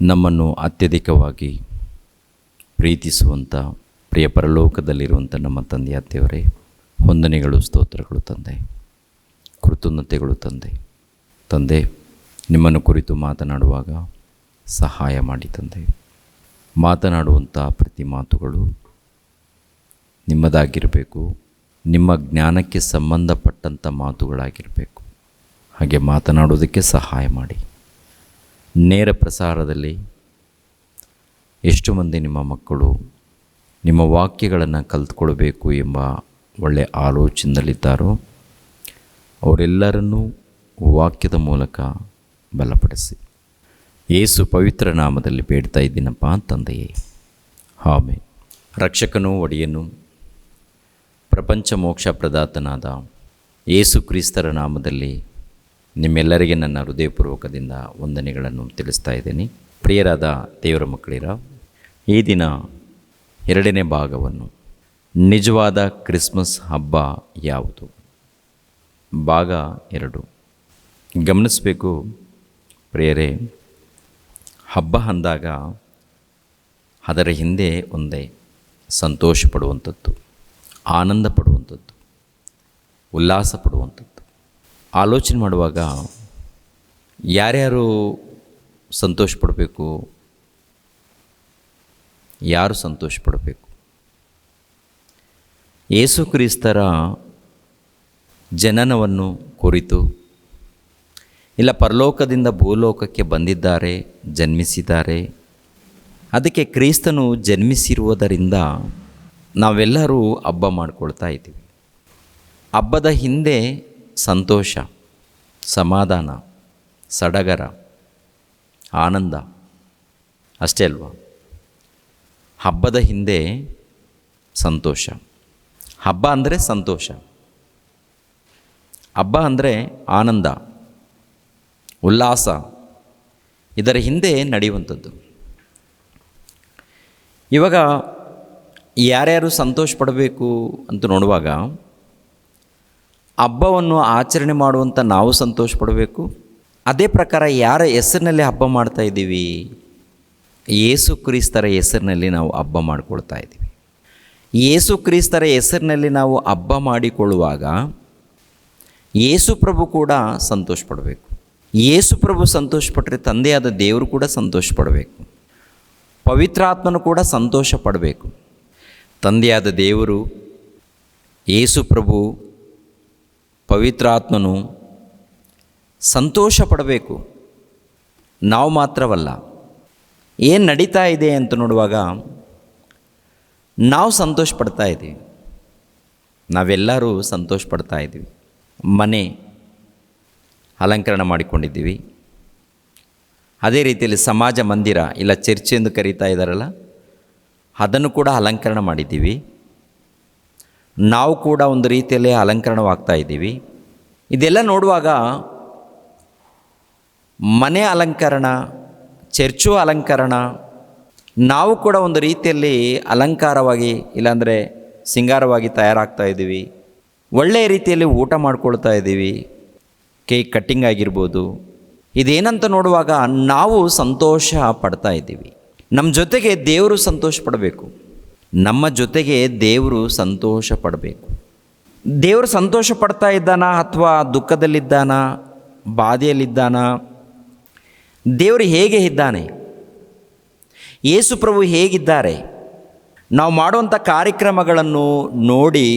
ನಮ್ಮನ್ನು ಅತ್ಯಧಿಕವಾಗಿ ಪ್ರೀತಿಸುವಂಥ ಪ್ರಿಯ ಪರಲೋಕದಲ್ಲಿರುವಂಥ ನಮ್ಮ ತಂದೆಯ ದೇವರೇ, ವಂದನೆಗಳು, ಸ್ತೋತ್ರಗಳು ತಂದೆ, ಕೃತಜ್ಞತೆಗಳು ತಂದೆ. ನಿಮ್ಮನ್ನು ಕುರಿತು ಮಾತನಾಡುವಾಗ ಸಹಾಯ ಮಾಡಿ ತಂದೆ. ಮಾತನಾಡುವಂಥ ಪ್ರತಿ ಮಾತುಗಳು ನಿಮ್ಮದಾಗಿರಬೇಕು, ನಿಮ್ಮ ಜ್ಞಾನಕ್ಕೆ ಸಂಬಂಧಪಟ್ಟಂಥ ಮಾತುಗಳಾಗಿರಬೇಕು. ಹಾಗೆ ಮಾತನಾಡೋದಕ್ಕೆ ಸಹಾಯ ಮಾಡಿ. ನೇರ ಪ್ರಸಾರದಲ್ಲಿ ಎಷ್ಟು ಮಂದಿ ನಿಮ್ಮ ಮಕ್ಕಳು ನಿಮ್ಮ ವಾಕ್ಯಗಳನ್ನು ಕಲಿತ್ಕೊಳ್ಬೇಕು ಎಂಬ ಒಳ್ಳೆಯ ಆಲೋಚನೆಯಲ್ಲಿದ್ದಾರೋ ಅವರೆಲ್ಲರನ್ನೂ ವಾಕ್ಯದ ಮೂಲಕ ಬಲಪಡಿಸಿ. ಯೇಸು ಪವಿತ್ರ ನಾಮದಲ್ಲಿ ಬೇಡ್ತಾ ಇದ್ದೀನಪ್ಪ ತಂದೆಯೇ, ಆಮೆನ್. ರಕ್ಷಕನೂ ಒಡೆಯನು ಪ್ರಪಂಚ ಮೋಕ್ಷ ಪ್ರದಾತನಾದ ಯೇಸು ಕ್ರಿಸ್ತರ ನಾಮದಲ್ಲಿ ನಿಮ್ಮೆಲ್ಲರಿಗೆ ನನ್ನ ಹೃದಯಪೂರ್ವಕದಿಂದ ವಂದನೆಗಳನ್ನು ತಿಳಿಸ್ತಾ ಇದ್ದೀನಿ. ಪ್ರಿಯರಾದ ದೇವರ ಮಕ್ಕಳಿರ, ಈ ದಿನ ಎರಡನೇ ಭಾಗವನ್ನು, ನಿಜವಾದ ಕ್ರಿಸ್ಮಸ್ ಹಬ್ಬ ಯಾವುದು, ಭಾಗ 2 ಗಮನಿಸಬೇಕು. ಪ್ರಿಯರೇ, ಹಬ್ಬ ಅಂದಾಗ ಅದರ ಹಿಂದೆ ಒಂದೇ ಸಂತೋಷ ಪಡುವಂಥದ್ದು, ಆನಂದ ಪಡುವಂಥದ್ದು, ಉಲ್ಲಾಸ ಪಡುವಂಥದ್ದು. ಆಲೋಚನೆ ಮಾಡುವಾಗ ಯಾರ್ಯಾರು ಸಂತೋಷ ಪಡಬೇಕು, ಯಾರು ಸಂತೋಷ ಪಡಬೇಕು? ಯೇಸು ಕ್ರಿಸ್ತರ ಜನನವನ್ನು ಕುರಿತು, ಇಲ್ಲ ಪರಲೋಕದಿಂದ ಭೂಲೋಕಕ್ಕೆ ಬಂದಿದ್ದಾರೆ, ಜನ್ಮಿಸಿದ್ದಾರೆ. ಅದಕ್ಕೆ ಕ್ರಿಸ್ತನು ಜನ್ಮಿಸಿರುವುದರಿಂದ ನಾವೆಲ್ಲರೂ ಹಬ್ಬ ಮಾಡಿಕೊಳ್ತಾ ಇದ್ದೀವಿ. ಹಬ್ಬದ ಹಿಂದೆ ಸಂತೋಷ, ಸಮಾಧಾನ, ಸಡಗರ, ಆನಂದ ಅಷ್ಟೇ ಅಲ್ವಾ? ಹಬ್ಬದ ಹಿಂದೆ ಸಂತೋಷ. ಹಬ್ಬ ಅಂದರೆ ಸಂತೋಷ, ಹಬ್ಬ ಅಂದರೆ ಆನಂದ, ಉಲ್ಲಾಸ, ಇದರ ಹಿಂದೆ ನಡೆಯುವಂಥದ್ದು. ಇವಾಗ ಯಾರ್ಯಾರು ಸಂತೋಷ ಪಡಬೇಕು ಅಂತ ನೋಡುವಾಗ, ಹಬ್ಬವನ್ನು ಆಚರಣೆ ಮಾಡುವಂಥ ನಾವು ಸಂತೋಷ ಪಡಬೇಕು. ಅದೇ ಪ್ರಕಾರ ಯಾರ ಹೆಸರಿನಲ್ಲಿ ಹಬ್ಬ ಮಾಡ್ತಾ ಇದ್ದೀವಿ? ಯೇಸು ಕ್ರಿಸ್ತರ ಹೆಸರಿನಲ್ಲಿ ನಾವು ಹಬ್ಬ ಮಾಡಿಕೊಳ್ತಾ ಇದ್ದೀವಿ. ಯೇಸು ಕ್ರಿಸ್ತರ ಹೆಸರಿನಲ್ಲಿ ನಾವು ಹಬ್ಬ ಮಾಡಿಕೊಳ್ಳುವಾಗ ಯೇಸು ಪ್ರಭು ಕೂಡ ಸಂತೋಷ ಪಡಬೇಕು. ಯೇಸು ಪ್ರಭು ಸಂತೋಷ ಪಟ್ಟರೆ ತಂದೆಯಾದ ದೇವರು ಕೂಡ ಸಂತೋಷ ಪಡಬೇಕು, ಪವಿತ್ರಾತ್ಮನು ಕೂಡ ಸಂತೋಷ ಪಡಬೇಕು. ತಂದೆಯಾದ ದೇವರು, ಯೇಸು ಪ್ರಭು, ಪವಿತ್ರಾತ್ಮನು ಸಂತೋಷ ಪಡಬೇಕು. ನಾವು ಮಾತ್ರವಲ್ಲ. ಏನು ನಡೀತಾ ಇದೆ ಅಂತ ನೋಡುವಾಗ ನಾವು ಸಂತೋಷ ಪಡ್ತಾ ಇದ್ದೀವಿ, ನಾವೆಲ್ಲರೂ ಸಂತೋಷ ಪಡ್ತಾ ಇದ್ದೀವಿ. ಮನೆ ಅಲಂಕರಣ ಮಾಡಿಕೊಂಡಿದ್ದೀವಿ. ಅದೇ ರೀತಿಯಲ್ಲಿ ಸಮಾಜ ಮಂದಿರ, ಇಲ್ಲ ಚರ್ಚ್ ಎಂದು ಕರೀತಾ ಇದ್ದಾರಲ್ಲ, ಅದನ್ನು ಕೂಡ ಅಲಂಕರಣ ಮಾಡಿದ್ದೀವಿ. ನಾವು ಕೂಡ ಒಂದು ರೀತಿಯಲ್ಲಿ ಅಲಂಕರಣವಾಗ್ತಾ ಇದ್ದೀವಿ. ಇದೆಲ್ಲ ನೋಡುವಾಗ ಮನೆ ಅಲಂಕರಣ, ಚರ್ಚು ಅಲಂಕರಣ, ನಾವು ಕೂಡ ಒಂದು ರೀತಿಯಲ್ಲಿ ಅಲಂಕಾರವಾಗಿ, ಇಲ್ಲಾಂದರೆ ಸಿಂಗಾರವಾಗಿ ತಯಾರಾಗ್ತಾ ಇದ್ದೀವಿ. ಒಳ್ಳೆಯ ರೀತಿಯಲ್ಲಿ ಊಟ ಮಾಡ್ಕೊಳ್ತಾ ಇದ್ದೀವಿ. ಕೇಕ್ ಕಟ್ಟಿಂಗ್ ಆಗಿರ್ಬೋದು. ಇದೇನಂತ ನೋಡುವಾಗ ನಾವು ಸಂತೋಷ ಪಡ್ತಾ ಇದ್ದೀವಿ. ನಮ್ಮ ಜೊತೆಗೆ ದೇವರು ಸಂತೋಷ ಪಡಬೇಕು. ನಮ್ಮ ಜೊತೆಗೆ ದೇವರು ಸಂತೋಷ ಪಡಬೇಕು. ದೇವರು ಸಂತೋಷ ಪಡ್ತಾ ಇದ್ದಾನ ಅಥವಾ ದುಃಖದಲ್ಲಿದ್ದಾನ, ಬಾಧೆಯಲ್ಲಿದ್ದಾನ? ದೇವರು ಹೇಗೆ ಇದ್ದಾನೆ? ಯೇಸು ಪ್ರಭು ಹೇಗಿದ್ದಾರೆ? ನಾವು ಮಾಡುವಂಥ ಕಾರ್ಯಕ್ರಮಗಳನ್ನು ನೋಡಿ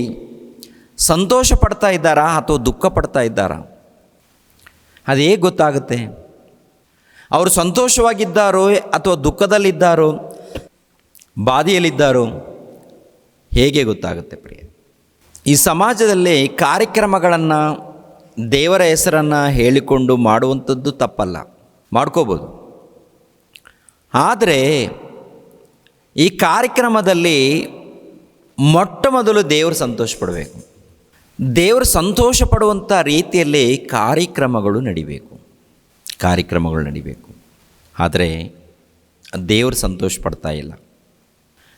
ಸಂತೋಷ ಪಡ್ತಾ ಇದ್ದಾರಾ ಅಥವಾ ದುಃಖ ಪಡ್ತಾ ಇದ್ದಾರಾ? ಅದು ಹೇಗೆ ಗೊತ್ತಾಗುತ್ತೆ? ಅವರು ಸಂತೋಷವಾಗಿದ್ದಾರೋ ಅಥವಾ ದುಃಖದಲ್ಲಿದ್ದಾರೋ, ಬಾಧೆಯಲ್ಲಿದ್ದಾರೋ ಹೇಗೆ ಗೊತ್ತಾಗುತ್ತೆ? ಪ್ರಿಯ, ಈ ಸಮಾಜದಲ್ಲಿ ಕಾರ್ಯಕ್ರಮಗಳನ್ನು, ದೇವರ ಹೆಸರನ್ನು ಹೇಳಿಕೊಂಡು ಮಾಡುವಂಥದ್ದು ತಪ್ಪಲ್ಲ, ಮಾಡ್ಕೋಬೋದು. ಆದರೆ ಈ ಕಾರ್ಯಕ್ರಮದಲ್ಲಿ ಮೊಟ್ಟ ಮೊದಲು ದೇವರು ಸಂತೋಷ ಪಡಬೇಕು. ದೇವರು ಸಂತೋಷ ಪಡುವಂಥ ರೀತಿಯಲ್ಲಿ ಕಾರ್ಯಕ್ರಮಗಳು ನಡಿಬೇಕು. ಆದರೆ ದೇವರು ಸಂತೋಷ ಪಡ್ತಾ ಇಲ್ಲ.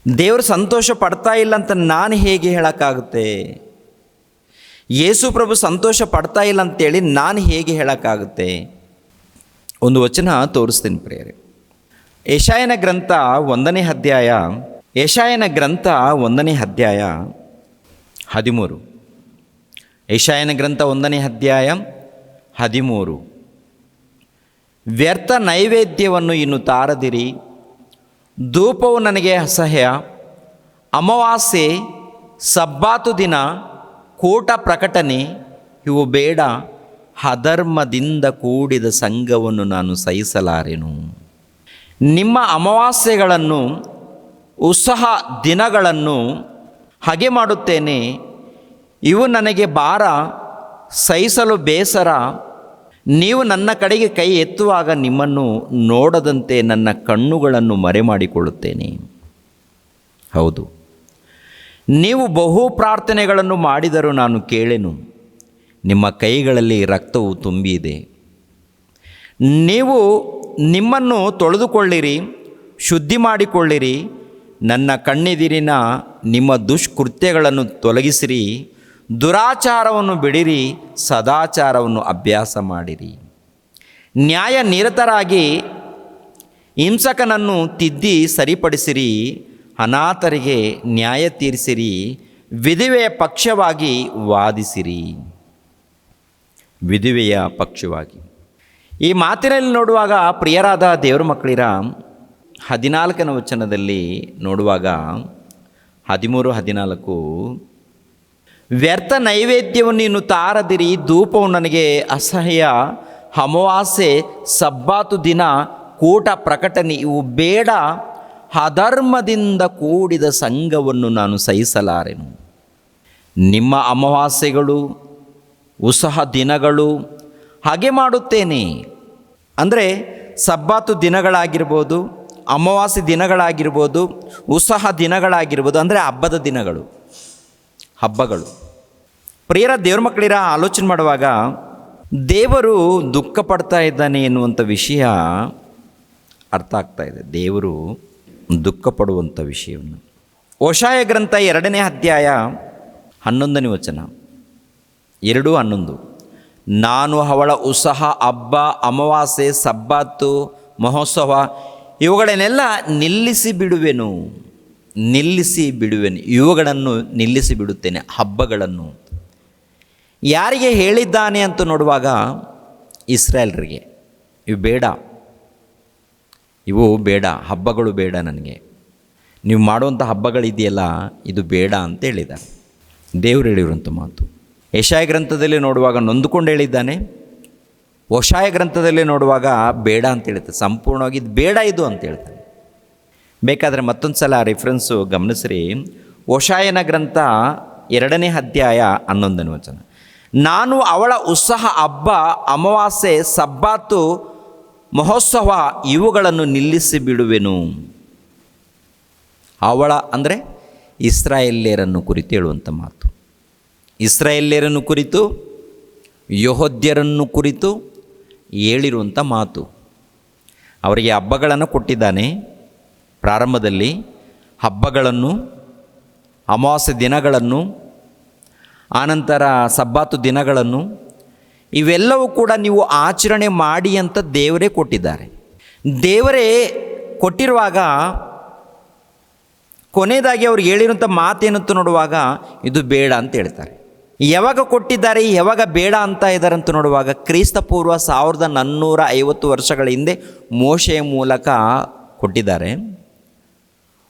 ದೇವರು ಸಂತೋಷ ಪಡ್ತಾ ಇಲ್ಲ ಅಂತ ನಾನು ಹೇಗೆ ಹೇಳೋಕ್ಕಾಗುತ್ತೆ? ಯೇಸು ಪ್ರಭು ಸಂತೋಷ ಪಡ್ತಾ ಇಲ್ಲ ಅಂತೇಳಿ ನಾನು ಹೇಗೆ ಹೇಳೋಕ್ಕಾಗುತ್ತೆ? ಒಂದು ವಚನ ತೋರಿಸ್ತೀನಿ ಪ್ರಿಯರೇ. ಯೆಶಾಯನ ಗ್ರಂಥ 1ನೇ ಅಧ್ಯಾಯ, ಯೆಶಾಯನ ಗ್ರಂಥ 1ನೇ ಅಧ್ಯಾಯ 13. ಯೆಶಾಯನ ಗ್ರಂಥ 1ನೇ ಅಧ್ಯಾಯ 13. ವ್ಯರ್ಥ ನೈವೇದ್ಯವನ್ನು ಇನ್ನು ತಾರದಿರಿ, ಧೂಪವು ನನಗೆ ಅಸಹ್ಯ. ಅಮಾವಾಸ್ಯೆ, ಸಬ್ಬಾತು ದಿನ, ಕೂಟ ಪ್ರಕಟಣೆ ಇವು ಬೇಡ. ಅಧರ್ಮದಿಂದ ಕೂಡಿದ ಸಂಘವನ್ನು ನಾನು ಸಹಿಸಲಾರೆನು. ನಿಮ್ಮ ಅಮಾವಾಸ್ಯೆಗಳನ್ನು, ಉತ್ಸಾಹ ದಿನಗಳನ್ನು ಹಾಗೆ ಮಾಡುತ್ತೇನೆ. ಇವು ನನಗೆ ಭಾರ, ಸಹಿಸಲು ಬೇಸರ. ನೀವು ನನ್ನ ಕಡೆಗೆ ಕೈ ಎತ್ತುವಾಗ ನಿಮ್ಮನ್ನು ನೋಡದಂತೆ ನನ್ನ ಕಣ್ಣುಗಳನ್ನು ಮರೆಮಾಡಿಕೊಳ್ಳುತ್ತೇನೆ. ಹೌದು, ನೀವು ಬಹು ಪ್ರಾರ್ಥನೆಗಳನ್ನು ಮಾಡಿದರೂ ನಾನು ಕೇಳೆನು. ನಿಮ್ಮ ಕೈಗಳಲ್ಲಿ ರಕ್ತವು ತುಂಬಿದೆ. ನೀವು ನಿಮ್ಮನ್ನು ತೊಳೆದುಕೊಳ್ಳಿರಿ, ಶುದ್ಧಿ ಮಾಡಿಕೊಳ್ಳಿರಿ. ನನ್ನ ಕಣ್ಣೆದಿರಿನ ನಿಮ್ಮ ದುಷ್ಕೃತ್ಯಗಳನ್ನು ತೊಲಗಿಸಿರಿ. ದುರಾಚಾರವನ್ನು ಬಿಡಿರಿ, ಸದಾಚಾರವನ್ನು ಅಭ್ಯಾಸ ಮಾಡಿರಿ. ನ್ಯಾಯ ನಿರತರಾಗಿ ಹಿಂಸಕನನ್ನು ತಿದ್ದಿ ಸರಿಪಡಿಸಿರಿ. ಅನಾಥರಿಗೆ ನ್ಯಾಯ ತೀರಿಸಿರಿ. ವಿಧವೆಯ ಪಕ್ಷವಾಗಿ ವಾದಿಸಿರಿ. ವಿಧವೆಯ ಪಕ್ಷವಾಗಿ. ಈ ಮಾತಿನಲ್ಲಿ ನೋಡುವಾಗ ಪ್ರಿಯರಾದ ದೇವರ ಮಕ್ಕಳಿರ 14ನೇ ವಚನದಲ್ಲಿ ನೋಡುವಾಗ 13-14, ವ್ಯರ್ಥ ನೈವೇದ್ಯವನ್ನು ಇನ್ನು ತಾರದಿರಿ, ಧೂಪವು ನನಗೆ ಅಸಹ್ಯ. ಅಮಾವಾಸ್ಯೆ, ಸಬ್ಬಾತು ದಿನ, ಕೂಟ ಪ್ರಕಟಣೆ ಇವು ಬೇಡ. ಅಧರ್ಮದಿಂದ ಕೂಡಿದ ಸಂಘವನ್ನು ನಾನು ಸಹಿಸಲಾರೆನು. ನಿಮ್ಮ ಅಮಾವಾಸ್ಯೆಗಳು, ಉತ್ಸಾಹ ದಿನಗಳು ಹಾಗೆ ಮಾಡುತ್ತೇನೆ. ಅಂದರೆ ಸಬ್ಬಾತು ದಿನಗಳಾಗಿರ್ಬೋದು, ಅಮಾವಾಸ್ಯೆ ದಿನಗಳಾಗಿರ್ಬೋದು, ಉತ್ಸಾಹ ದಿನಗಳಾಗಿರ್ಬೋದು, ಅಂದರೆ ಹಬ್ಬದ ದಿನಗಳು, ಹಬ್ಬಗಳು. ಪ್ರಿಯರ ದೇವ್ರ ಮಕ್ಕಳಿರ ಆಲೋಚನೆ ಮಾಡುವಾಗ ದೇವರು ದುಃಖ ಪಡ್ತಾ ಇದ್ದಾನೆ ಎನ್ನುವಂಥ ವಿಷಯ ಅರ್ಥ ಆಗ್ತಾ ಇದೆ. ದೇವರು ದುಃಖ ಪಡುವಂಥ ವಿಷಯವನ್ನು ಹೋಶಾಯ ಗ್ರಂಥ 2ನೇ ಅಧ್ಯಾಯ 11ನೇ ವಚನ, 2:11. ನಾನು ಅವಳ ಉತ್ಸಾಹ, ಹಬ್ಬ, ಅಮಾವಾಸ್ಯೆ, ಸಬ್ಬಾತು, ಮಹೋತ್ಸವ ಇವುಗಳನ್ನೆಲ್ಲ ನಿಲ್ಲಿಸಿ ಬಿಡುವೆನು. ಇವುಗಳನ್ನು ನಿಲ್ಲಿಸಿ ಬಿಡುತ್ತೇನೆ, ಹಬ್ಬಗಳನ್ನು. ಯಾರಿಗೆ ಹೇಳಿದ್ದಾನೆ ಅಂತ ನೋಡುವಾಗ ಇಸ್ರಾಯೇಲ್ರಿಗೆ. ಇವು ಬೇಡ, ಹಬ್ಬಗಳು ಬೇಡ ನನಗೆ. ನೀವು ಮಾಡುವಂಥ ಹಬ್ಬಗಳಿದೆಯಲ್ಲ, ಇದು ಬೇಡ ಅಂತ ಹೇಳಿದ್ದಾರೆ. ದೇವರು ಹೇಳಿರುವಂಥ ಮಾತು. ಯೆಶಾಯ ಗ್ರಂಥದಲ್ಲಿ ನೋಡುವಾಗ ನೊಂದುಕೊಂಡು ಹೇಳಿದ್ದಾನೆ. ಹೋಶಾಯ ಗ್ರಂಥದಲ್ಲಿ ನೋಡುವಾಗ ಬೇಡ ಅಂತ ಹೇಳ್ತಾರೆ. ಸಂಪೂರ್ಣವಾಗಿ ಇದು ಬೇಡ ಇದು ಅಂತ ಹೇಳ್ತಾನೆ. ಬೇಕಾದರೆ ಮತ್ತೊಂದು ಸಲ ರೆಫರೆನ್ಸು ಗಮನಿಸ್ರಿ. ಹೋಶಾಯನ ಗ್ರಂಥ 2ನೇ ಅಧ್ಯಾಯ 11ನೇ ವಚನ, ನಾನು ಅವಳ ಉತ್ಸಾಹ, ಹಬ್ಬ, ಅಮಾವಾಸ್ಯೆ, ಸಬ್ಬಾತು, ಮಹೋತ್ಸವ ಇವುಗಳನ್ನು ನಿಲ್ಲಿಸಿ ಬಿಡುವೆನು. ಅವಳ ಅಂದರೆ ಇಸ್ರಾಯೇಲ್ಯರನ್ನು ಕುರಿತು ಹೇಳುವಂಥ ಮಾತು. ಇಸ್ರಾಯೇಲ್ಯರನ್ನು ಕುರಿತು, ಯೆಹೂದ್ಯರನ್ನು ಕುರಿತು ಹೇಳಿರುವಂಥ ಮಾತು. ಅವರಿಗೆ ಹಬ್ಬಗಳನ್ನು ಕೊಟ್ಟಿದ್ದಾನೆ. ಪ್ರಾರಂಭದಲ್ಲಿ ಹಬ್ಬಗಳನ್ನು, ಅಮಾವಾಸ್ಯೆ ದಿನಗಳನ್ನು, ಆನಂತರ ಸಬ್ಬಾತು ದಿನಗಳನ್ನು, ಇವೆಲ್ಲವೂ ಕೂಡ ನೀವು ಆಚರಣೆ ಮಾಡಿ ಅಂತ ದೇವರೇ ಕೊಟ್ಟಿದ್ದಾರೆ. ದೇವರೇ ಕೊಟ್ಟಿರುವಾಗ ಕೊನೆಯದಾಗಿ ಅವ್ರಿಗೆ ಹೇಳಿರುವಂಥ ಮಾತೇನಂತ ನೋಡುವಾಗ ಇದು ಬೇಡ ಅಂತ ಹೇಳ್ತಾರೆ. ಯಾವಾಗ ಕೊಟ್ಟಿದ್ದಾರೆ, ಯಾವಾಗ ಬೇಡ ಅಂತ ಇದ್ದಾರೆ ಅಂತ ನೋಡುವಾಗ ಕ್ರಿಸ್ತ ಪೂರ್ವ 1450 ವರ್ಷಗಳ ಹಿಂದೆ ಮೋಶೆಯ ಮೂಲಕ ಕೊಟ್ಟಿದ್ದಾರೆ.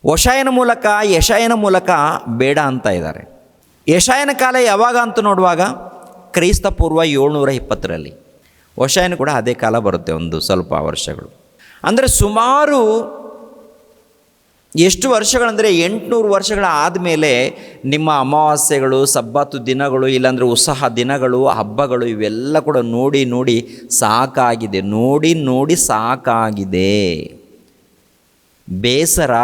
ಹೋಶಾಯನ ಮೂಲಕ, ಯೆಶಾಯನ ಮೂಲಕ ಬೇಡ ಅಂತ ಇದ್ದಾರೆ. ಯೆಶಾಯನ ಕಾಲ ಯಾವಾಗ ಅಂತ ನೋಡುವಾಗ ಕ್ರಿಸ್ತ ಪೂರ್ವ 720ರಲ್ಲಿ. ಹೋಶಾಯನ ಕೂಡ ಅದೇ ಕಾಲ ಬರುತ್ತೆ, ಒಂದು ಸ್ವಲ್ಪ ವರ್ಷಗಳು. ಅಂದರೆ ಸುಮಾರು ಎಷ್ಟು ವರ್ಷಗಳಂದರೆ 800 ವರ್ಷಗಳ ಆದಮೇಲೆ ನಿಮ್ಮ ಅಮಾವಾಸ್ಯೆಗಳು, ಸಬ್ಬಾತು ದಿನಗಳು, ಇಲ್ಲಾಂದರೆ ಉತ್ಸಾಹ ದಿನಗಳು, ಹಬ್ಬಗಳು ಇವೆಲ್ಲ ಕೂಡ ನೋಡಿ ಸಾಕಾಗಿದೆ. ನೋಡಿ ಸಾಕಾಗಿದೆ. ಬೇಸರ,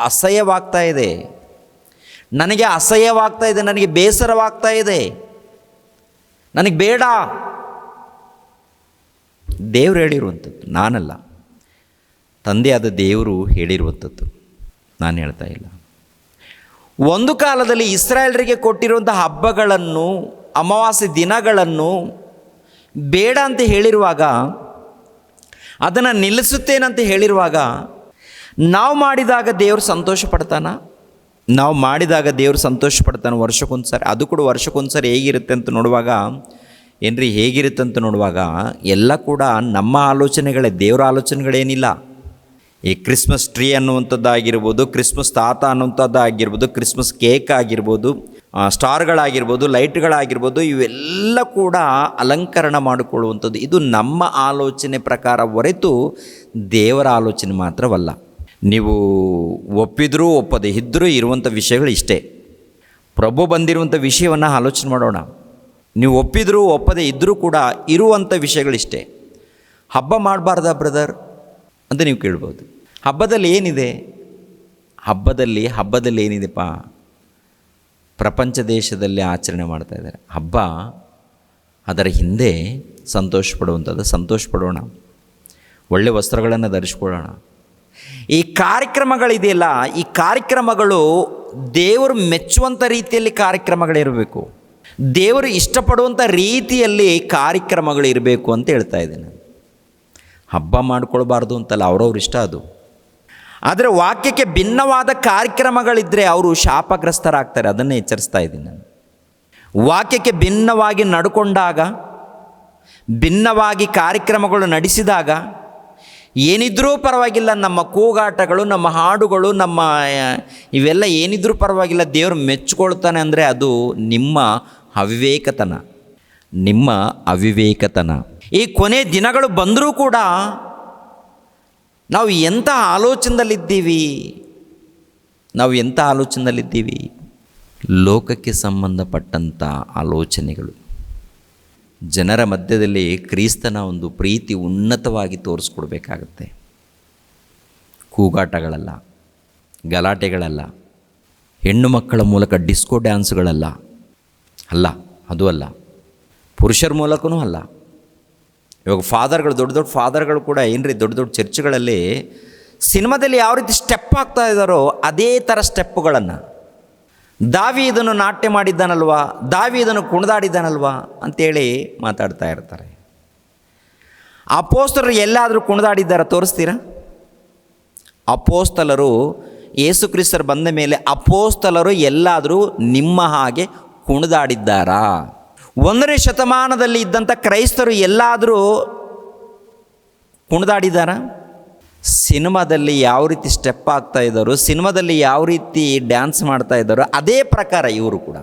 ಅಸಹ್ಯವಾಗ್ತಾ ಇದೆ. ನನಗೆ ಅಸಹ್ಯವಾಗ್ತಾ ಇದೆ, ನನಗೆ ಬೇಸರವಾಗ್ತಾ ಇದೆ, ನನಗೆ ಬೇಡ. ದೇವರು ಹೇಳಿರುವಂಥದ್ದು, ನಾನಲ್ಲ. ತಂದೆಯಾದ ದೇವರು ಹೇಳಿರುವಂಥದ್ದು, ನಾನು ಹೇಳ್ತಾ ಇಲ್ಲ. ಒಂದು ಕಾಲದಲ್ಲಿ ಇಸ್ರಾಯೇಲರಿಗೆ ಕೊಟ್ಟಿರುವಂಥ ಹಬ್ಬಗಳನ್ನು, ಅಮಾವಾಸ್ಯೆ ದಿನಗಳನ್ನು ಬೇಡ ಅಂತ ಹೇಳಿರುವಾಗ, ಅದನ್ನು ನಿಲ್ಲಿಸುತ್ತೇನಂತ ಹೇಳಿರುವಾಗ ನಾವು ಮಾಡಿದಾಗ ದೇವರು ಸಂತೋಷ ಪಡ್ತಾನ? ನಾವು ಮಾಡಿದಾಗ ದೇವರು ಸಂತೋಷ ಪಡ್ತಾನೆ ವರ್ಷಕ್ಕೊಂದು ಸಾರಿ. ಅದು ಕೂಡ ವರ್ಷಕ್ಕೊಂದು ಸಾರಿ ಹೇಗಿರುತ್ತೆ ಅಂತ ನೋಡುವಾಗ ಹೇಗಿರುತ್ತೆ ಅಂತ ನೋಡುವಾಗ ಎಲ್ಲ ಕೂಡ ನಮ್ಮ ಆಲೋಚನೆಗಳೇ, ದೇವರ ಆಲೋಚನೆಗಳೇನಿಲ್ಲ. ಈ ಕ್ರಿಸ್ಮಸ್ ಟ್ರೀ ಅನ್ನುವಂಥದ್ದಾಗಿರ್ಬೋದು, ಕ್ರಿಸ್ಮಸ್ ತಾತ ಅನ್ನುವಂಥದ್ದಾಗಿರ್ಬೋದು, ಕ್ರಿಸ್ಮಸ್ ಕೇಕ್ ಆಗಿರ್ಬೋದು, ಸ್ಟಾರ್ಗಳಾಗಿರ್ಬೋದು, ಲೈಟ್ಗಳಾಗಿರ್ಬೋದು, ಇವೆಲ್ಲ ಕೂಡ ಅಲಂಕರಣ ಮಾಡಿಕೊಳ್ಳುವಂಥದ್ದು. ಇದು ನಮ್ಮ ಆಲೋಚನೆ ಪ್ರಕಾರ ಹೊರತು ದೇವರ ಆಲೋಚನೆ ಮಾತ್ರವಲ್ಲ. ನೀವು ಒಪ್ಪಿದರೂ ಒಪ್ಪದೆ ಇದ್ದರೂ ಇರುವಂಥ ವಿಷಯಗಳು ಇಷ್ಟೇ. ಪ್ರಭು ಬಂದಿರುವಂಥ ವಿಷಯವನ್ನು ಆಲೋಚನೆ ಮಾಡೋಣ. ನೀವು ಒಪ್ಪಿದರೂ ಒಪ್ಪದೆ ಇದ್ದರೂ ಕೂಡ ಇರುವಂಥ ವಿಷಯಗಳಿಷ್ಟೇ. ಹಬ್ಬ ಮಾಡಬಾರ್ದಾ ಬ್ರದರ್ ಅಂತ ನೀವು ಕೇಳ್ಬೋದು. ಹಬ್ಬದಲ್ಲಿ ಏನಿದೆ? ಹಬ್ಬದಲ್ಲಿ ಏನಿದೆಪ್ಪ? ಪ್ರಪಂಚ ದೇಶದಲ್ಲಿ ಆಚರಣೆ ಮಾಡ್ತಾ ಇದ್ದಾರೆ ಹಬ್ಬ. ಅದರ ಹಿಂದೆ ಸಂತೋಷ ಪಡೋಣ, ಒಳ್ಳೆಯ ವಸ್ತ್ರಗಳನ್ನು ಧರಿಸ್ಕೊಳ್ಳೋಣ. ಈ ಕಾರ್ಯಕ್ರಮಗಳಿದೆಯಲ್ಲ, ಈ ಕಾರ್ಯಕ್ರಮಗಳು ದೇವರು ಮೆಚ್ಚುವಂಥ ರೀತಿಯಲ್ಲಿ ಕಾರ್ಯಕ್ರಮಗಳಿರಬೇಕು, ದೇವರು ಇಷ್ಟಪಡುವಂಥ ರೀತಿಯಲ್ಲಿ ಕಾರ್ಯಕ್ರಮಗಳು ಇರಬೇಕು ಅಂತ ಹೇಳ್ತಾ ಇದ್ದೇನೆ. ಹಬ್ಬ ಮಾಡ್ಕೊಳ್ಬಾರ್ದು ಅಂತಲ್ಲ, ಅವ್ರವ್ರ ಇಷ್ಟ ಅದು. ಆದರೆ ವಾಕ್ಯಕ್ಕೆ ಭಿನ್ನವಾದ ಕಾರ್ಯಕ್ರಮಗಳಿದ್ದರೆ ಅವರು ಶಾಪಗ್ರಸ್ತರಾಗ್ತಾರೆ. ಅದನ್ನೇ ಎಚ್ಚರಿಸ್ತಾ ಇದ್ದೀನಿ ನಾನು. ವಾಕ್ಯಕ್ಕೆ ಭಿನ್ನವಾಗಿ ನಡ್ಕೊಂಡಾಗ, ಭಿನ್ನವಾಗಿ ಕಾರ್ಯಕ್ರಮಗಳು ನಡೆಸಿದಾಗ ಏನಿದ್ರೂ ಪರವಾಗಿಲ್ಲ, ನಮ್ಮ ಕೂಗಾಟಗಳು, ನಮ್ಮ ಹಾಡುಗಳು, ನಮ್ಮ ಇವೆಲ್ಲ ಏನಿದ್ರೂ ಪರವಾಗಿಲ್ಲ, ದೇವರು ಮೆಚ್ಚಿಕೊಳ್ತಾನೆ ಅಂದರೆ ಅದು ನಿಮ್ಮ ಅವಿವೇಕತನ. ಈ ಕೊನೆ ದಿನಗಳು ಬಂದರೂ ಕೂಡ ನಾವು ಎಂಥ ಆಲೋಚನೆಯಲ್ಲಿದ್ದೀವಿ? ಲೋಕಕ್ಕೆ ಸಂಬಂಧಪಟ್ಟಂಥ ಆಲೋಚನೆಗಳು. ಜನರ ಮಧ್ಯದಲ್ಲಿ ಕ್ರಿಸ್ತನ ಒಂದು ಪ್ರೀತಿ ಉನ್ನತವಾಗಿ ತೋರಿಸ್ಕೊಡ್ಬೇಕಾಗತ್ತೆ. ಕೂಗಾಟಗಳಲ್ಲ, ಗಲಾಟೆಗಳಲ್ಲ, ಹೆಣ್ಣು ಮಕ್ಕಳ ಮೂಲಕ ಡಿಸ್ಕೋ ಡ್ಯಾನ್ಸ್ಗಳಲ್ಲ, ಅದು ಅಲ್ಲ. ಪುರುಷರ ಮೂಲಕನೂ ಅಲ್ಲ. ಇವಾಗ ಫಾದರ್ಗಳು, ದೊಡ್ಡ ಫಾದರ್ಗಳು ಕೂಡ ದೊಡ್ಡ ಚರ್ಚ್ಗಳಲ್ಲಿ ಸಿನಿಮಾದಲ್ಲಿ ಯಾವ ರೀತಿ ಸ್ಟೆಪ್ ಆಗ್ತಾ ಇದ್ದಾರೋ ಅದೇ ಥರ ಸ್ಟೆಪ್ಪುಗಳನ್ನು, ದಾವೀದನು ನಾಟ್ಯ ಮಾಡಿದ್ದಾನಲ್ವಾ, ದಾವೀದನು ಕುಣಿದಾಡಿದ್ದಾನಲ್ವಾ ಅಂತೇಳಿ ಮಾತಾಡ್ತಾ ಇರ್ತಾರೆ. ಅಪೋಸ್ತಲರು ಎಲ್ಲಾದರೂ ಕುಣಿದಾಡಿದ್ದಾರ? ತೋರಿಸ್ತೀರಾ? ಅಪೋಸ್ತಲರು ಯೇಸು ಕ್ರಿಸ್ತರು ಬಂದ ಮೇಲೆ ಅಪೋಸ್ತಲರು ಎಲ್ಲಾದರೂ ನಿಮ್ಮ ಹಾಗೆ ಕುಣಿದಾಡಿದ್ದಾರಾ? 1ನೇ ಶತಮಾನದಲ್ಲಿ ಇದ್ದಂಥ ಕ್ರೈಸ್ತರು ಎಲ್ಲಾದರೂ ಕುಣಿದಾಡಿದ್ದಾರಾ? ಸಿನಿಮಾದಲ್ಲಿ ಯಾವ ರೀತಿ ಸ್ಟೆಪ್ ಆಗ್ತಾ ಇದ್ದಾರೋ, ಸಿನಿಮಾದಲ್ಲಿ ಯಾವ ರೀತಿ ಡ್ಯಾನ್ಸ್ ಮಾಡ್ತಾ ಇದ್ದಾರೋ ಅದೇ ಪ್ರಕಾರ ಇವರು ಕೂಡ.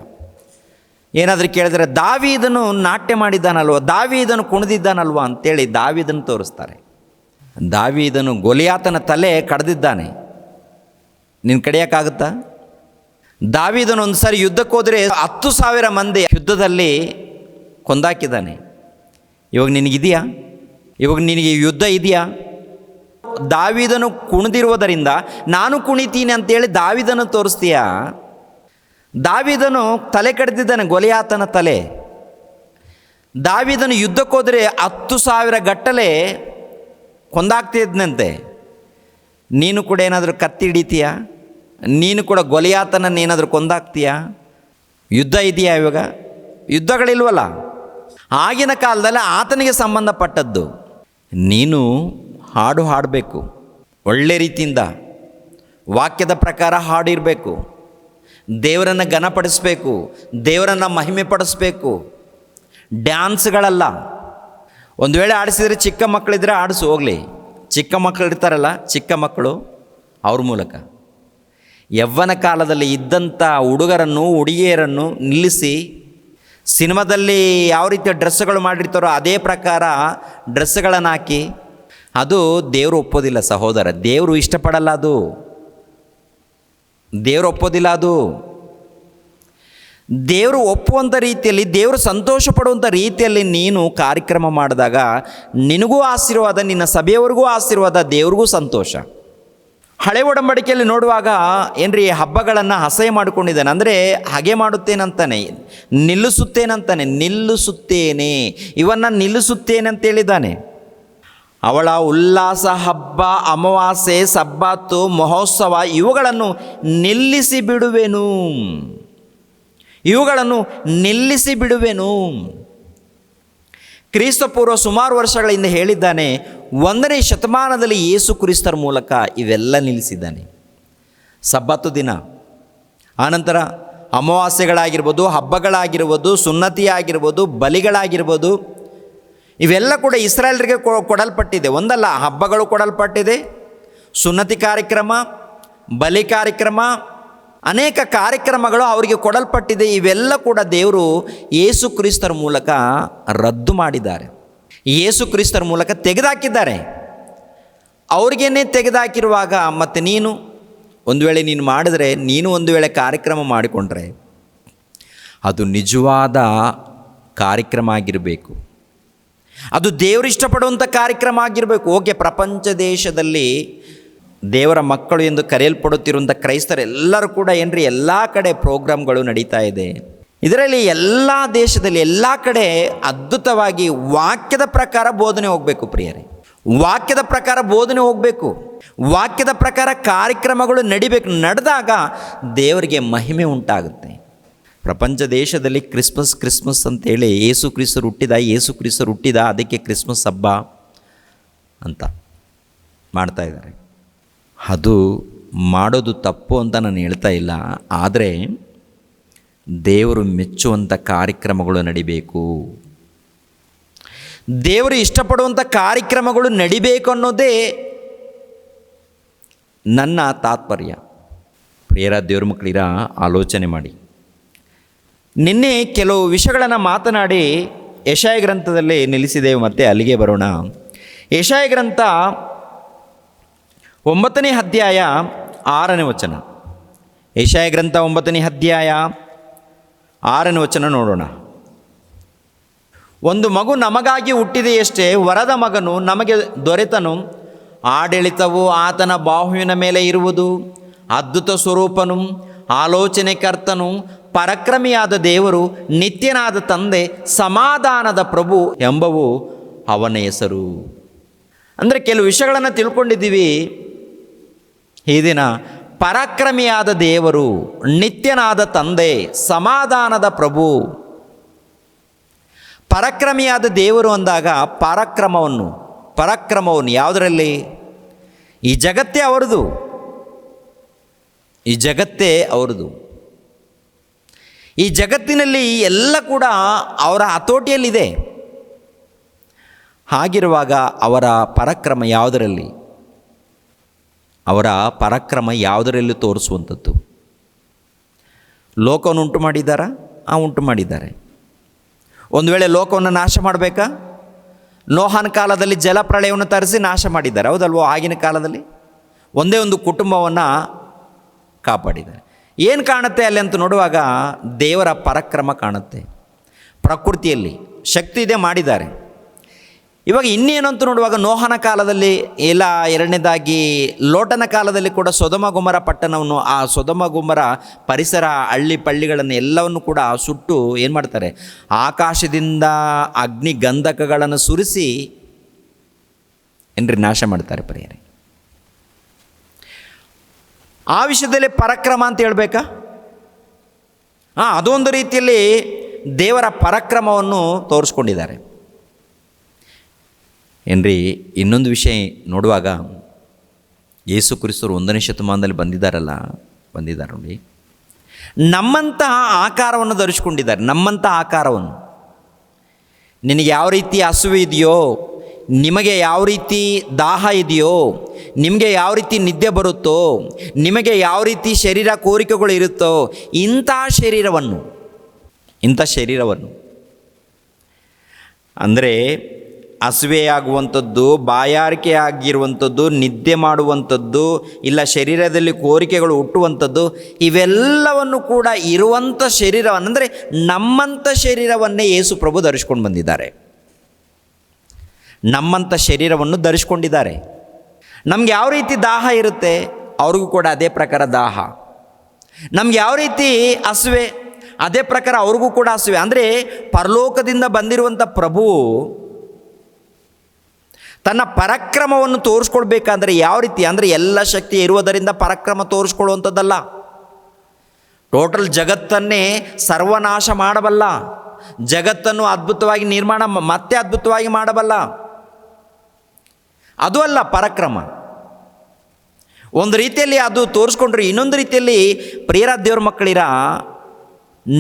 ಏನಾದರೂ ಕೇಳಿದರೆ ದಾವೀದನು ನಾಟ್ಯ ಮಾಡಿದ್ದಾನಲ್ವ, ದಾವೀದನು ಕುಣಿದಿದ್ದಾನಲ್ವ ಅಂತೇಳಿ ದಾವೀದನು ತೋರಿಸ್ತಾರೆ. ದಾವೀದನು ಗೊಲಿಯಾತನ ತಲೆ ಕಡ್ದಿದ್ದಾನೆ, ನೀನು ಕಡಿಯೋಕ್ಕಾಗುತ್ತಾ? ದಾವೀದನು ಒಂದು ಸಾರಿ ಯುದ್ಧಕ್ಕೆ ಹೋದರೆ 10,000 ಮಂದಿ ಯುದ್ಧದಲ್ಲಿ ಕೊಂದಾಕಿದ್ದಾನೆ. ಇವಾಗ ನಿನಗೆ ಯುದ್ಧ ಇದೆಯಾ? ದಾವೀದನು ಕುಣಿದಿರುವುದರಿಂದ ನಾನು ಕುಣಿತೀನಿ ಅಂತೇಳಿ ದಾವೀದನು ತೋರಿಸ್ತೀಯಾ? ದಾವೀದನು ತಲೆ ಕಡ್ದಿದ್ದಾನೆ, ಗೊಲಿಯಾತನ ತಲೆ. ದಾವೀದನು ಯುದ್ಧಕ್ಕೆ ಹೋದರೆ 10,000 ಗಟ್ಟಲೆ ಕೊಂದಾಗ್ತಿದ್ದಂತೆ. ನೀನು ಕೂಡ ಏನಾದರೂ ಕತ್ತಿ ಹಿಡಿತೀಯಾ? ನೀನು ಕೂಡ ಗೊಲಿಯಾತನನ್ನೇನಾದರೂ ಕೊಂದಾಗ್ತೀಯಾ? ಯುದ್ಧ ಇದೆಯಾ? ಇವಾಗ ಯುದ್ಧಗಳಿಲ್ವಲ್ಲ. ಆಗಿನ ಕಾಲದಲ್ಲಿ ಆತನಿಗೆ ಸಂಬಂಧಪಟ್ಟದ್ದು. ನೀನು ಹಾಡು ಹಾಡಬೇಕು, ಒಳ್ಳೆ ರೀತಿಯಿಂದ ವಾಕ್ಯದ ಪ್ರಕಾರ ಹಾಡಿರಬೇಕು, ದೇವರನ್ನು ಘನಪಡಿಸಬೇಕು, ದೇವರನ್ನು ಮಹಿಮೆ ಪಡಿಸ್ಬೇಕು. ಡ್ಯಾನ್ಸ್ಗಳಲ್ಲ. ಒಂದು ವೇಳೆ ಆಡಿಸಿದರೆ ಚಿಕ್ಕ ಮಕ್ಕಳಿದ್ರೆ ಆಡಿಸು, ಹೋಗಲಿ. ಚಿಕ್ಕ ಮಕ್ಕಳು ಇರ್ತಾರಲ್ಲ, ಚಿಕ್ಕ ಮಕ್ಕಳು, ಅವ್ರ ಮೂಲಕ. ಯವ್ವನ ಕಾಲದಲ್ಲಿ ಇದ್ದಂಥ ಹುಡುಗರನ್ನು ಹುಡುಗಿಯರನ್ನು ನಿಲ್ಲಿಸಿ ಸಿನಿಮಾದಲ್ಲಿ ಯಾವ ರೀತಿಯ ಡ್ರೆಸ್ಸುಗಳು ಮಾಡಿರ್ತಾರೋ ಅದೇ ಪ್ರಕಾರ ಡ್ರೆಸ್ಸುಗಳನ್ನು ಹಾಕಿ, ಅದು ದೇವರು ಒಪ್ಪೋದಿಲ್ಲ ಸಹೋದರ. ದೇವರು ಇಷ್ಟಪಡಲ್ಲ, ದೇವರು ಒಪ್ಪೋದಿಲ್ಲ. ದೇವರು ಒಪ್ಪುವಂಥ ರೀತಿಯಲ್ಲಿ, ದೇವರು ಸಂತೋಷ ಪಡುವಂಥ ರೀತಿಯಲ್ಲಿ ನೀನು ಕಾರ್ಯಕ್ರಮ ಮಾಡಿದಾಗ ನಿನಗೂ ಆಶೀರ್ವಾದ, ನಿನ್ನ ಸಭೆಯವರಿಗೂ ಆಶೀರ್ವಾದ, ದೇವ್ರಿಗೂ ಸಂತೋಷ. ಹಳೆ ಒಡಂಬಡಿಕೆಯಲ್ಲಿ ನೋಡುವಾಗ ಹಬ್ಬಗಳನ್ನು ಅಸಹ್ಯ ಮಾಡಿಕೊಂಡಿದ್ದಾನೆ. ಅಂದರೆ ಹಾಗೆ ಮಾಡುತ್ತೇನಂತಾನೆ, ನಿಲ್ಲಿಸುತ್ತೇನೆ, ಇವನ್ನು ನಿಲ್ಲಿಸುತ್ತೇನೆ ಅಂತೇಳಿದ್ದಾನೆ. ಅವಳ ಉಲ್ಲಾಸ, ಹಬ್ಬ, ಅಮಾವಾಸ್ಯೆ, ಸಬ್ಬತ್ತು, ಮಹೋತ್ಸವ ಇವುಗಳನ್ನು ನಿಲ್ಲಿಸಿ ಬಿಡುವೆನು. ಕ್ರಿಸ್ತಪೂರ್ವ ಸುಮಾರು ವರ್ಷಗಳ ಹಿಂದೆ ಹೇಳಿದ್ದಾನೆ. 1ನೇ ಶತಮಾನದಲ್ಲಿ ಯೇಸು ಕ್ರಿಸ್ತರ ಮೂಲಕ ಇವೆಲ್ಲ ನಿಲ್ಲಿಸಿದ್ದಾನೆ. ಸಬ್ಬತ್ತು ದಿನ, ಆನಂತರ ಅಮಾವಾಸ್ಯೆಗಳಾಗಿರ್ಬೋದು, ಹಬ್ಬಗಳಾಗಿರ್ಬೋದು, ಸುನ್ನತಿ ಆಗಿರ್ಬೋದು, ಬಲಿಗಳಾಗಿರ್ಬೋದು, ಇವೆಲ್ಲ ಕೂಡ ಇಸ್ರಾಯೇಲರಿಗೆ ಕೊಡಲ್ಪಟ್ಟಿದೆ. ಒಂದಲ್ಲ, ಹಬ್ಬಗಳು ಕೊಡಲ್ಪಟ್ಟಿದೆ, ಸುನ್ನತಿ ಕಾರ್ಯಕ್ರಮ, ಬಲಿ ಕಾರ್ಯಕ್ರಮ, ಅನೇಕ ಕಾರ್ಯಕ್ರಮಗಳು ಅವರಿಗೆ ಕೊಡಲ್ಪಟ್ಟಿದೆ. ಇವೆಲ್ಲ ಕೂಡ ದೇವರು ಯೇಸು ಕ್ರಿಸ್ತರ ಮೂಲಕ ರದ್ದು ಮಾಡಿದ್ದಾರೆ, ಯೇಸು ಕ್ರಿಸ್ತರ ಮೂಲಕ ತೆಗೆದುಹಾಕಿದ್ದಾರೆ. ಅವ್ರಿಗೇನೆ ತೆಗೆದುಹಾಕಿರುವಾಗ ಮತ್ತು ನೀನು ಒಂದು ವೇಳೆ ನೀನು ಮಾಡಿದ್ರೆ, ನೀನು ಒಂದು ವೇಳೆ ಕಾರ್ಯಕ್ರಮ ಮಾಡಿಕೊಂಡ್ರೆ ಅದು ನಿಜವಾದ ಕಾರ್ಯಕ್ರಮ ಆಗಿರಬೇಕು, ಅದು ದೇವರು ಇಷ್ಟಪಡುವಂಥ ಕಾರ್ಯಕ್ರಮ ಆಗಿರಬೇಕು. ಓಕೆ, ಪ್ರಪಂಚ ದೇಶದಲ್ಲಿ ದೇವರ ಮಕ್ಕಳು ಎಂದು ಕರೆಯಲ್ಪಡುತ್ತಿರುವಂಥ ಕ್ರೈಸ್ತರೆಲ್ಲರೂ ಕೂಡ ಏನ್ರಿ ಎಲ್ಲ ಕಡೆ ಪ್ರೋಗ್ರಾಮ್ಗಳು ನಡೀತಾ ಇದೆ. ಇದರಲ್ಲಿ ಎಲ್ಲ ದೇಶದಲ್ಲಿ ಎಲ್ಲ ಕಡೆ ಅದ್ಭುತವಾಗಿ ವಾಕ್ಯದ ಪ್ರಕಾರ ಬೋಧನೆ ಹೋಗಬೇಕು ಪ್ರಿಯರೇ, ವಾಕ್ಯದ ಪ್ರಕಾರ ಬೋಧನೆ ಹೋಗಬೇಕು, ವಾಕ್ಯದ ಪ್ರಕಾರ ಕಾರ್ಯಕ್ರಮಗಳು ನಡಿಬೇಕು. ನಡೆದಾಗ ದೇವರಿಗೆ ಮಹಿಮೆ ಉಂಟಾಗುತ್ತೆ. ಪ್ರಪಂಚ ದೇಶದಲ್ಲಿ ಕ್ರಿಸ್ಮಸ್ ಅಂತೇಳಿ ಯೇಸು ಕ್ರಿಸ್ತರು ಹುಟ್ಟಿದ ಅದಕ್ಕೆ ಕ್ರಿಸ್ಮಸ್ ಹಬ್ಬ ಅಂತ ಮಾಡ್ತಾ ಇದ್ದಾರೆ. ಅದು ಮಾಡೋದು ತಪ್ಪು ಅಂತ ನಾನು ಹೇಳ್ತಾ ಇಲ್ಲ, ಆದರೆ ದೇವರು ಮೆಚ್ಚುವಂಥ ಕಾರ್ಯಕ್ರಮಗಳು ನಡಿಬೇಕು, ದೇವರು ಇಷ್ಟಪಡುವಂಥ ಕಾರ್ಯಕ್ರಮಗಳು ನಡಿಬೇಕು ಅನ್ನೋದೇ ನನ್ನ ತಾತ್ಪರ್ಯ. ಪ್ರಿಯರ ದೇವ್ರ ಮಕ್ಕಳಿರ, ಆಲೋಚನೆ ಮಾಡಿ. ನಿನ್ನೆ ಕೆಲವು ವಿಷಯಗಳನ್ನು ಮಾತನಾಡಿ ಯೆಶಾಯ ಗ್ರಂಥದಲ್ಲಿ ನಿಲ್ಲಿಸಿದ್ದೇವೆ, ಮತ್ತೆ ಅಲ್ಲಿಗೆ ಬರೋಣ. ಯೆಶಾಯ ಗ್ರಂಥ 9ನೇ ಅಧ್ಯಾಯ 6ನೇ ವಚನ. ಯೆಶಾಯ ಗ್ರಂಥ 9ನೇ ಅಧ್ಯಾಯ 6ನೇ ವಚನ ನೋಡೋಣ. ಒಂದು ಮಗು ನಮಗಾಗಿ ಹುಟ್ಟಿದೆಯಷ್ಟೇ, ವರದ ಮಗನು ನಮಗೆ ದೊರೆತನು, ಆಡಳಿತವು ಆತನ ಬಾಹುವಿನ ಮೇಲೆ ಇರುವುದು, ಅದ್ಭುತ ಸ್ವರೂಪನು, ಆಲೋಚನೆಕರ್ತನು, ಪರಾಕ್ರಮಿಯಾದ ದೇವರು, ನಿತ್ಯನಾದ ತಂದೆ, ಸಮಾಧಾನದ ಪ್ರಭು ಎಂಬವು ಅವನ ಹೆಸರು. ಅಂದರೆ ಕೆಲವು ವಿಷಯಗಳನ್ನು ತಿಳ್ಕೊಂಡಿದ್ದೀವಿ ಈ ದಿನ. ಪರಾಕ್ರಮಿಯಾದ ದೇವರು, ನಿತ್ಯನಾದ ತಂದೆ, ಸಮಾಧಾನದ ಪ್ರಭು. ಪರಾಕ್ರಮಿಯಾದ ದೇವರು ಅಂದಾಗ ಪರಾಕ್ರಮವನ್ನು ಯಾವುದರಲ್ಲಿ? ಈ ಜಗತ್ತೇ ಅವರದು, ಈ ಜಗತ್ತೇ ಅವರದು. ಈ ಜಗತ್ತಿನಲ್ಲಿ ಎಲ್ಲ ಕೂಡ ಅವರ ಹತೋಟಿಯಲ್ಲಿದೆ. ಹಾಗಿರುವಾಗ ಅವರ ಪರಾಕ್ರಮ ಯಾವುದರಲ್ಲಿ? ಅವರ ಪರಾಕ್ರಮ ಯಾವುದರಲ್ಲಿ ತೋರಿಸುವಂಥದ್ದು? ಲೋಕವನ್ನು ಉಂಟು ಮಾಡಿದ್ದಾರಾ? ಉಂಟು ಮಾಡಿದ್ದಾರೆ. ಒಂದು ವೇಳೆ ಲೋಕವನ್ನು ನಾಶ ಮಾಡಬೇಕಾ? ನೋಹನ ಕಾಲದಲ್ಲಿ ಜಲಪ್ರಳಯವನ್ನು ತರಿಸಿ ನಾಶ ಮಾಡಿದ್ದಾರೆ, ಹೌದಲ್ವೋ? ಆಗಿನ ಕಾಲದಲ್ಲಿ ಒಂದೇ ಒಂದು ಕುಟುಂಬವನ್ನು ಕಾಪಾಡಿದ್ದಾರೆ. ಏನು ಕಾಣುತ್ತೆ ಅಲ್ಲಿ ಅಂತ ನೋಡುವಾಗ ದೇವರ ಪರಾಕ್ರಮ ಕಾಣುತ್ತೆ. ಪ್ರಕೃತಿಯಲ್ಲಿ ಶಕ್ತಿ ಇದೆ, ಮಾಡಿದ್ದಾರೆ. ಇವಾಗ ಇನ್ನೇನು ಅಂತ ನೋಡುವಾಗ ನೋಹನ ಕಾಲದಲ್ಲಿ ಇಲ್ಲ, ಎರಡನೇದಾಗಿ ಲೋಟನ ಕಾಲದಲ್ಲಿ ಕೂಡ ಸೊದಮ ಗೊಮರ ಪಟ್ಟಣವನ್ನು, ಆ ಸೊದಮ ಗೊಮರ ಪರಿಸರ, ಹಳ್ಳಿ ಪಳ್ಳಿಗಳನ್ನು ಎಲ್ಲವನ್ನು ಕೂಡ ಸುಟ್ಟು ಏನು ಮಾಡ್ತಾರೆ? ಆಕಾಶದಿಂದ ಅಗ್ನಿ ಗಂಧಕಗಳನ್ನು ಸುರಿಸಿ ಏನ್ರಿ ನಾಶ ಮಾಡ್ತಾರೆ ಪ್ರಿಯರೇ. ಆ ವಿಷಯದಲ್ಲಿ ಪರಾಕ್ರಮ ಅಂತ ಹೇಳ್ಬೇಕಾ? ಅದೊಂದು ರೀತಿಯಲ್ಲಿ ದೇವರ ಪರಾಕ್ರಮವನ್ನು ತೋರಿಸ್ಕೊಂಡಿದ್ದಾರೆ ಏನ್ರಿ. ಇನ್ನೊಂದು ವಿಷಯ ನೋಡುವಾಗ ಯೇಸು ಕ್ರಿಸ್ತರು 1ನೇ ಶತಮಾನದಲ್ಲಿ ಬಂದಿದ್ದಾರೆ ನೋಡಿ. ನಮ್ಮಂತಹ ಆಕಾರವನ್ನು ಧರಿಸ್ಕೊಂಡಿದ್ದಾರೆ, ನಮ್ಮಂತಹ ಆಕಾರವನ್ನು. ನಿನಗೆ ಯಾವ ರೀತಿ ಹಸುವೆ ಇದೆಯೋ, ನಿಮಗೆ ಯಾವ ರೀತಿ ದಾಹ ಇದೆಯೋ, ನಿಮಗೆ ಯಾವ ರೀತಿ ನಿದ್ದೆ ಬರುತ್ತೋ, ನಿಮಗೆ ಯಾವ ರೀತಿ ಶರೀರ ಕೋರಿಕೆಗಳು ಇರುತ್ತೋ, ಇಂಥ ಶರೀರವನ್ನು ಅಂದರೆ ಹಸುವೆಯಾಗುವಂಥದ್ದು, ಬಾಯಾರಿಕೆ ಆಗಿರುವಂಥದ್ದು, ನಿದ್ದೆ ಮಾಡುವಂಥದ್ದು, ಇಲ್ಲ ಶರೀರದಲ್ಲಿ ಕೋರಿಕೆಗಳು ಹುಟ್ಟುವಂಥದ್ದು, ಇವೆಲ್ಲವನ್ನು ಕೂಡ ಇರುವಂಥ ಶರೀರವನ್ನು, ಅಂದರೆ ನಮ್ಮಂಥ ಶರೀರವನ್ನೇ ಯೇಸು ಪ್ರಭು ಧರಿಸ್ಕೊಂಡು ಬಂದಿದ್ದಾರೆ. ನಮ್ಮಂಥ ಶರೀರವನ್ನು ಧರಿಸ್ಕೊಂಡಿದ್ದಾರೆ. ನಮ್ಗೆ ಯಾವ ರೀತಿ ದಾಹ ಇರುತ್ತೆ, ಅವ್ರಿಗೂ ಕೂಡ ಅದೇ ಪ್ರಕಾರ ದಾಹ. ನಮ್ಗೆ ಯಾವ ರೀತಿ ಹಸುವೆ, ಅದೇ ಪ್ರಕಾರ ಅವ್ರಿಗೂ ಕೂಡ ಹಸುವೆ. ಅಂದರೆ ಪರಲೋಕದಿಂದ ಬಂದಿರುವಂಥ ಪ್ರಭು ತನ್ನ ಪರಾಕ್ರಮವನ್ನು ತೋರಿಸ್ಕೊಳ್ಬೇಕಾದ್ರೆ ಯಾವ ರೀತಿ ಅಂದರೆ ಎಲ್ಲ ಶಕ್ತಿ ಇರುವುದರಿಂದ ಪರಾಕ್ರಮ ತೋರಿಸ್ಕೊಳ್ಳುವಂಥದ್ದಲ್ಲ. ಟೋಟಲ್ ಜಗತ್ತನ್ನೇ ಸರ್ವನಾಶ ಮಾಡಬಲ್ಲ, ಜಗತ್ತನ್ನು ಅದ್ಭುತವಾಗಿ ನಿರ್ಮಾಣ ಮತ್ತೆ ಅದ್ಭುತವಾಗಿ ಮಾಡಬಲ್ಲ. ಅದು ಅಲ್ಲ ಪರಾಕ್ರಮ. ಒಂದು ರೀತಿಯಲ್ಲಿ ಅದು ತೋರಿಸ್ಕೊಂಡ್ರೆ, ಇನ್ನೊಂದು ರೀತಿಯಲ್ಲಿ ಪ್ರಿಯರ ದೇವ್ರ ಮಕ್ಕಳಿರ,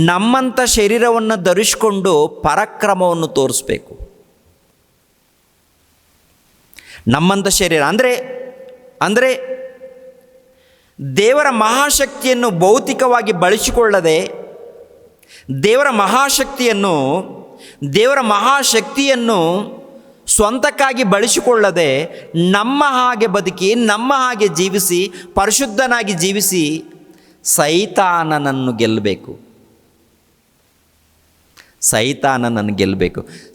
ನಮ್ಮಂಥ ಶರೀರವನ್ನು ಧರಿಸಿಕೊಂಡು ಪರಾಕ್ರಮವನ್ನು ತೋರಿಸ್ಬೇಕು. ನಮ್ಮಂಥ ಶರೀರ ಅಂದರೆ ದೇವರ ಮಹಾಶಕ್ತಿಯನ್ನು ಭೌತಿಕವಾಗಿ ಬಳಸಿಕೊಳ್ಳದೆ, ದೇವರ ಮಹಾಶಕ್ತಿಯನ್ನು ಸ್ವಂತಕ್ಕಾಗಿ ಬಳಸಿಕೊಳ್ಳದೆ, ನಮ್ಮ ಹಾಗೆ ಬದುಕಿ, ನಮ್ಮ ಹಾಗೆ ಜೀವಿಸಿ, ಪರಿಶುದ್ಧನಾಗಿ ಜೀವಿಸಿ ಸೈತಾನನನ್ನು ಗೆಲ್ಲಬೇಕು.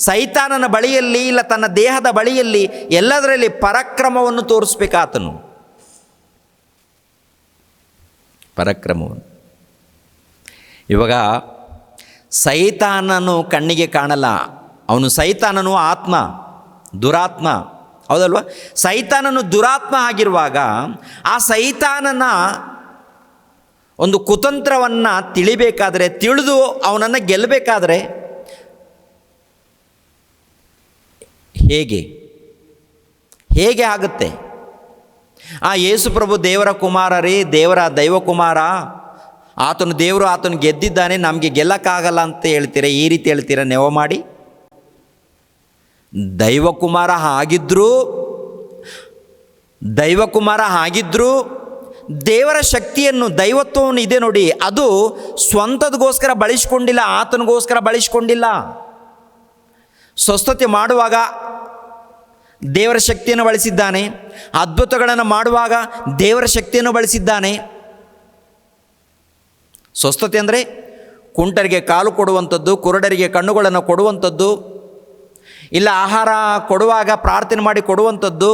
ಸೈತಾನನ ಬಳಿಯಲ್ಲಿ, ಇಲ್ಲ ತನ್ನ ದೇಹದ ಬಳಿಯಲ್ಲಿ, ಎಲ್ಲದರಲ್ಲಿ ಪರಾಕ್ರಮವನ್ನು ತೋರಿಸ್ಬೇಕಾತನು. ಪರಾಕ್ರಮವನ್ನು. ಇವಾಗ ಸೈತಾನನು ಕಣ್ಣಿಗೆ ಕಾಣಲ್ಲ. ಸೈತಾನನು ಆತ್ಮ, ದುರಾತ್ಮ, ಹೌದಲ್ವ? ಸೈತಾನನು ದುರಾತ್ಮ ಆಗಿರುವಾಗ ಆ ಸೈತಾನನ ಒಂದು ಕುತಂತ್ರವನ್ನು ತಿಳಿಬೇಕಾದ್ರೆ, ತಿಳಿದು ಅವನನ್ನು ಗೆಲ್ಲಬೇಕಾದ್ರೆ ಹೇಗೆ ಆಗುತ್ತೆ? ಯೇಸು ಪ್ರಭು ದೇವರ ಕುಮಾರ ರೀ, ದೇವರ ದೈವ ಕುಮಾರ, ಆತನು ದೇವರು, ಆತನು ಗೆದ್ದಿದ್ದಾನೆ, ನಮಗೆ ಗೆಲ್ಲಕ್ಕಾಗಲ್ಲ ಅಂತ ಹೇಳ್ತೀರ. ಈ ರೀತಿ ಹೇಳ್ತೀರ ನೆವ ಮಾಡಿ. ದೈವಕುಮಾರ ಆಗಿದ್ದರೂ ದೇವರ ಶಕ್ತಿಯನ್ನು, ದೈವತ್ವವನ್ನು ಇದೆ ನೋಡಿ, ಅದು ಸ್ವಂತದಗೋಸ್ಕರ ಬಳಸಿಕೊಂಡಿಲ್ಲ, ಆತನಿಗೋಸ್ಕರ ಬಳಸಿಕೊಂಡಿಲ್ಲ. ಸ್ವಸ್ಥತೆ ಮಾಡುವಾಗ ದೇವರ ಶಕ್ತಿಯನ್ನು ಬಳಸಿದ್ದಾನೆ, ಅದ್ಭುತಗಳನ್ನು ಮಾಡುವಾಗ ದೇವರ ಶಕ್ತಿಯನ್ನು ಬಳಸಿದ್ದಾನೆ. ಸ್ವಸ್ಥತೆ ಅಂದರೆ ಕುಂಟರಿಗೆ ಕಾಲು ಕೊಡುವಂಥದ್ದು, ಕುರುಡರಿಗೆ ಕಣ್ಣುಗಳನ್ನು ಕೊಡುವಂಥದ್ದು, ಇಲ್ಲ ಆಹಾರ ಕೊಡುವಾಗ ಪ್ರಾರ್ಥನೆ ಮಾಡಿ ಕೊಡುವಂಥದ್ದು,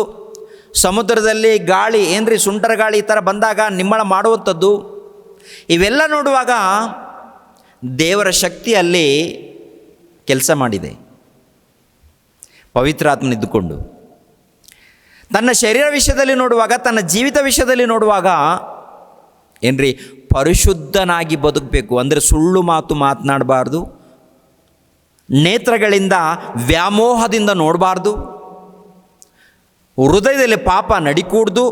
ಸಮುದ್ರದಲ್ಲಿ ಗಾಳಿ ಸುಂಟರ ಗಾಳಿ ಈ ಥರ ಬಂದಾಗ ನಿಮ್ಮಳ ಮಾಡುವಂಥದ್ದು. ಇವೆಲ್ಲ ನೋಡುವಾಗ ದೇವರ ಶಕ್ತಿ ಅಲ್ಲಿ ಕೆಲಸ ಮಾಡಿದೆ. ಪವಿತ್ರಾತ್ಮನಿದ್ದುಕೊಂಡು ತನ್ನ ಶರೀರ ವಿಷಯದಲ್ಲಿ ನೋಡುವಾಗ, ತನ್ನ ಜೀವಿತ ವಿಷಯದಲ್ಲಿ ನೋಡುವಾಗ ಪರಿಶುದ್ಧನಾಗಿ ಬದುಕಬೇಕು. ಅಂದರೆ ಸುಳ್ಳು ಮಾತು ಮಾತನಾಡಬಾರ್ದು, ನೇತ್ರಗಳಿಂದ ವ್ಯಾಮೋಹದಿಂದ ನೋಡಬಾರ್ದು, ಹೃದಯದಲ್ಲಿ ಪಾಪ ನಡಿಕೂಡ್ದು,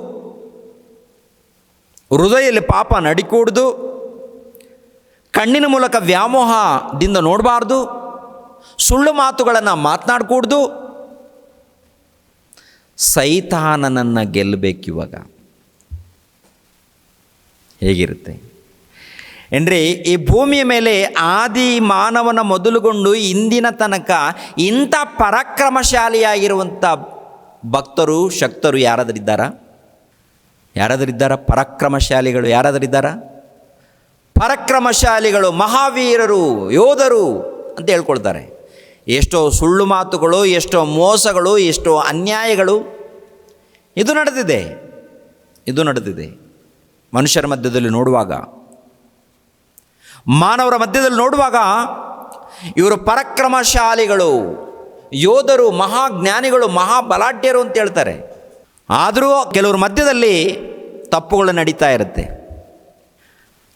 ಕಣ್ಣಿನ ಮೂಲಕ ವ್ಯಾಮೋಹದಿಂದ ನೋಡಬಾರ್ದು, ಸುಳ್ಳು ಮಾತುಗಳನ್ನು ಮಾತನಾಡಕೂಡ್ದು. ಸೈತಾನನನ್ನು ಗೆಲ್ಲಬೇಕಿವಾಗ. ಹೇಗಿರುತ್ತೆ ಈ ಭೂಮಿಯ ಮೇಲೆ ಆದಿ ಮಾನವನ ಮೊದಲುಗೊಂಡು ಇಂದಿನ ತನಕ ಇಂಥ ಪರಾಕ್ರಮಶಾಲಿಯಾಗಿರುವಂಥ ಭಕ್ತರು, ಶಕ್ತರು ಯಾರಾದರಿದ್ದಾರಾ? ಪರಾಕ್ರಮಶಾಲಿಗಳು ಯಾರಾದರಿದ್ದಾರಾ? ಪರಾಕ್ರಮಶಾಲಿಗಳು, ಮಹಾವೀರರು, ಯೋಧರು ಅಂತ ಹೇಳ್ಕೊಳ್ತಾರೆ. ಎಷ್ಟೋ ಸುಳ್ಳು ಮಾತುಗಳು, ಎಷ್ಟೋ ಮೋಸಗಳು, ಎಷ್ಟೋ ಅನ್ಯಾಯಗಳು ಇದು ನಡೆದಿದೆ ಮನುಷ್ಯರ ಮಧ್ಯದಲ್ಲಿ ನೋಡುವಾಗ, ಮಾನವರ ಮಧ್ಯದಲ್ಲಿ ನೋಡುವಾಗ ಇವರು ಪರಾಕ್ರಮಶಾಲಿಗಳು, ಯೋಧರು, ಮಹಾಜ್ಞಾನಿಗಳು, ಮಹಾಬಲಾಢ್ಯರು ಅಂತ ಹೇಳ್ತಾರೆ. ಆದರೂ ಕೆಲವ್ರ ಮಧ್ಯದಲ್ಲಿ ತಪ್ಪುಗಳು ನಡೀತಾ ಇರುತ್ತೆ.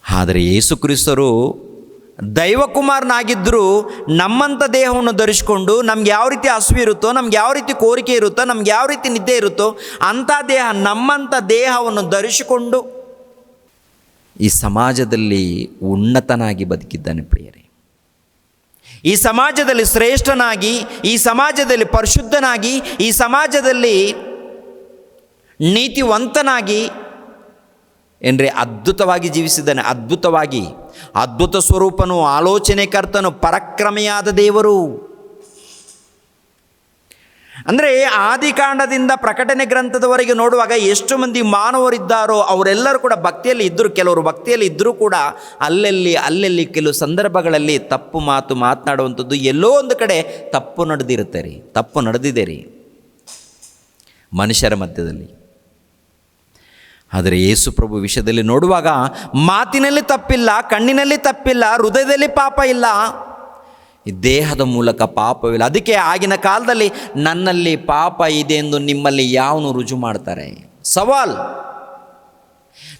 ಆದರೆ ಯೇಸು ಕ್ರಿಸ್ತರು ದೈವಕುಮಾರನಾಗಿದ್ದರೂ ನಮ್ಮಂಥ ದೇಹವನ್ನು ಧರಿಸಿಕೊಂಡು, ನಮ್ಗೆ ಯಾವ ರೀತಿ ಹಸಿವು ಇರುತ್ತೋ, ನಮ್ಗೆ ಯಾವ ರೀತಿ ಕೋರಿಕೆ ಇರುತ್ತೋ, ನಮ್ಗೆ ಯಾವ ರೀತಿ ನಿದ್ದೆ ಇರುತ್ತೋ ಅಂಥ ದೇಹ, ನಮ್ಮಂಥ ದೇಹವನ್ನು ಧರಿಸಿಕೊಂಡು ಈ ಸಮಾಜದಲ್ಲಿ ಉನ್ನತನಾಗಿ ಬದುಕಿದ್ದಾನೆ. ಪ್ರಿಯರೇ, ಈ ಸಮಾಜದಲ್ಲಿ ಶ್ರೇಷ್ಠನಾಗಿ, ಈ ಸಮಾಜದಲ್ಲಿ ಪರಿಶುದ್ಧನಾಗಿ, ಈ ಸಮಾಜದಲ್ಲಿ ನೀತಿವಂತನಾಗಿ ಅದ್ಭುತವಾಗಿ ಜೀವಿಸಿದ್ದಾನೆ. ಅದ್ಭುತ ಸ್ವರೂಪನು, ಆಲೋಚನೆಕರ್ತನು, ಪರಾಕ್ರಮಿಯಾದ ದೇವರು. ಅಂದರೆ ಆದಿಕಾಂಡದಿಂದ ಪ್ರಕಟಣೆ ಗ್ರಂಥದವರೆಗೆ ನೋಡುವಾಗ ಎಷ್ಟು ಮಂದಿ ಮಾನವರಿದ್ದಾರೋ ಅವರೆಲ್ಲರೂ ಕೂಡ ಭಕ್ತಿಯಲ್ಲಿ ಇದ್ದರು. ಕೆಲವರು ಭಕ್ತಿಯಲ್ಲಿ ಇದ್ದರೂ ಕೂಡ ಅಲ್ಲಲ್ಲಿ ಕೆಲವು ಸಂದರ್ಭಗಳಲ್ಲಿ ತಪ್ಪು ಮಾತು ಮಾತನಾಡುವಂಥದ್ದು, ಎಲ್ಲೋ ಒಂದು ಕಡೆ ತಪ್ಪು ನಡೆದಿದೆ ರೀ ಮನುಷ್ಯರ ಮಧ್ಯದಲ್ಲಿ. ಆದರೆ ಯೇಸು ಪ್ರಭು ವಿಷಯದಲ್ಲಿ ನೋಡುವಾಗ ಮಾತಿನಲ್ಲಿ ತಪ್ಪಿಲ್ಲ, ಕಣ್ಣಿನಲ್ಲಿ ತಪ್ಪಿಲ್ಲ, ಹೃದಯದಲ್ಲಿ ಪಾಪ ಇಲ್ಲ, ಈ ದೇಹದ ಮೂಲಕ ಪಾಪವಿಲ್ಲ. ಅದಕ್ಕೆ ಆಗಿನ ಕಾಲದಲ್ಲಿ ನನ್ನಲ್ಲಿ ಪಾಪ ಇದೆ ಎಂದು ನಿಮ್ಮಲ್ಲಿ ಯಾವನು ರುಜು ಮಾಡ್ತಾರೆ? ಸವಾಲ್.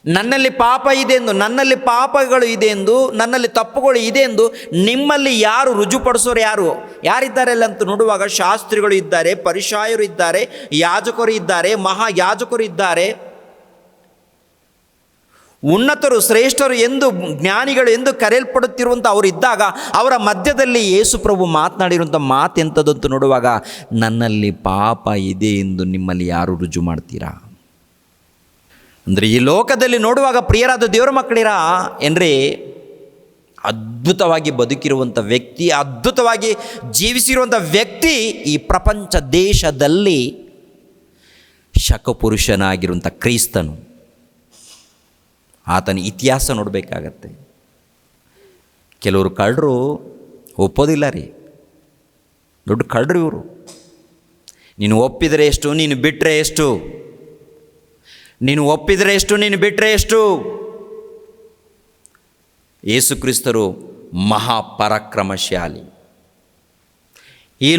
ನನ್ನಲ್ಲಿ ಪಾಪ ಇದೆ ಎಂದು, ನನ್ನಲ್ಲಿ ಪಾಪಗಳು ಇದೆ ಎಂದು, ನನ್ನಲ್ಲಿ ತಪ್ಪುಗಳು ಇದೆ ಎಂದು ನಿಮ್ಮಲ್ಲಿ ಯಾರು ರುಜುಪಡಿಸೋರು ಯಾರಿದ್ದಾರೆ ಅಲ್ಲ ಅಂತ ನೋಡುವಾಗ ಶಾಸ್ತ್ರಿಗಳು ಇದ್ದಾರೆ, ಪರಿಸಾಯರು ಇದ್ದಾರೆ, ಯಾಜಕರು ಇದ್ದಾರೆ, ಮಹಾಯಾಜಕರು ಇದ್ದಾರೆ, ಉನ್ನತರು ಶ್ರೇಷ್ಠರು ಎಂದು ಜ್ಞಾನಿಗಳು ಎಂದು ಕರೆಯಲ್ಪಡುತ್ತಿರುವಂಥ ಅವರು ಇದ್ದಾಗ ಅವರ ಮಧ್ಯದಲ್ಲಿ ಯೇಸು ಪ್ರಭು ಮಾತನಾಡಿರುವಂಥ ಮಾತೆಂಥದ್ದು ನೋಡುವಾಗ ನನ್ನಲ್ಲಿ ಪಾಪ ಇದೆ ಎಂದು ನಿಮ್ಮಲ್ಲಿ ಯಾರು ರುಜು ಮಾಡ್ತೀರಾ? ಅಂದರೆ ಈ ಲೋಕದಲ್ಲಿ ನೋಡುವಾಗ ಪ್ರಿಯರಾದ ದೇವರ ಮಕ್ಕಳಿರ ಏನ್ರಿ, ಅದ್ಭುತವಾಗಿ ಬದುಕಿರುವಂಥ ವ್ಯಕ್ತಿ, ಅದ್ಭುತವಾಗಿ ಜೀವಿಸಿರುವಂಥ ವ್ಯಕ್ತಿ ಈ ಪ್ರಪಂಚ ದೇಶದಲ್ಲಿ ಶಕಪುರುಷನಾಗಿರುವಂಥ ಕ್ರಿಸ್ತನು. ಆತನ ಇತಿಹಾಸ ನೋಡಬೇಕಾಗತ್ತೆ. ಕೆಲವರು ಕಳ್ಳರು ಒಪ್ಪೋದಿಲ್ಲ ರೀ, ದೊಡ್ಡ ಕಳ್ಳರು ಇವರು. ನೀನು ಒಪ್ಪಿದರೆ ಎಷ್ಟು, ನೀನು ಬಿಟ್ಟರೆ ಎಷ್ಟು, ನೀನು ಒಪ್ಪಿದರೆ ಎಷ್ಟು, ನೀನು ಬಿಟ್ಟರೆ ಎಷ್ಟು. ಯೇಸು ಕ್ರಿಸ್ತರು ಮಹಾಪರಾಕ್ರಮಶಾಲಿ. ಈ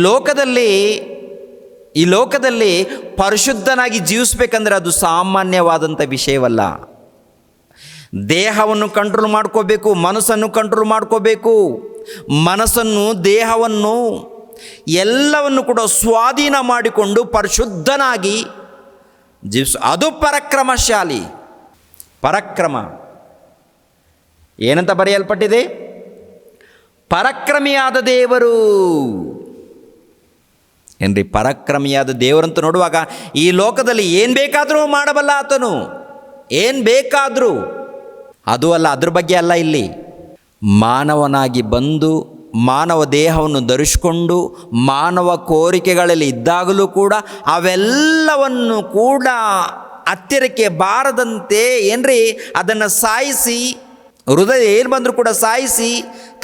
ಲೋಕದಲ್ಲಿ ಪರಿಶುದ್ಧನಾಗಿ ಜೀವಿಸ್ಬೇಕಂದ್ರೆ ಅದು ಸಾಮಾನ್ಯವಾದಂಥ ವಿಷಯವಲ್ಲ. ದೇಹವನ್ನು ಕಂಟ್ರೋಲ್ ಮಾಡ್ಕೋಬೇಕು, ಮನಸ್ಸನ್ನು ಕಂಟ್ರೋಲ್ ಮಾಡ್ಕೋಬೇಕು. ಮನಸ್ಸನ್ನು, ದೇಹವನ್ನು ಎಲ್ಲವನ್ನು ಕೂಡ ಸ್ವಾಧೀನ ಮಾಡಿಕೊಂಡು ಪರಿಶುದ್ಧನಾಗಿ ಅದು ಪರಾಕ್ರಮಶಾಲಿ. ಪರಾಕ್ರಮ ಏನಂತ ಬರೆಯಲ್ಪಟ್ಟಿದೆ? ಪರಾಕ್ರಮಿಯಾದ ದೇವರು. ಏನ್ರಿ, ಪರಾಕ್ರಮಿಯಾದ ದೇವರಂತ ನೋಡುವಾಗ ಈ ಲೋಕದಲ್ಲಿ ಏನು ಬೇಕಾದರೂ ಮಾಡಬಲ್ಲ ಆತನು, ಏನು ಬೇಕಾದರೂ. ಅದು ಅಲ್ಲ, ಅದ್ರ ಬಗ್ಗೆ ಅಲ್ಲ. ಇಲ್ಲಿ ಮಾನವನಾಗಿ ಬಂದು ಮಾನವ ದೇಹವನ್ನು ಧರಿಸಿಕೊಂಡು ಮಾನವ ಕೋರಿಕೆಗಳಲ್ಲಿ ಇದ್ದಾಗಲೂ ಕೂಡ ಅವೆಲ್ಲವನ್ನು ಕೂಡ ಹತ್ತಿರಕ್ಕೆ ಬಾರದಂತೆ ಏನ್ರಿ ಅದನ್ನು ಸಾಯಿಸಿ, ಹೃದಯ ಏನು ಬಂದರೂ ಕೂಡ ಸಾಯಿಸಿ,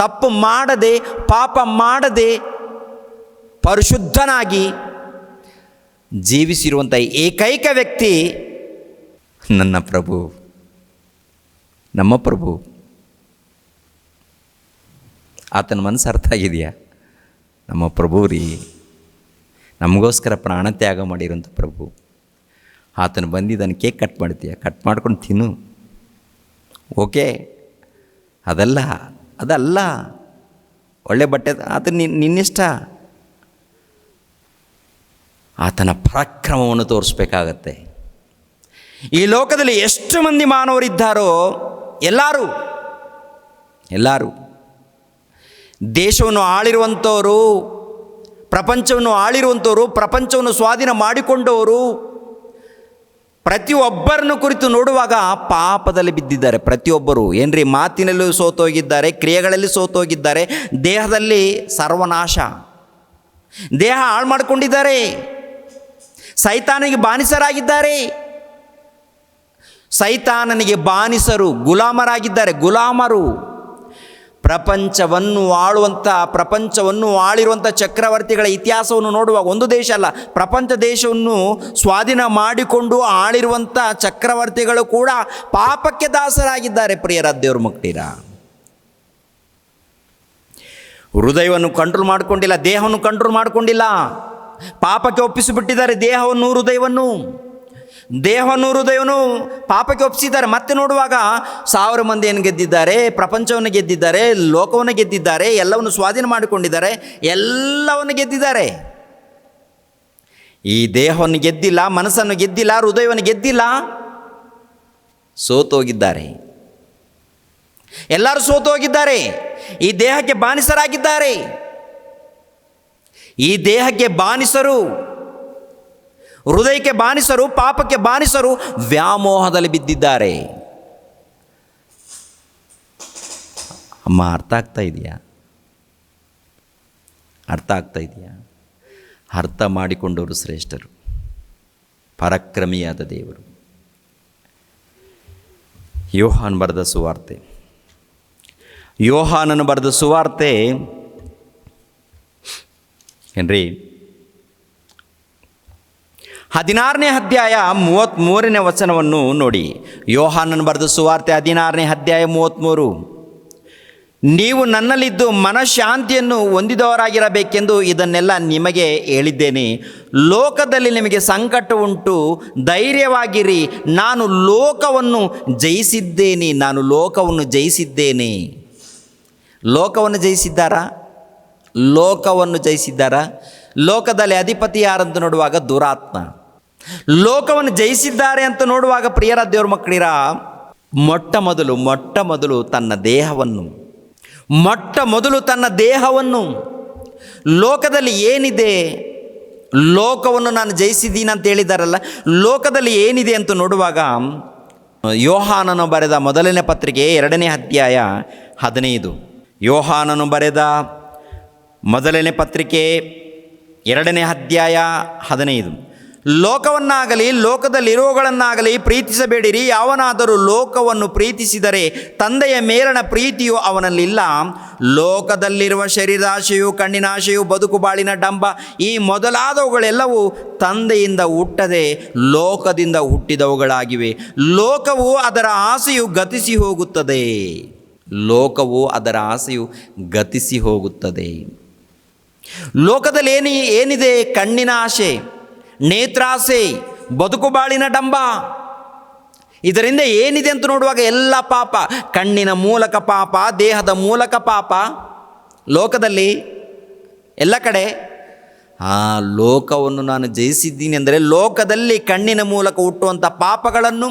ತಪ್ಪು ಮಾಡದೆ, ಪಾಪ ಮಾಡದೆ, ಪರಿಶುದ್ಧನಾಗಿ ಜೀವಿಸಿರುವಂಥ ಏಕೈಕ ವ್ಯಕ್ತಿ ನನ್ನ ಪ್ರಭು, ನಮ್ಮ ಪ್ರಭು. ಆತನ ಮನಸ್ಸು ಅರ್ಥ ಆಗಿದೆಯಾ? ನಮ್ಮ ಪ್ರಭು ರೀ, ನಮಗೋಸ್ಕರ ಪ್ರಾಣ ತ್ಯಾಗ ಮಾಡಿರೋಂಥ ಪ್ರಭು. ಆತನು ಬಂದಿದ್ದಾನೆ, ಕೇಕ್ ಕಟ್ ಮಾಡ್ತೀಯ, ಕಟ್ ಮಾಡ್ಕೊಂಡು ತಿನ್ನು, ಓಕೆ. ಅದಲ್ಲ ಒಳ್ಳೆ ಬಟ್ಟೆ, ಆತನ ನಿನ್ನಿಷ್ಟ. ಆತನ ಪರಾಕ್ರಮವನ್ನು ತೋರಿಸ್ಬೇಕಾಗತ್ತೆ. ಈ ಲೋಕದಲ್ಲಿ ಎಷ್ಟು ಮಂದಿ ಮಾನವರಿದ್ದಾರೋ ಎಲ್ಲರೂ ದೇಶವನ್ನು ಆಳಿರುವಂಥವರು, ಪ್ರಪಂಚವನ್ನು ಆಳಿರುವಂಥವರು, ಪ್ರಪಂಚವನ್ನು ಸ್ವಾಧೀನ ಮಾಡಿಕೊಂಡವರು, ಪ್ರತಿಯೊಬ್ಬರನ್ನು ಕುರಿತು ನೋಡುವಾಗ ಪಾಪದಲ್ಲಿ ಬಿದ್ದಿದ್ದಾರೆ. ಪ್ರತಿಯೊಬ್ಬರು ಏನ್ರಿ, ಮಾತಿನಲ್ಲೂ ಸೋತೋಗಿದ್ದಾರೆ, ಕ್ರಿಯೆಗಳಲ್ಲಿ ಸೋತೋಗಿದ್ದಾರೆ, ದೇಹದಲ್ಲಿ ಸರ್ವನಾಶ, ದೇಹ ಹಾಳು ಮಾಡಿಕೊಂಡಿದ್ದಾರೆ, ಸೈತಾನಿಗೆ ಬಾನಿಸರಾಗಿದ್ದಾರೆ, ಸೈತಾನನಿಗೆ ಬಾನಿಸರು, ಗುಲಾಮರಾಗಿದ್ದಾರೆ. ಗುಲಾಮರು ಪ್ರಪಂಚವನ್ನು ಆಳಿರುವಂಥ ಚಕ್ರವರ್ತಿಗಳ ಇತಿಹಾಸವನ್ನು ನೋಡುವಾಗ ಒಂದು ದೇಶ ಅಲ್ಲ, ಪ್ರಪಂಚ ದೇಶವನ್ನು ಸ್ವಾಧೀನ ಮಾಡಿಕೊಂಡು ಆಳಿರುವಂಥ ಚಕ್ರವರ್ತಿಗಳು ಕೂಡ ಪಾಪಕ್ಕೆ ದಾಸರಾಗಿದ್ದಾರೆ. ಪ್ರಿಯರಾದ ದೇವ್ರ ಮಕ್ಕಳಿರ, ಹೃದಯವನ್ನು ಕಂಟ್ರೋಲ್ ಮಾಡಿಕೊಂಡಿಲ್ಲ, ದೇಹವನ್ನು ಕಂಟ್ರೋಲ್ ಮಾಡಿಕೊಂಡಿಲ್ಲ, ಪಾಪಕ್ಕೆ ಒಪ್ಪಿಸಿಬಿಟ್ಟಿದ್ದಾರೆ. ದೇಹವನ್ನು ಹೃದಯವನ್ನು ಪಾಪಕ್ಕೆ ಒಪ್ಪಿಸಿದ್ದಾರೆ. ಮತ್ತೆ ನೋಡುವಾಗ 1000 ಮಂದಿಯನ್ನು ಗೆದ್ದಿದ್ದಾರೆ, ಪ್ರಪಂಚವನ್ನು ಗೆದ್ದಿದ್ದಾರೆ, ಲೋಕವನ್ನು ಗೆದ್ದಿದ್ದಾರೆ, ಎಲ್ಲವನ್ನು ಸ್ವಾಧೀನ ಮಾಡಿಕೊಂಡಿದ್ದಾರೆ, ಎಲ್ಲವನ್ನು ಗೆದ್ದಿದ್ದಾರೆ. ಈ ದೇಹವನ್ನು ಗೆದ್ದಿಲ್ಲ, ಮನಸ್ಸನ್ನು ಗೆದ್ದಿಲ್ಲ, ಹೃದಯವನ್ನು ಗೆದ್ದಿಲ್ಲ, ಸೋತೋಗಿದ್ದಾರೆ. ಎಲ್ಲರೂ ಸೋತೋಗಿದ್ದಾರೆ. ಈ ದೇಹಕ್ಕೆ ಬಾನಿಸರಾಗಿದ್ದಾರೆ. ಈ ದೇಹಕ್ಕೆ ಬಾನಿಸರು, ಹೃದಯಕ್ಕೆ ಬಾನಿಸರು, ಪಾಪಕ್ಕೆ ಬಾನಿಸರು, ವ್ಯಾಮೋಹದಲ್ಲಿ ಬಿದ್ದಿದ್ದಾರೆ. ಅಮ್ಮ, ಅರ್ಥ ಆಗ್ತಾ ಇದೆಯಾ? ಅರ್ಥ ಮಾಡಿಕೊಂಡವರು ಶ್ರೇಷ್ಠರು, ಪರಾಕ್ರಮಿಯಾದ ದೇವರು. ಯೋಹಾನನು ಬರೆದ ಸುವಾರ್ತೆ ಏನ್ರಿ, 16ನೇ ಅಧ್ಯಾಯ 33ನೇ ವಚನವನ್ನು ನೋಡಿ. ಯೋಹಾನನು ಬರೆದ ಸುವಾರ್ತೆ 16ನೇ ಅಧ್ಯಾಯ 33. ನೀವು ನನ್ನಲ್ಲಿದ್ದು ಮನಃಶಾಂತಿಯನ್ನು ಹೊಂದಿದವರಾಗಿರಬೇಕೆಂದು ಇದನ್ನೆಲ್ಲ ನಿಮಗೆ ಹೇಳಿದ್ದೇನೆ. ಲೋಕದಲ್ಲಿ ನಿಮಗೆ ಸಂಕಟ ಉಂಟು, ಧೈರ್ಯವಾಗಿರಿ, ನಾನು ಲೋಕವನ್ನು ಜಯಿಸಿದ್ದೇನೆ. ನಾನು ಲೋಕವನ್ನು ಜಯಿಸಿದ್ದೇನೆ. ಲೋಕವನ್ನು ಜಯಿಸಿದ್ದಾರಾ? ಲೋಕವನ್ನು ಜಯಿಸಿದ್ದಾರಾ? ಲೋಕದಲ್ಲಿ ಅಧಿಪತಿ ಯಾರಂತ ನೋಡುವಾಗ ದುರಾತ್ಮ. ಲೋಕವನ್ನು ಜಯಿಸಿದ್ದಾರೆ ಅಂತ ನೋಡುವಾಗ ಪ್ರಿಯರ ದೇವ್ರ ಮಕ್ಕಳಿರ, ಮೊಟ್ಟ ಮೊದಲು ತನ್ನ ದೇಹವನ್ನು ಲೋಕದಲ್ಲಿ ಏನಿದೆ, ಲೋಕವನ್ನು ನಾನು ಜಯಿಸಿದ್ದೀನಿ ಅಂತ ಹೇಳಿದಾರಲ್ಲ, ಲೋಕದಲ್ಲಿ ಏನಿದೆ ಅಂತ ನೋಡುವಾಗ ಯೋಹಾನನು ಬರೆದ ಮೊದಲನೇ ಪತ್ರಿಕೆ 2ನೇ ಅಧ್ಯಾಯ 15. ಯೋಹಾನನು ಬರೆದ ಮೊದಲನೇ ಪತ್ರಿಕೆ 2ನೇ ಅಧ್ಯಾಯ 15. ಲೋಕವನ್ನಾಗಲಿ ಲೋಕದಲ್ಲಿರುವಗಳನ್ನಾಗಲಿ ಪ್ರೀತಿಸಬೇಡಿರಿ. ಯಾವನಾದರೂ ಲೋಕವನ್ನು ಪ್ರೀತಿಸಿದರೆ ತಂದೆಯ ಮೇಲಣ ಪ್ರೀತಿಯು ಅವನಲ್ಲಿಲ್ಲ. ಲೋಕದಲ್ಲಿರುವ ಶರೀರಾಶೆಯು, ಕಣ್ಣಿನಾಶೆಯು, ಬದುಕು ಬಾಳಿನ ಡಂಬ, ಈ ಮೊದಲಾದವುಗಳೆಲ್ಲವೂ ತಂದೆಯಿಂದ ಹುಟ್ಟದೆ ಲೋಕದಿಂದ ಹುಟ್ಟಿದವುಗಳಾಗಿವೆ. ಲೋಕವು ಅದರ ಆಸೆಯು ಗತಿಸಿ ಹೋಗುತ್ತದೆ. ಲೋಕವು ಅದರ ಆಸೆಯು ಗತಿಸಿ ಹೋಗುತ್ತದೆ. ಲೋಕದಲ್ಲಿ ಏನಿದೆ? ಕಣ್ಣಿನ ಆಸೆ, ನೇತ್ರಾಸೆ, ಬದುಕು ಬಾಳಿನ ಡಂಬ. ಇದರಿಂದ ಏನಿದೆ ಅಂತ ನೋಡುವಾಗ ಎಲ್ಲ ಪಾಪ. ಕಣ್ಣಿನ ಮೂಲಕ ಪಾಪ, ದೇಹದ ಮೂಲಕ ಪಾಪ, ಲೋಕದಲ್ಲಿ ಎಲ್ಲ ಕಡೆ. ಲೋಕವನ್ನು ನಾನು ಜಯಿಸಿದ್ದೀನಿ ಅಂದರೆ ಲೋಕದಲ್ಲಿ ಕಣ್ಣಿನ ಮೂಲಕ ಹುಟ್ಟುವಂಥ ಪಾಪಗಳನ್ನು,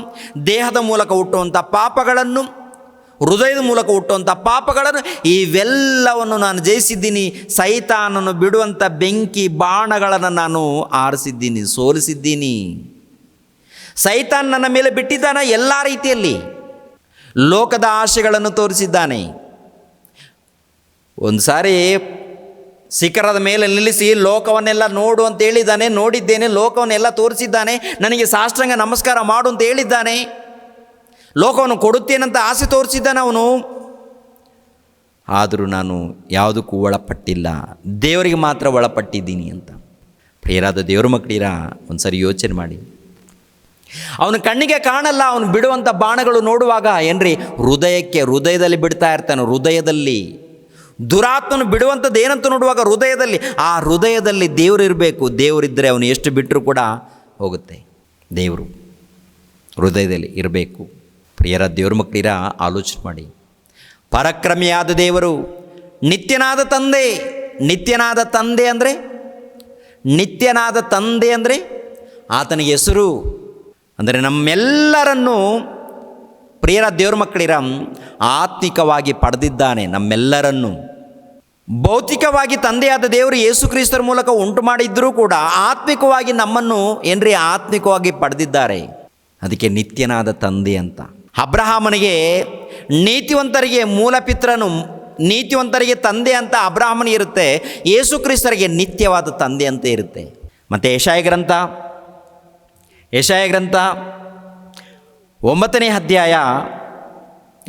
ದೇಹದ ಮೂಲಕ ಹುಟ್ಟುವಂಥ ಪಾಪಗಳನ್ನು, ಹೃದಯದ ಮೂಲಕ ಹುಟ್ಟುವಂಥ ಪಾಪಗಳನ್ನು, ಇವೆಲ್ಲವನ್ನು ನಾನು ಜಯಿಸಿದ್ದೀನಿ. ಸೈತಾನನ್ನು ಬಿಡುವಂಥ ಬೆಂಕಿ ಬಾಣಗಳನ್ನು ನಾನು ಆರಿಸಿದ್ದೀನಿ, ಸೋಲಿಸಿದ್ದೀನಿ. ಸೈತಾನ್ ನನ್ನ ಮೇಲೆ ಬಿಟ್ಟಿದ್ದಾನೆ ಎಲ್ಲ ರೀತಿಯಲ್ಲಿ. ಲೋಕದ ಆಶೆಗಳನ್ನು ತೋರಿಸಿದ್ದಾನೆ. ಒಂದು ಸಾರಿ ಶಿಖರದ ಮೇಲೆ ನಿಲ್ಲಿಸಿ ಲೋಕವನ್ನೆಲ್ಲ ನೋಡು ಅಂತ ಹೇಳಿದ್ದಾನೆ. ನೋಡಿದ್ದೇನೆ, ಲೋಕವನ್ನೆಲ್ಲ ತೋರಿಸಿದ್ದಾನೆ. ನನಗೆ ಸಾಷ್ಟಾಂಗ ನಮಸ್ಕಾರ ಮಾಡು ಅಂತ ಹೇಳಿದ್ದಾನೆ. ಲೋಕವನ್ನು ಕೊಡುತ್ತೇನಂತ ಆಸೆ ತೋರಿಸಿದ್ದಾನೆ ಅವನು. ಆದರೂ ನಾನು ಯಾವುದಕ್ಕೂ ಒಳಪಟ್ಟಿಲ್ಲ, ದೇವರಿಗೆ ಮಾತ್ರ ಒಳಪಟ್ಟಿದ್ದೀನಿ ಅಂತ. ಪ್ರಿಯರಾದ ದೇವ್ರ ಮಕ್ಕಳಿರ, ಒಂದು ಸರಿ ಯೋಚನೆ ಮಾಡಿ. ಅವನ ಕಣ್ಣಿಗೆ ಕಾಣಲ್ಲ, ಅವನು ಬಿಡುವಂಥ ಬಾಣಗಳು ನೋಡುವಾಗ ಹೃದಯದಲ್ಲಿ ಬಿಡ್ತಾ ಇರ್ತಾನೆ. ಹೃದಯದಲ್ಲಿ ದುರಾತ್ಮನು ಬಿಡುವಂಥದ್ದು ಏನಂತ ನೋಡುವಾಗ ಆ ಹೃದಯದಲ್ಲಿ ದೇವರು ಇರಬೇಕು. ದೇವರಿದ್ದರೆ ಅವನು ಎಷ್ಟು ಬಿಟ್ಟರೂ ಕೂಡ ಹೋಗುತ್ತೆ. ದೇವರು ಹೃದಯದಲ್ಲಿ ಇರಬೇಕು. ಪ್ರಿಯರ ದೇವ್ರ ಮಕ್ಕಳಿರ, ಆಲೋಚನೆ ಮಾಡಿ. ಪರಾಕ್ರಮಿಯಾದ ದೇವರು, ನಿತ್ಯನಾದ ತಂದೆ ಅಂದರೆ ಆತನಿಗೆ ಹೆಸರು. ಅಂದರೆ ನಮ್ಮೆಲ್ಲರನ್ನು ಪ್ರಿಯರ ದೇವ್ರ ಮಕ್ಕಳಿರ ಆತ್ಮಿಕವಾಗಿ ಪಡೆದಿದ್ದಾನೆ. ನಮ್ಮೆಲ್ಲರನ್ನು ಭೌತಿಕವಾಗಿ ತಂದೆಯಾದ ದೇವರು ಯೇಸು ಕ್ರಿಸ್ತರ ಮೂಲಕ ಉಂಟು ಮಾಡಿದ್ದರೂ ಕೂಡ ಆತ್ಮಿಕವಾಗಿ ನಮ್ಮನ್ನು ಆತ್ಮಿಕವಾಗಿ ಪಡೆದಿದ್ದಾರೆ. ಅದಕ್ಕೆ ನಿತ್ಯನಾದ ತಂದೆ ಅಂತ. ಅಬ್ರಹಾಮನಿಗೆ ನೀತಿವಂತರಿಗೆ ಮೂಲಪಿತ್ರನು, ನೀತಿವಂತರಿಗೆ ತಂದೆ ಅಂತ ಅಬ್ರಹಾಮನಿಗೆ ಇರುತ್ತೆ. ಯೇಸು ಕ್ರಿಸ್ತರಿಗೆ ನಿತ್ಯವಾದ ತಂದೆ ಅಂತ ಇರುತ್ತೆ. ಮತ್ತು ಯೆಶಾಯ ಗ್ರಂಥ 9ನೇ ಅಧ್ಯಾಯ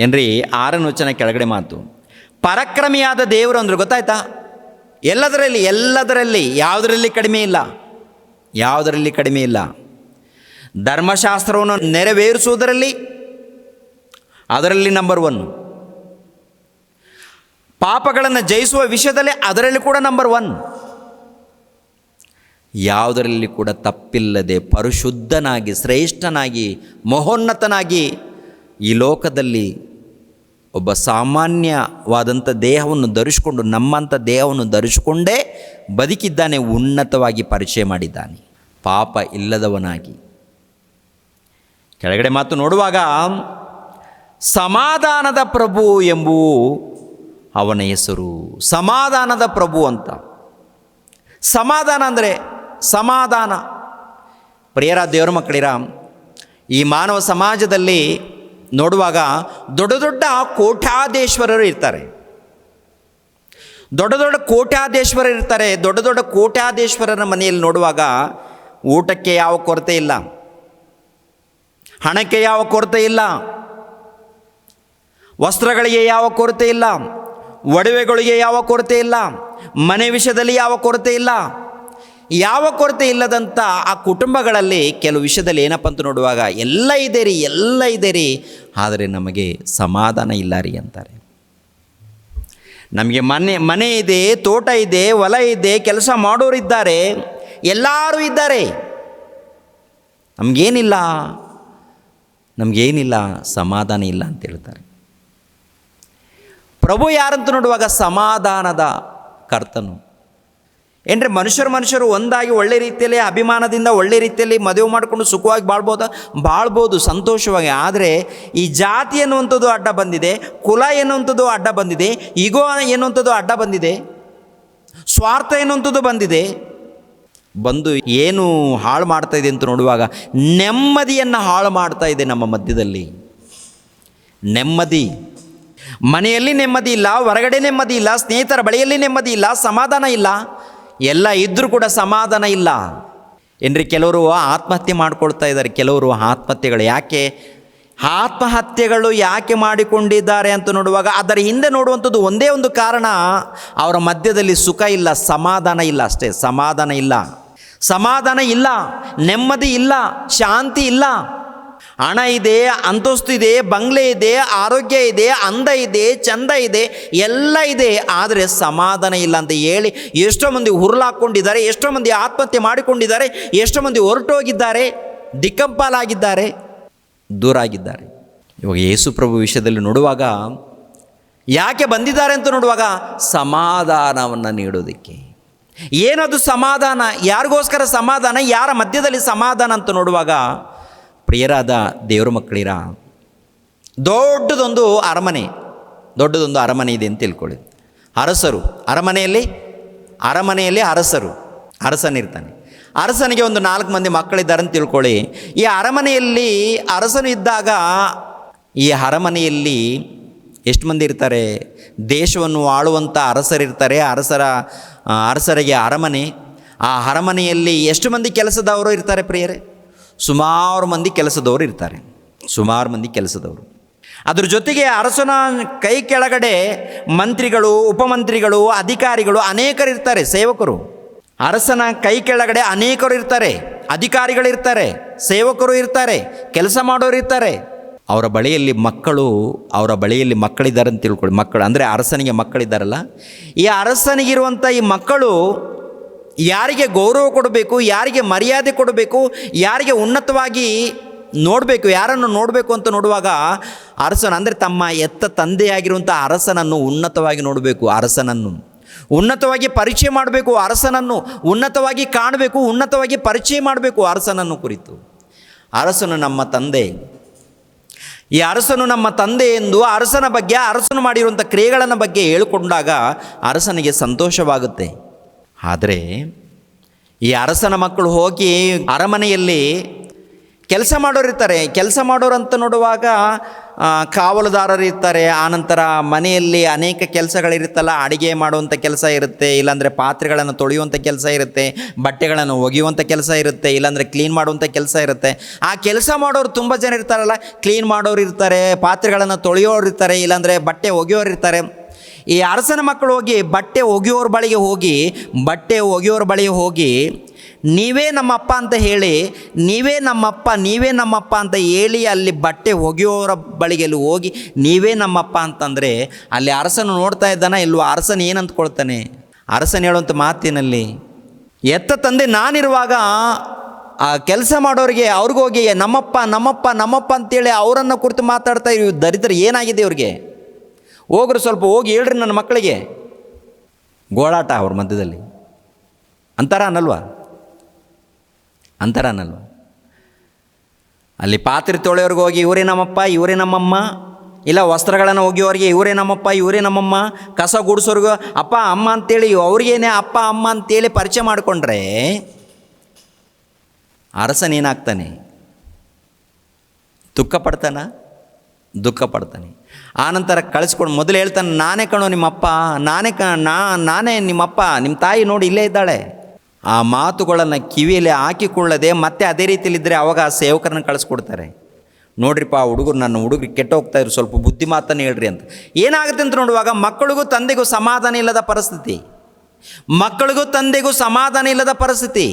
6ನೇ ವಚನ ಕೆಳಗಡೆ ಮಾತು. ಪರಾಕ್ರಮಿಯಾದ ದೇವರು ಅಂದ್ರೆ ಗೊತ್ತಾಯ್ತಾ? ಎಲ್ಲದರಲ್ಲಿ ಯಾವುದರಲ್ಲಿ ಕಡಿಮೆ ಇಲ್ಲ. ಧರ್ಮಶಾಸ್ತ್ರವನ್ನು ನೆರವೇರಿಸುವುದರಲ್ಲಿ ಅದರಲ್ಲಿ ನಂಬರ್ 1. ಪಾಪಗಳನ್ನು ಜಯಿಸುವ ವಿಷಯದಲ್ಲಿ ಅದರಲ್ಲಿ ಕೂಡ ನಂಬರ್ 1. ಯಾವುದರಲ್ಲಿ ಕೂಡ ತಪ್ಪಿಲ್ಲದೆ ಪರಿಶುದ್ಧನಾಗಿ, ಶ್ರೇಷ್ಠನಾಗಿ, ಮಹೋನ್ನತನಾಗಿ ಈ ಲೋಕದಲ್ಲಿ ಒಬ್ಬ ಸಾಮಾನ್ಯವಾದಂಥ ದೇಹವನ್ನು ಧರಿಸಿಕೊಂಡು, ನಮ್ಮಂಥ ದೇಹವನ್ನು ಧರಿಸಿಕೊಂಡೇ ಬದುಕಿದ್ದಾನೆ. ಉನ್ನತವಾಗಿ ಪರಿಚಯ ಮಾಡಿದ್ದಾನೆ, ಪಾಪ ಇಲ್ಲದವನಾಗಿ. ಕೆಳಗಡೆ ಮಾತು ನೋಡುವಾಗ ಸಮಾಧಾನದ ಪ್ರಭು ಎಂಬುವು ಅವನ ಹೆಸರು. ಸಮಾಧಾನದ ಪ್ರಭು ಅಂತ. ಸಮಾಧಾನ ಅಂದರೆ ಸಮಾಧಾನ. ಪ್ರಿಯರ ದೇವರ ಮಕ್ಕಳಿರ, ಈ ಮಾನವ ಸಮಾಜದಲ್ಲಿ ನೋಡುವಾಗ ದೊಡ್ಡ ದೊಡ್ಡ ಕೋಟ್ಯಾಧೀಶ್ವರರು ಇರ್ತಾರೆ. ದೊಡ್ಡ ದೊಡ್ಡ ಕೋಟ್ಯಾಧೀಶ್ವರರ ಮನೆಯಲ್ಲಿ ನೋಡುವಾಗ ಊಟಕ್ಕೆ ಯಾವ ಕೊರತೆ ಇಲ್ಲ, ಹಣಕ್ಕೆ ಯಾವ ಕೊರತೆ ಇಲ್ಲ, ವಸ್ತ್ರಗಳಿಗೆ ಯಾವ ಕೊರತೆ ಇಲ್ಲ, ಒಡವೆಗಳಿಗೆ ಯಾವ ಕೊರತೆ ಇಲ್ಲ, ಮನೆ ವಿಷಯದಲ್ಲಿ ಯಾವ ಕೊರತೆ ಇಲ್ಲ. ಯಾವ ಕೊರತೆ ಇಲ್ಲದಂಥ ಆ ಕುಟುಂಬಗಳಲ್ಲಿ ಕೆಲವು ವಿಷಯದಲ್ಲಿ ಏನಪ್ಪ ಅಂತ ನೋಡುವಾಗ ಎಲ್ಲ ಇದೆ ರೀ, ಆದರೆ ನಮಗೆ ಸಮಾಧಾನ ಇಲ್ಲ ರೀ ಅಂತಾರೆ. ನಮಗೆ ಮನೆ ಇದೆ, ತೋಟ ಇದೆ, ಹೊಲ ಇದೆ, ಕೆಲಸ ಮಾಡೋರಿದ್ದಾರೆ, ಎಲ್ಲರೂ ಇದ್ದಾರೆ. ನಮಗೇನಿಲ್ಲ, ಸಮಾಧಾನ ಇಲ್ಲ ಅಂತ ಹೇಳ್ತಾರೆ. ಪ್ರಭು ಯಾರಂತ ನೋಡುವಾಗ ಸಮಾಧಾನದ ಕರ್ತನು. ಏನ್ರಿ ಮನುಷ್ಯರು ಒಂದಾಗಿ ಒಳ್ಳೆ ರೀತಿಯಲ್ಲಿ ಅಭಿಮಾನದಿಂದ ಒಳ್ಳೆ ರೀತಿಯಲ್ಲಿ ಮದುವೆ ಮಾಡಿಕೊಂಡು ಸುಖವಾಗಿ ಬಾಳ್ಬೋದು ಸಂತೋಷವಾಗಿ. ಆದರೆ ಈ ಜಾತಿ ಎನ್ನುವಂಥದ್ದು ಅಡ್ಡ ಬಂದಿದೆ, ಕುಲ ಎನ್ನುವಂಥದ್ದು ಅಡ್ಡ ಬಂದಿದೆ, ಈಗೋ ಎನ್ನುವಂಥದ್ದು ಅಡ್ಡ ಬಂದಿದೆ, ಸ್ವಾರ್ಥ ಎನ್ನುವಂಥದ್ದು ಬಂದು ಏನು ಹಾಳು ಮಾಡ್ತಾಯಿದೆ ಅಂತ ನೋಡುವಾಗ ನೆಮ್ಮದಿಯನ್ನು ಹಾಳು ಮಾಡ್ತಾ ಇದೆ ನಮ್ಮ ಮಧ್ಯದಲ್ಲಿ. ನೆಮ್ಮದಿ, ಮನೆಯಲ್ಲಿ ನೆಮ್ಮದಿ ಇಲ್ಲ, ಹೊರಗಡೆ ನೆಮ್ಮದಿ ಇಲ್ಲ, ಸ್ನೇಹಿತರ ಬಳಿಯಲ್ಲಿ ನೆಮ್ಮದಿ ಇಲ್ಲ, ಸಮಾಧಾನ ಇಲ್ಲ. ಎಲ್ಲ ಇದ್ದರೂ ಕೂಡ ಸಮಾಧಾನ ಇಲ್ಲ. ಏನ್ರಿ ಕೆಲವರು ಆತ್ಮಹತ್ಯೆ ಮಾಡ್ಕೊಳ್ತಾ ಇದ್ದಾರೆ. ಕೆಲವರು ಆತ್ಮಹತ್ಯೆಗಳು ಯಾಕೆ ಮಾಡಿಕೊಂಡಿದ್ದಾರೆ ಅಂತ ನೋಡುವಾಗ ಅದರ ಹಿಂದೆ ನೋಡುವಂಥದ್ದು ಒಂದೇ ಒಂದು ಕಾರಣ, ಅವರ ಮಧ್ಯದಲ್ಲಿ ಸುಖ ಇಲ್ಲ, ಸಮಾಧಾನ ಇಲ್ಲ. ಅಷ್ಟೇ, ಸಮಾಧಾನ ಇಲ್ಲ, ನೆಮ್ಮದಿ ಇಲ್ಲ, ಶಾಂತಿ ಇಲ್ಲ. ಹಣ ಇದೆ, ಅಂತಸ್ತು ಇದೆ, ಬಂಗ್ಲೆ ಇದೆ, ಆರೋಗ್ಯ ಇದೆ, ಅಂದ ಇದೆ, ಚಂದ ಇದೆ, ಎಲ್ಲ ಇದೆ, ಆದರೆ ಸಮಾಧಾನ ಇಲ್ಲ ಅಂತ ಹೇಳಿ ಎಷ್ಟೋ ಮಂದಿ ಹುರುಳಾಕೊಂಡಿದ್ದಾರೆ, ಎಷ್ಟೋ ಮಂದಿ ಆತ್ಮಹತ್ಯೆ ಮಾಡಿಕೊಂಡಿದ್ದಾರೆ, ಎಷ್ಟೋ ಮಂದಿ ಹೊರಟೋಗಿದ್ದಾರೆ, ದಿಕ್ಕಂಪಾಲಾಗಿದ್ದಾರೆ, ದೂರ ಆಗಿದ್ದಾರೆ. ಇವಾಗ ಯೇಸು ಪ್ರಭು ವಿಷಯದಲ್ಲಿ ನೋಡುವಾಗ ಯಾಕೆ ಬಂದಿದ್ದಾರೆ ಅಂತ ನೋಡುವಾಗ ಸಮಾಧಾನವನ್ನು ನೀಡೋದಕ್ಕೆ. ಏನದು ಸಮಾಧಾನ? ಯಾರಿಗೋಸ್ಕರ ಸಮಾಧಾನ? ಯಾರ ಮಧ್ಯದಲ್ಲಿ ಸಮಾಧಾನ ಅಂತ ನೋಡುವಾಗ, ಪ್ರಿಯರಾದ ದೇವರ ಮಕ್ಕಳಿರ, ದೊಡ್ಡದೊಂದು ಅರಮನೆ ಇದೆ ಅಂತ ತಿಳ್ಕೊಳ್ಳಿ. ಅರಮನೆಯಲ್ಲಿ ಅರಸನಿರ್ತಾನೆ. ಅರಸನಿಗೆ ಒಂದು 4 ಮಂದಿ ಮಕ್ಕಳಿದ್ದಾರೆ ಅಂತ ತಿಳ್ಕೊಳ್ಳಿ. ಈ ಅರಮನೆಯಲ್ಲಿ ಅರಸನು ಇದ್ದಾಗ ಈ ಅರಮನೆಯಲ್ಲಿ ಎಷ್ಟು ಮಂದಿ ಇರ್ತಾರೆ? ದೇಶವನ್ನು ಆಳುವಂಥ ಅರಸರಿರ್ತಾರೆ. ಅರಸರಿಗೆ ಅರಮನೆ. ಆ ಅರಮನೆಯಲ್ಲಿ ಎಷ್ಟು ಮಂದಿ ಕೆಲಸದವರು ಇರ್ತಾರೆ ಪ್ರಿಯರೇ? ಸುಮಾರು ಮಂದಿ ಕೆಲಸದವರು ಇರ್ತಾರೆ. ಅದ್ರ ಜೊತೆಗೆ ಅರಸನ ಕೈ ಕೆಳಗಡೆ ಮಂತ್ರಿಗಳು, ಉಪಮಂತ್ರಿಗಳು, ಅಧಿಕಾರಿಗಳು ಅನೇಕರಿರ್ತಾರೆ, ಸೇವಕರು. ಅರಸನ ಕೈ ಕೆಳಗಡೆ ಅನೇಕರು ಇರ್ತಾರೆ, ಅಧಿಕಾರಿಗಳಿರ್ತಾರೆ, ಸೇವಕರು ಇರ್ತಾರೆ, ಕೆಲಸ ಮಾಡೋರು ಇರ್ತಾರೆ. ಅವರ ಬಳಿಯಲ್ಲಿ ಮಕ್ಕಳಿದ್ದಾರೆ ಅಂತ ತಿಳ್ಕೊಳ್ಳಿ. ಮಕ್ಕಳು ಅಂದರೆ ಅರಸನಿಗೆ ಮಕ್ಕಳಿದ್ದಾರಲ್ಲ, ಈ ಅರಸನಿಗಿರುವಂಥ ಈ ಮಕ್ಕಳು ಯಾರಿಗೆ ಗೌರವ ಕೊಡಬೇಕು, ಯಾರಿಗೆ ಮರ್ಯಾದೆ ಕೊಡಬೇಕು, ಯಾರಿಗೆ ಉನ್ನತವಾಗಿ ನೋಡಬೇಕು, ಯಾರನ್ನು ನೋಡಬೇಕು ಅಂತ ನೋಡುವಾಗ ಅರಸನ ಅಂದರೆ ತಮ್ಮ ತಂದೆಯಾಗಿರುವಂಥ ಅರಸನನ್ನು ಉನ್ನತವಾಗಿ ನೋಡಬೇಕು. ಅರಸನನ್ನು ಉನ್ನತವಾಗಿ ಪರಿಚಯ ಮಾಡಬೇಕು. ಅರಸನನ್ನು ಉನ್ನತವಾಗಿ ಕಾಣಬೇಕು, ಉನ್ನತವಾಗಿ ಪರಿಚಯ ಮಾಡಬೇಕು. ಅರಸನನ್ನು ಕುರಿತು ಅರಸನು ನಮ್ಮ ತಂದೆ, ಈ ಅರಸನು ನಮ್ಮ ತಂದೆ ಎಂದು ಅರಸನ ಬಗ್ಗೆ, ಅರಸನು ಮಾಡಿರುವಂಥ ಕ್ರಿಯೆಗಳನ್ನು ಬಗ್ಗೆ ಹೇಳಿಕೊಂಡಾಗ ಅರಸನಿಗೆ ಸಂತೋಷವಾಗುತ್ತೆ. ಆದರೆ ಈ ಅರಸನ ಮಕ್ಕಳು ಹೋಗಿ ಅರಮನೆಯಲ್ಲಿ ಕೆಲಸ ಮಾಡೋರಿರ್ತಾರೆ. ಕೆಲಸ ಮಾಡೋರು ಅಂತ ನೋಡುವಾಗ ಕಾವಲುದಾರರು ಇರ್ತಾರೆ. ಆನಂತರ ಮನೆಯಲ್ಲಿ ಅನೇಕ ಕೆಲಸಗಳಿರುತ್ತಲ್ಲ, ಅಡುಗೆ ಮಾಡುವಂಥ ಕೆಲಸ ಇರುತ್ತೆ, ಇಲ್ಲಾಂದರೆ ಪಾತ್ರೆಗಳನ್ನು ತೊಳೆಯುವಂಥ ಕೆಲಸ ಇರುತ್ತೆ, ಬಟ್ಟೆಗಳನ್ನು ಒಗೆಯುವಂಥ ಕೆಲಸ ಇರುತ್ತೆ, ಇಲ್ಲಾಂದರೆ ಕ್ಲೀನ್ ಮಾಡುವಂಥ ಕೆಲಸ ಇರುತ್ತೆ. ಆ ಕೆಲಸ ಮಾಡೋರು ತುಂಬ ಜನ ಇರ್ತಾರಲ್ಲ, ಕ್ಲೀನ್ ಮಾಡೋರು ಇರ್ತಾರೆ, ಪಾತ್ರೆಗಳನ್ನು ತೊಳೆಯೋರು ಇರ್ತಾರೆ, ಇಲ್ಲಾಂದರೆ ಬಟ್ಟೆ ಒಗೆಯೋರು ಇರ್ತಾರೆ. ಈ ಅರಸನ ಮಕ್ಕಳು ಹೋಗಿ ಬಟ್ಟೆ ಒಗೆಯೋರ ಬಳಿಗೆ ಹೋಗಿ ನೀವೇ ನಮ್ಮಪ್ಪ ಅಂತ ಹೇಳಿ, ನೀವೇ ನಮ್ಮಪ್ಪ ಅಂತ ಹೇಳಿ ಅಲ್ಲಿ ಬಟ್ಟೆ ಒಗೆಯೋರ ಬಳಿಗೆಲ್ಲಿ ಹೋಗಿ ನೀವೇ ನಮ್ಮಪ್ಪ ಅಂತಂದರೆ ಅಲ್ಲಿ ಅರಸನು ನೋಡ್ತಾ ಇದ್ದಾನ ಇಲ್ವೋ? ಅರಸನ ಏನು ಅಂದ್ಕೊಳ್ತಾನೆ? ಅರಸನ ಹೇಳುವಂಥ ಮಾತಿನಲ್ಲಿ ತಂದೆ ನಾನಿರುವಾಗ ಆ ಕೆಲಸ ಮಾಡೋರಿಗೆ ಅವ್ರಿಗೋಗಿ ನಮ್ಮಪ್ಪ ಅಂತೇಳಿ ಅವರನ್ನು ಕುರಿತು ಮಾತಾಡ್ತಾ ಇವ್ ದರಿದ್ರ ಏನಾಗಿದೆ ಇವ್ರಿಗೆ? ಹೋಗ್ರಿ, ಸ್ವಲ್ಪ ಹೋಗಿ ಹೇಳ್ರಿ ನನ್ನ ಮಕ್ಕಳಿಗೆ. ಗೋಳಾಟ ಅವ್ರ ಮಧ್ಯದಲ್ಲಿ. ಅಂತಾರ ಅನ್ನಲ್ವಾ? ಅಲ್ಲಿ ಪಾತ್ರೆ ತೊಳೆಯೋರ್ಗೆ ಹೋಗಿ ಇವರೇ ನಮ್ಮಪ್ಪ, ಇವರೇ ನಮ್ಮಮ್ಮ, ಇಲ್ಲ ವಸ್ತ್ರಗಳನ್ನು ಒಗೆಯೋರಿಗೆ ಇವರೇ ನಮ್ಮಪ್ಪ, ಇವರೇ ನಮ್ಮಮ್ಮ, ಕಸ ಗುಡಿಸೋರ್ಗು ಅಪ್ಪ ಅಮ್ಮ ಅಂತೇಳಿ ಅವ್ರಿಗೇನೆ ಅಪ್ಪ ಅಮ್ಮ ಅಂತೇಳಿ ಪರಿಚಯ ಮಾಡಿಕೊಂಡ್ರೆ ಅರಸನೇನಾಗ್ತಾನೆ? ದುಃಖ ಪಡ್ತಾನೆ. ಆನಂತರ ಕಳಿಸ್ಕೊಂಡು ಮೊದಲು ಹೇಳ್ತಾನೆ, ನಾನೇ ಕಣೋ ನಿಮ್ಮಪ್ಪ, ನಾನೇ ನಿಮ್ಮಪ್ಪ, ನಿಮ್ಮ ತಾಯಿ ನೋಡಿ ಇಲ್ಲೇ ಇದ್ದಾಳೆ. ಆ ಮಾತುಗಳನ್ನು ಕಿವಿಯಲ್ಲಿ ಹಾಕಿಕೊಳ್ಳದೆ ಮತ್ತೆ ಅದೇ ರೀತಿಯಲ್ಲಿದ್ದರೆ ಅವಾಗ ಆ ಸೇವಕರನ್ನು ಕಳಿಸ್ಕೊಡ್ತಾರೆ. ನೋಡ್ರಿಪ್ಪ ನನ್ನ ಹುಡುಗರು ಕೆಟ್ಟ ಹೋಗ್ತಾ ಇದ್ರು, ಸ್ವಲ್ಪ ಬುದ್ಧಿ ಮಾತನ್ನು ಹೇಳ್ರಿ ಅಂತ. ಏನಾಗುತ್ತೆ ಅಂತ ನೋಡುವಾಗ ಮಕ್ಕಳಿಗೂ ತಂದೆಗೂ ಸಮಾಧಾನ ಇಲ್ಲದ ಪರಿಸ್ಥಿತಿ.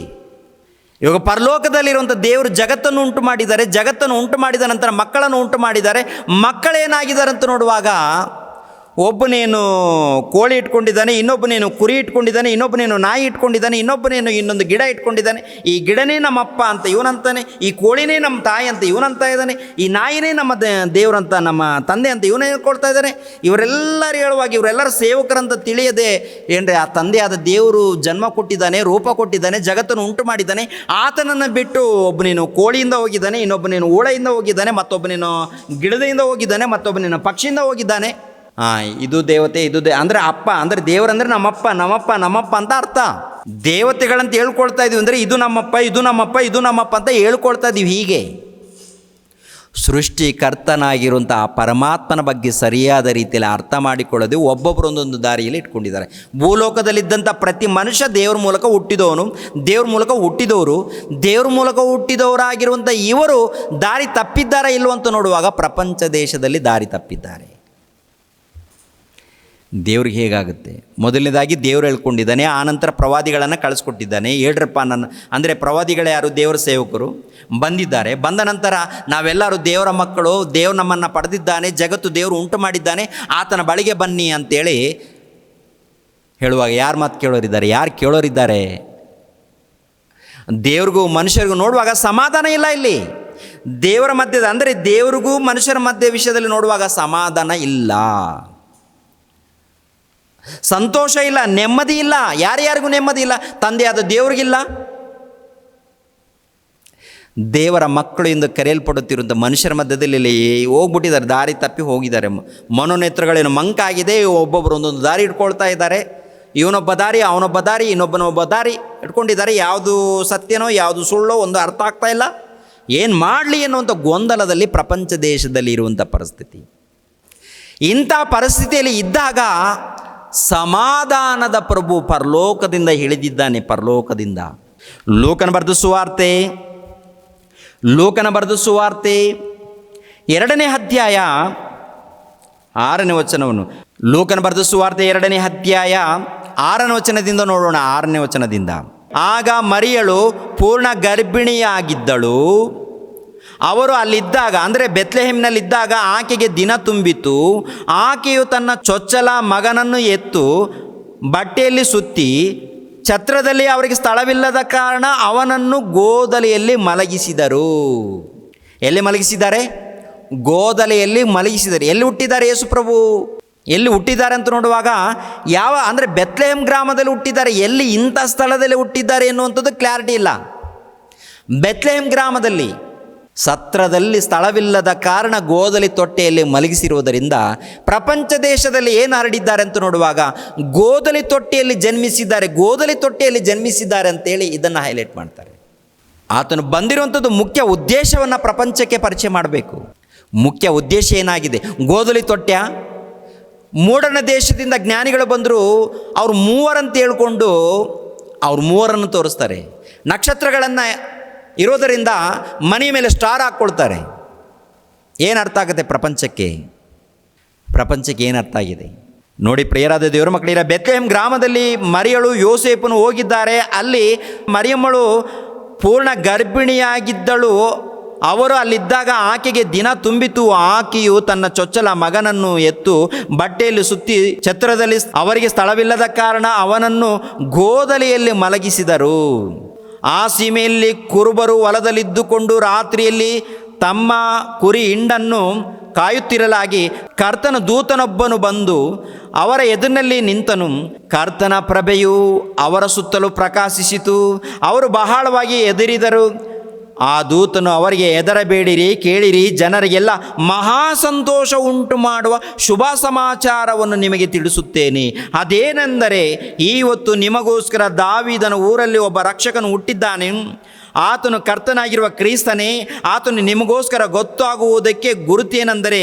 ಇವಾಗ ಪರಲೋಕದಲ್ಲಿರುವಂಥ ದೇವರು ಜಗತ್ತನ್ನು ಉಂಟು ಮಾಡಿದ ನಂತರ ಮಕ್ಕಳನ್ನು ಉಂಟು ಮಾಡಿದ್ದಾರೆ. ಮಕ್ಕಳೇನಾಗಿದ್ದಾರೆ ಅಂತ ನೋಡುವಾಗ ಒಬ್ಬನೇನು ಕೋಳಿ ಇಟ್ಕೊಂಡಿದ್ದಾನೆ, ಇನ್ನೊಬ್ಬನೇನು ಕುರಿ ಇಟ್ಕೊಂಡಿದ್ದಾನೆ, ಇನ್ನೊಬ್ಬನೇನು ನಾಯಿ ಇಟ್ಕೊಂಡಿದ್ದಾನೆ, ಇನ್ನೊಬ್ಬನೇನು ಇನ್ನೊಂದು ಗಿಡ ಇಟ್ಕೊಂಡಿದ್ದಾನೆ. ಈ ಗಿಡನೇ ನಮ್ಮಪ್ಪ ಅಂತ ಇವನಂತಾನೆ, ಈ ಕೋಳಿನೇ ನಮ್ಮ ತಾಯಿ ಅಂತ ಇವನಂತ ಇದ್ದಾನೆ, ಈ ನಾಯಿನೇ ನಮ್ಮ ದೇವರಂತ ನಮ್ಮ ತಂದೆ ಅಂತ ಇವನೇ ಹೇಳ್ಕೊಳ್ತಾ ಇದ್ದಾನೆ. ಇವರೆಲ್ಲರೂ ಹೇಳುವಾಗ ಇವರೆಲ್ಲರ ಸೇವಕರಂತ ತಿಳಿಯದೆ ಏನ್ರಿ ಆ ತಂದೆಯಾದ ದೇವರು ಜನ್ಮ ಕೊಟ್ಟಿದ್ದಾನೆ, ರೂಪ ಕೊಟ್ಟಿದ್ದಾನೆ, ಜಗತ್ತನ್ನು ಉಂಟು ಮಾಡಿದ್ದಾನೆ. ಆತನನ್ನು ಬಿಟ್ಟು ಒಬ್ಬನೇನು ಕೋಳಿಯಿಂದ ಹೋಗಿದ್ದಾನೆ, ಇನ್ನೊಬ್ಬನೇನು ಊಳೆಯಿಂದ ಹೋಗಿದ್ದಾನೆ, ಮತ್ತೊಬ್ಬನೇನು ಗಿಡದಿಂದ ಹೋಗಿದ್ದಾನೆ, ಮತ್ತೊಬ್ಬನೇನು ಪಕ್ಷಿಯಿಂದ ಹೋಗಿದ್ದಾನೆ. ಇದು ದೇವತೆ, ಅಂದರೆ ಅಪ್ಪ ಅಂದರೆ ದೇವರಂದರೆ ನಮ್ಮಪ್ಪ ನಮ್ಮಪ್ಪ ನಮ್ಮಪ್ಪ ಅಂತ ಅರ್ಥ. ದೇವತೆಗಳಂತ ಹೇಳ್ಕೊಳ್ತಾ ಇದೀವಿ ಅಂದರೆ ಇದು ನಮ್ಮಪ್ಪ ಇದು ನಮ್ಮಪ್ಪ ಇದು ನಮ್ಮಪ್ಪ ಅಂತ ಹೇಳ್ಕೊಳ್ತಾ ಇದ್ದೀವಿ. ಹೀಗೆ ಸೃಷ್ಟಿಕರ್ತನಾಗಿರುವಂಥ ಆ ಪರಮಾತ್ಮನ ಬಗ್ಗೆ ಸರಿಯಾದ ರೀತಿಯಲ್ಲಿ ಅರ್ಥ ಮಾಡಿಕೊಳ್ಳೋದು ಒಬ್ಬೊಬ್ಬರು ಒಂದೊಂದು ದಾರಿಯಲ್ಲಿ ಇಟ್ಕೊಂಡಿದ್ದಾರೆ. ಭೂಲೋಕದಲ್ಲಿದ್ದಂಥ ಪ್ರತಿ ಮನುಷ್ಯ ದೇವ್ರ ಮೂಲಕ ಹುಟ್ಟಿದವನು, ದೇವ್ರ ಮೂಲಕ ಹುಟ್ಟಿದವರು, ದೇವ್ರ ಮೂಲಕ ಹುಟ್ಟಿದವರಾಗಿರುವಂಥ ಇವರು ದಾರಿ ತಪ್ಪಿದ್ದಾರಾ ಇಲ್ವಂತ ನೋಡುವಾಗ ಪ್ರಪಂಚ ದೇಶದಲ್ಲಿ ದಾರಿ ತಪ್ಪಿದ್ದಾರೆ. ದೇವ್ರಿಗೆ ಹೇಗಾಗುತ್ತೆ? ಮೊದಲನೇದಾಗಿ ದೇವರು ಹೇಳ್ಕೊಂಡಿದ್ದಾನೆ, ಆನಂತರ ಪ್ರವಾದಿಗಳನ್ನು ಕಳಿಸ್ಕೊಟ್ಟಿದ್ದಾನೆ. ಹೇಳ್ರಪ್ಪ ನನ್ನ ಅಂದರೆ ಪ್ರವಾದಿಗಳು ಯಾರು? ದೇವರ ಸೇವಕರು ಬಂದಿದ್ದಾರೆ. ಬಂದ ನಂತರ ನಾವೆಲ್ಲರೂ ದೇವರ ಮಕ್ಕಳು, ದೇವ್ರು ನಮ್ಮನ್ನು ಪಡೆದಿದ್ದಾನೆ, ಜಗತ್ತು ದೇವರು ಉಂಟು ಮಾಡಿದ್ದಾನೆ, ಆತನ ಬಳಿಗೆ ಬನ್ನಿ ಅಂತೇಳಿ ಹೇಳುವಾಗ ಯಾರು ಮಾತು ಕೇಳೋರಿದ್ದಾರೆ? ಯಾರು ಕೇಳೋರಿದ್ದಾರೆ? ದೇವ್ರಿಗೂ ಮನುಷ್ಯರಿಗೂ ನೋಡುವಾಗ ಸಮಾಧಾನ ಇಲ್ಲ. ಇಲ್ಲಿ ದೇವರ ಮಧ್ಯದ ಅಂದರೆ ದೇವ್ರಿಗೂ ಮನುಷ್ಯರ ಮಧ್ಯ ವಿಷಯದಲ್ಲಿ ನೋಡುವಾಗ ಸಮಾಧಾನ ಇಲ್ಲ, ಸಂತೋಷ ಇಲ್ಲ, ನೆಮ್ಮದಿ ಇಲ್ಲ. ಯಾರ್ಯಾರಿಗೂ ನೆಮ್ಮದಿ ಇಲ್ಲ. ತಂದೆಯಾದ ದೇವ್ರಿಗಿಲ್ಲ. ದೇವರ ಮಕ್ಕಳು ಎಂದು ಕರೆಯಲ್ಪಡುತ್ತಿರುವಂಥ ಮನುಷ್ಯರ ಮಧ್ಯದಲ್ಲಿ ಹೋಗ್ಬಿಟ್ಟಿದ್ದಾರೆ, ದಾರಿ ತಪ್ಪಿ ಹೋಗಿದ್ದಾರೆ. ಮನೋನೇತ್ರಗಳೇನು ಮಂಕಾಗಿದೆ. ಒಬ್ಬೊಬ್ಬರು ಒಂದೊಂದು ದಾರಿ ಇಟ್ಕೊಳ್ತಾ ಇದ್ದಾರೆ. ಇವನೊಬ್ಬ ದಾರಿ, ಅವನೊಬ್ಬ ದಾರಿ, ಇನ್ನೊಬ್ಬನೊಬ್ಬ ದಾರಿ ಇಟ್ಕೊಂಡಿದ್ದಾರೆ. ಯಾವುದು ಸತ್ಯನೋ ಯಾವುದು ಸುಳ್ಳೋ ಒಂದು ಅರ್ಥ ಆಗ್ತಾ ಇಲ್ಲ. ಏನು ಮಾಡಲಿ ಎನ್ನುವಂಥ ಗೊಂದಲದಲ್ಲಿ ಪ್ರಪಂಚ ದೇಶದಲ್ಲಿ ಇರುವಂಥ ಪರಿಸ್ಥಿತಿ. ಇಂಥ ಪರಿಸ್ಥಿತಿಯಲ್ಲಿ ಇದ್ದಾಗ ಸಮಾಧಾನದ ಪ್ರಭು ಪರಲೋಕದಿಂದ ಇಳಿದಿದ್ದಾನೆ. ಪರಲೋಕದಿಂದ ಲೂಕನ ಬರೆದ ಸುವಾರ್ತೆ 2ನೇ ಅಧ್ಯಾಯ 6ನೇ ವಚನವನ್ನು, ಲೂಕನ ಬರೆದ ಸುವಾರ್ತೆ 2ನೇ ಅಧ್ಯಾಯ 6ನೇ ವಚನದಿಂದ ನೋಡೋಣ. 6ನೇ ವಚನದಿಂದ, ಆಗ ಮರಿಯಳು ಪೂರ್ಣ ಗರ್ಭಿಣಿಯಾಗಿದ್ದಳು. ಅವರು ಅಲ್ಲಿದ್ದಾಗ ಅಂದರೆ ಬೆತ್ಲೆಹೇಮ್ನಲ್ಲಿದ್ದಾಗ ಆಕೆಗೆ ದಿನ ತುಂಬಿತು. ಆಕೆಯು ತನ್ನ ಚೊಚ್ಚಲ ಮಗನನ್ನು ಎತ್ತು ಬಟ್ಟೆಯಲ್ಲಿ ಸುತ್ತಿ, ಛತ್ರದಲ್ಲಿ ಅವರಿಗೆ ಸ್ಥಳವಿಲ್ಲದ ಕಾರಣ ಅವನನ್ನು ಗೋದಲಿಯಲ್ಲಿ ಮಲಗಿಸಿದರು. ಎಲ್ಲಿ ಮಲಗಿಸಿದ್ದಾರೆ? ಗೋದಲಿಯಲ್ಲಿ ಮಲಗಿಸಿದ್ದಾರೆ. ಎಲ್ಲಿ ಹುಟ್ಟಿದ್ದಾರೆ ಯೇಸು ಪ್ರಭು? ಎಲ್ಲಿ ಹುಟ್ಟಿದ್ದಾರೆ ಅಂತ ನೋಡುವಾಗ ಯಾವ ಅಂದರೆ ಬೆತ್ಲೆಹೇಮ್ ಗ್ರಾಮದಲ್ಲಿ ಹುಟ್ಟಿದ್ದಾರೆ. ಎಲ್ಲಿ ಇಂಥ ಸ್ಥಳದಲ್ಲಿ ಹುಟ್ಟಿದ್ದಾರೆ ಎನ್ನುವಂಥದ್ದು ಕ್ಲಾರಿಟಿ ಇಲ್ಲ. ಬೆತ್ಲೆಹೇಮ್ ಗ್ರಾಮದಲ್ಲಿ ಸತ್ರದಲ್ಲಿ ಸ್ಥಳವಿಲ್ಲದ ಕಾರಣ ಗೋದಲಿ ತೊಟ್ಟೆಯಲ್ಲಿ ಮಲಗಿಸಿರುವುದರಿಂದ ಪ್ರಪಂಚ ದೇಶದಲ್ಲಿ ಏನು ಹರಡಿದ್ದಾರೆ ಅಂತ ನೋಡುವಾಗ ಗೋದಲಿ ತೊಟ್ಟೆಯಲ್ಲಿ ಜನ್ಮಿಸಿದ್ದಾರೆ ಅಂತೇಳಿ ಇದನ್ನು ಹೈಲೈಟ್ ಮಾಡ್ತಾರೆ. ಆತನು ಬಂದಿರುವಂಥದ್ದು ಮುಖ್ಯ ಉದ್ದೇಶವನ್ನು ಪ್ರಪಂಚಕ್ಕೆ ಪರಿಚಯ ಮಾಡಬೇಕು. ಮುಖ್ಯ ಉದ್ದೇಶ ಏನಾಗಿದೆ? ಗೋದಲಿ ತೊಟ್ಟೆ. ಮೂಡಣ ದೇಶದಿಂದ ಜ್ಞಾನಿಗಳು ಬಂದರು, ಅವ್ರು ಮೂವರಂತ ಹೇಳ್ಕೊಂಡು ಅವ್ರು ಮೂವರನ್ನು ತೋರಿಸ್ತಾರೆ. ನಕ್ಷತ್ರಗಳನ್ನು ಇರೋದರಿಂದ ಮನೆಯ ಮೇಲೆ ಸ್ಟಾರ್ ಹಾಕ್ಕೊಳ್ತಾರೆ. ಏನು ಅರ್ಥ ಆಗುತ್ತೆ ಪ್ರಪಂಚಕ್ಕೆ ಏನು ಅರ್ಥ ಆಗಿದೆ ನೋಡಿ ಪ್ರಿಯರಾದ ದೇವರ ಮಕ್ಕಳಿರ. ಬೆತ್ಲೆಹೇಮ್ ಗ್ರಾಮದಲ್ಲಿ ಮರಿಯಳು ಯೋಸೇಫನು ಹೋಗಿದ್ದಾರೆ. ಅಲ್ಲಿ ಮರಿಯಮ್ಮಳು ಪೂರ್ಣ ಗರ್ಭಿಣಿಯಾಗಿದ್ದಳು. ಅವರು ಅಲ್ಲಿದ್ದಾಗ ಆಕೆಗೆ ದಿನ ತುಂಬಿತು. ಆಕೆಯು ತನ್ನ ಚೊಚ್ಚಲ ಮಗನನ್ನು ಎತ್ತು ಬಟ್ಟೆಯಲ್ಲಿ ಸುತ್ತಿ, ಛತ್ರದಲ್ಲಿ ಅವರಿಗೆ ಸ್ಥಳವಿಲ್ಲದ ಕಾರಣ ಅವನನ್ನು ಗೋದಲಿಯಲ್ಲಿ ಮಲಗಿಸಿದರು. ಆ ಸೀಮೆಯಲ್ಲಿ ಕುರುಬರು ಹೊಲದಲ್ಲಿದ್ದುಕೊಂಡು ರಾತ್ರಿಯಲ್ಲಿ ತಮ್ಮ ಕುರಿ ಹಿಂಡನ್ನು ಕಾಯುತ್ತಿರಲಾಗಿ ಕರ್ತನ ದೂತನೊಬ್ಬನು ಬಂದು ಅವರ ಎದುರಿನಲ್ಲಿ ನಿಂತನು. ಕರ್ತನ ಪ್ರಭೆಯು ಅವರ ಸುತ್ತಲೂ ಪ್ರಕಾಶಿಸಿತು. ಅವರು ಬಹಳವಾಗಿ ಹೆದರಿದರು. ಆ ದೂತನು ಅವರಿಗೆ, ಹೆದರಬೇಡಿರಿ, ಕೇಳಿರಿ, ಜನರಿಗೆಲ್ಲ ಮಹಾ ಸಂತೋಷ ಉಂಟು ಮಾಡುವ ಶುಭ ಸಮಾಚಾರವನ್ನು ನಿಮಗೆ ತಿಳಿಸುತ್ತೇನೆ. ಅದೇನೆಂದರೆ, ಇವತ್ತು ನಿಮಗೋಸ್ಕರ ದಾವೀದನ ಊರಲ್ಲಿ ಒಬ್ಬ ರಕ್ಷಕನು ಹುಟ್ಟಿದ್ದಾನೆ. ಆತನು ಕರ್ತನಾಗಿರುವ ಕ್ರಿಸ್ತನೇ. ಆತನು ನಿಮಗೋಸ್ಕರ ಗೊತ್ತಾಗುವುದಕ್ಕೆ ಗುರುತೇನೆಂದರೆ,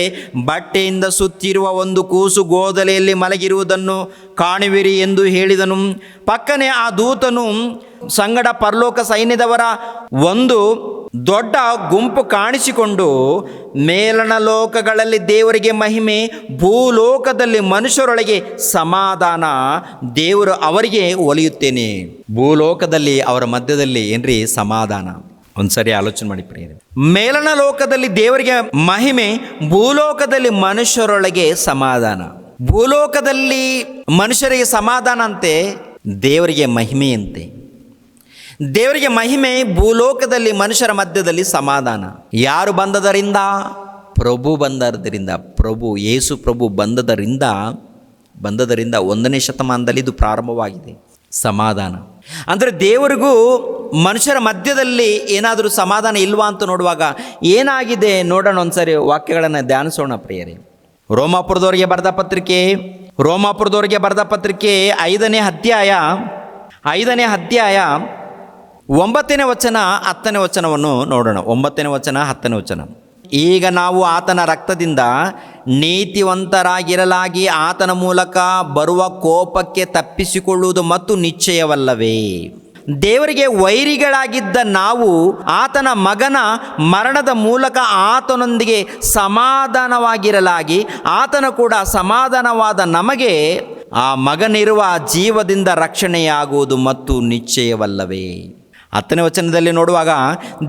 ಬಟ್ಟೆಯಿಂದ ಸುತ್ತಿರುವ ಒಂದು ಕೂಸು ಗೋದಲೆಯಲ್ಲಿ ಮಲಗಿರುವುದನ್ನು ಕಾಣುವಿರಿ ಎಂದು ಹೇಳಿದನು. ಪಕ್ಕನೆ ಆ ದೂತನು ಸಂಗಡ ಪರಲೋಕ ಸೈನ್ಯದವರ ಒಂದು ದೊಡ್ಡ ಗುಂಪು ಕಾಣಿಸಿಕೊಂಡು, ಮೇಲಣ ಲೋಕಗಳಲ್ಲಿ ದೇವರಿಗೆ ಮಹಿಮೆ, ಭೂಲೋಕದಲ್ಲಿ ಮನುಷ್ಯರೊಳಗೆ ಸಮಾಧಾನ, ದೇವರು ಅವರಿಗೆ ಒಲಿಯುತ್ತೇನೆ. ಭೂಲೋಕದಲ್ಲಿ ಅವರ ಮಧ್ಯದಲ್ಲಿ ಏನ್ರಿ ಸಮಾಧಾನ. ಒಂದ್ಸರಿ ಆಲೋಚನೆ ಮಾಡಿ ಪ್ರಿಯರೇ. ಮೇಲಣ ಲೋಕದಲ್ಲಿ ದೇವರಿಗೆ ಮಹಿಮೆ, ಭೂಲೋಕದಲ್ಲಿ ಮನುಷ್ಯರೊಳಗೆ ಸಮಾಧಾನ. ಭೂಲೋಕದಲ್ಲಿ ಮನುಷ್ಯರಿಗೆ ಸಮಾಧಾನ ಅಂತೆ, ದೇವರಿಗೆ ಮಹಿಮೆಯಂತೆ. ದೇವರಿಗೆ ಮಹಿಮೆ, ಭೂಲೋಕದಲ್ಲಿ ಮನುಷ್ಯರ ಮಧ್ಯದಲ್ಲಿ ಸಮಾಧಾನ. ಯಾರು ಬಂದದರಿಂದ? ಪ್ರಭು ಬಂದದರಿಂದ. ಪ್ರಭು ಯೇಸು ಪ್ರಭು ಬಂದದರಿಂದ 1ನೇ ಶತಮಾನದಲ್ಲಿ ಇದು ಪ್ರಾರಂಭವಾಗಿದೆ. ಸಮಾಧಾನ ಅಂದರೆ ದೇವರಿಗೂ ಮನುಷ್ಯರ ಮಧ್ಯದಲ್ಲಿ ಏನಾದರೂ ಸಮಾಧಾನ ಇಲ್ವಾ ಅಂತ ನೋಡುವಾಗ ಏನಾಗಿದೆ ನೋಡೋಣ. ಒಂದ್ಸರಿ ವಾಕ್ಯಗಳನ್ನು ಧ್ಯಾನಿಸೋಣ ಪ್ರಿಯರೇ. ರೋಮಾಪುರದವರಿಗೆ ಬರೆದ ಪತ್ರಿಕೆ 5ನೇ ಅಧ್ಯಾಯ 9ನೇ ವಚನ 10ನೇ ವಚನವನ್ನು ನೋಡೋಣ. 9ನೇ ವಚನ 10ನೇ ವಚನ. ಈಗ ನಾವು ಆತನ ರಕ್ತದಿಂದ ನೀತಿವಂತರಾಗಿರಲಾಗಿ ಆತನ ಮೂಲಕ ಬರುವ ಕೋಪಕ್ಕೆ ತಪ್ಪಿಸಿಕೊಳ್ಳುವುದು ಮತ್ತು ನಿಶ್ಚಯವಲ್ಲವೇ? ದೇವರಿಗೆ ವೈರಿಗಳಾಗಿದ್ದ ನಾವು ಆತನ ಮಗನ ಮರಣದ ಮೂಲಕ ಆತನೊಂದಿಗೆ ಸಮಾಧಾನವಾಗಿರಲಾಗಿ ಆತನ ಕೂಡ ಸಮಾಧಾನವಾದ ನಮಗೆ ಆ ಮಗನಿರುವ ಜೀವದಿಂದ ರಕ್ಷಣೆಯಾಗುವುದು ಮತ್ತು ನಿಶ್ಚಯವಲ್ಲವೇ? 10ನೇ ವಚನದಲ್ಲಿ ನೋಡುವಾಗ